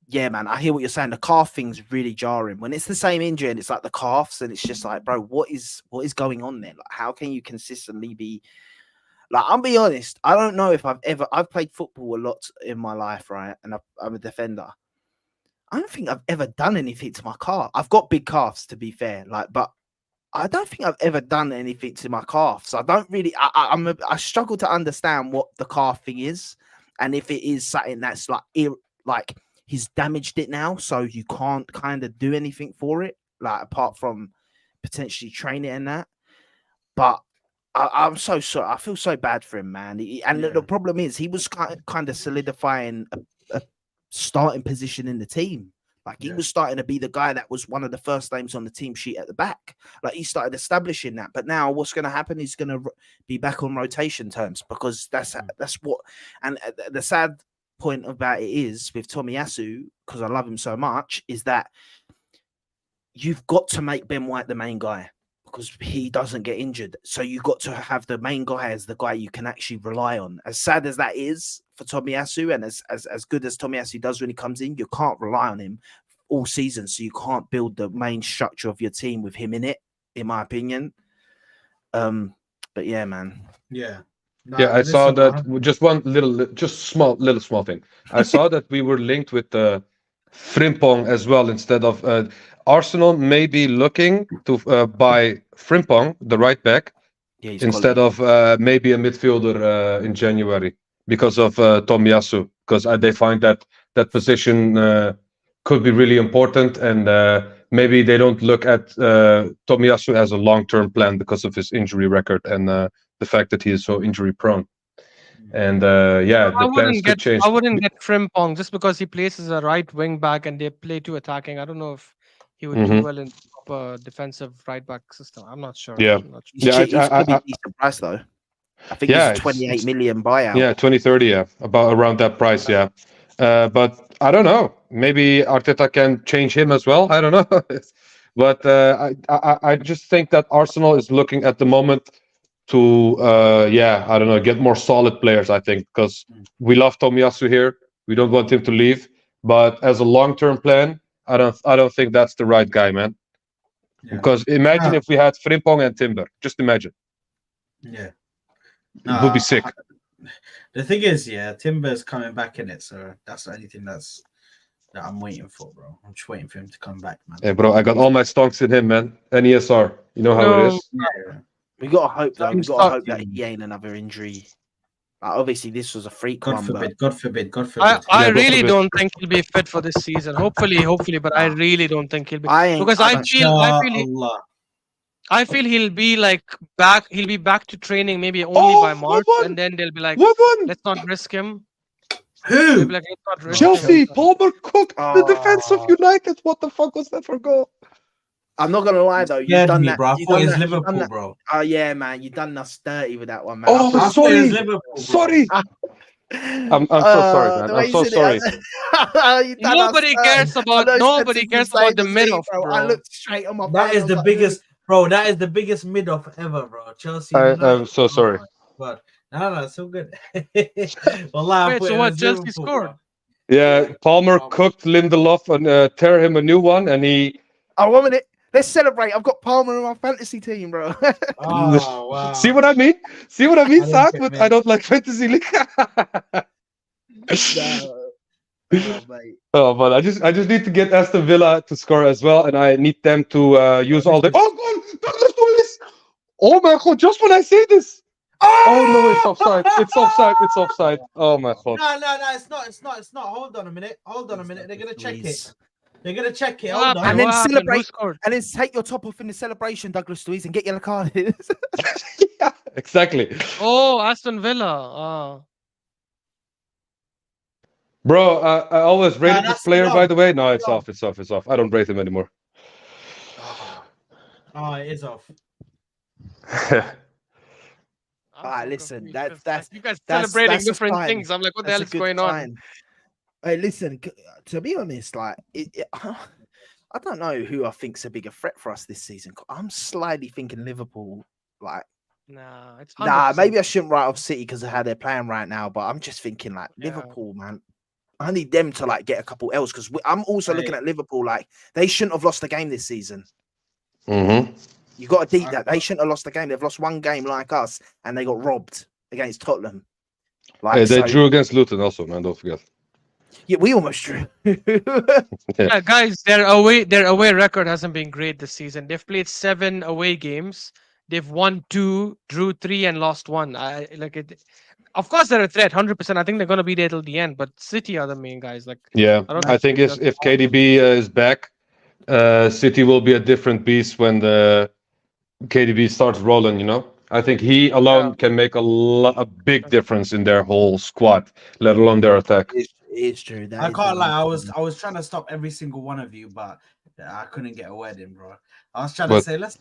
yeah, man, I hear what you're saying. The calf thing's really jarring when it's the same injury and it's like the calves, and it's just like, bro, what is going on there? Like, how can you consistently be like? I'll be honest, I don't know if I've played football a lot in my life, right? And I'm a defender. I don't think I've ever done anything to my calf. I've got big calves, to be fair, like, but I don't think I've ever done anything to my calf, so I don't really. I struggle to understand what the calf thing is, and if it is something that's like he's damaged it now, so you can't kind of do anything for it, like apart from potentially train it and that. But I'm so sorry. I feel so bad for him, man. The problem is he was kind of solidifying a starting position in the team. Like he was starting to be the guy that was one of the first names on the team sheet at the back. Like he started establishing that. But now what's going to happen? He's going to be back on rotation terms because that's what. And the sad point about it is with Tomiyasu, because I love him so much, is that you've got to make Ben White the main guy because he doesn't get injured. So you've got to have the main guy as the guy you can actually rely on. As sad as that is for Tomiyasu, and as good as Tomiyasu does when he comes in, you can't rely on him all season. So you can't build the main structure of your team with him in it, in my opinion. But yeah, man. Yeah. No, I saw that just one small thing. I saw that we were linked with Frimpong as well instead of Arsenal may be looking to buy Frimpong, the right back, instead of maybe a midfielder in January because of Tomiyasu, because they find that position could be really important, and maybe they don't look at Tomiyasu as a long-term plan because of his injury record and the fact that he is so injury prone. And the plans could change. I wouldn't get Frimpong just because he plays as a right wing back and they play too attacking. I don't know if he would do well in proper defensive right back system. I'm not sure. Yeah, he's going to be decent price though. I think it's 28 million buyout. Yeah, 2030. Yeah, about around that price. Yeah, but I don't know. Maybe Arteta can change him as well. I don't know. But I just think that Arsenal is looking at the moment to I don't know, get more solid players. I think because we love Tomiyasu here, we don't want him to leave. But as a long-term plan, I don't think that's the right guy, man. Yeah. Because imagine if we had Frimpong and Timber. Just imagine. Yeah, it would be sick. The thing is, Timber's coming back in it, so that's the only thing that I'm waiting for, bro. I'm just waiting for him to come back, man. Hey, bro, I got all my stonks in him, man. NESR, you know how it is. Yeah. We gotta hope though. We gotta hope that he ain't another injury. Obviously, this was a freak one. God forbid. I really don't think he'll be fit for this season. Hopefully, but I really don't think he'll be because I feel he'll be back. He'll be back to training maybe only by March, and then they'll be like, let's not risk him. Who? Like, Chelsea. Palmer cooked the defense of United. What the fuck was that for goal? I'm not gonna lie though, you've done that. Bro. I thought it was Liverpool, bro. Oh yeah, man, you done us dirty with that one, man. Oh, sorry, sorry. I'm so sorry, man. I'm so sorry. Nobody cares about the mid-off, bro. I looked straight on my. That is the biggest, bro. That is the biggest mid-off ever, bro. Chelsea. I'm so sorry. But no, so good. Wait, so what? Chelsea scored. Yeah, Palmer cooked Lindelof and tear him a new one, and he. Oh, 1 minute. Let's celebrate. I've got Palmer in my fantasy team, bro. Oh, wow. See what I mean? Zach? But I don't like fantasy league. Oh, but I just need to get Aston Villa to score as well, and I need them to use all the. Oh, Douglas Luiz! Oh my god! Just when I say this. Oh no! It's offside. It's offside. Oh my god. No, it's not. Hold on a minute. They're gonna check it. They're gonna check it. Hold on. And then celebrate. And then take your top off in the celebration, Douglas Luiz, and get yellow carded. Yeah, exactly. Oh, Aston Villa. Bro, I always rated this player, by the way. No, it's off. I don't rate him anymore. Oh, it is off. Listen, that's you guys celebrating different things. I'm like, what the hell is going on? Hey, listen. To be honest, like, I don't know who I think's a bigger threat for us this season. I'm slightly thinking Liverpool. Like, nah, it's 100%. Maybe I shouldn't write off City because of how they're playing right now. But I'm just thinking like Liverpool, man. I need them to like get a couple else because I'm also looking at Liverpool. Like, they shouldn't have lost the game this season. You got to deep that they shouldn't have lost the game. They've lost one game like us, and they got robbed against Tottenham. Like, they drew against Luton also, man. Don't forget. Yeah, we almost drew. Yeah, guys, their away record hasn't been great this season. They've played 7 away games. They've won 2, drew 3, and lost 1. I like it. Of course, they're a threat, 100%. I think they're gonna be there till the end. But City are the main guys. Like, Yeah, I don't I think if KDB is back, City will be a different beast when the KDB starts rolling. You know, I think he Yeah. alone can make a big difference in their whole squad, let alone their attack. It's true. That I is can't the lie. one. I was trying to stop every single one of you, but I couldn't get a word in, bro. I was trying to But say, let's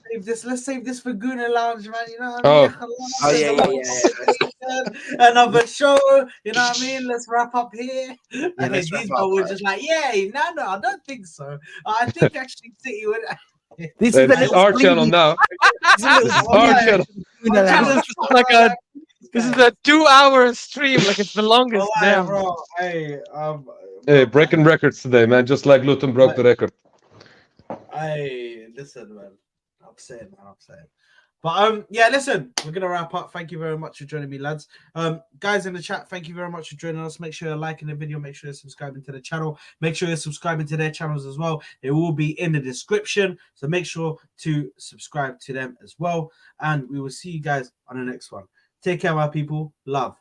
save this for Guna Lounge, man. You know what I oh, mean? Oh yeah. Another show. You know what I mean? Let's wrap up here. Yeah, And let's these wrap up, were bro. just like, yay, no, I don't think so. I think actually City would. This is the this is little our channel squeezy- now. This is a little This is squeezy our like- channel. Guna I'm trying Lounge. to This is like a this is a 2-hour stream. Like, it's the longest. Oh, Damn. bro. Hey, Hey, breaking records today, man. Just like Luton broke the record. Listen, man. I'm saying. But yeah, listen, we're gonna wrap up. Thank you very much for joining me, lads. Guys in the chat, thank you very much for joining us. Make sure you're liking the video, make sure you're subscribing to the channel, make sure you're subscribing to their channels as well. It will be in the description, so make sure to subscribe to them as well. And we will see you guys on the next one. Take care, my people. Love.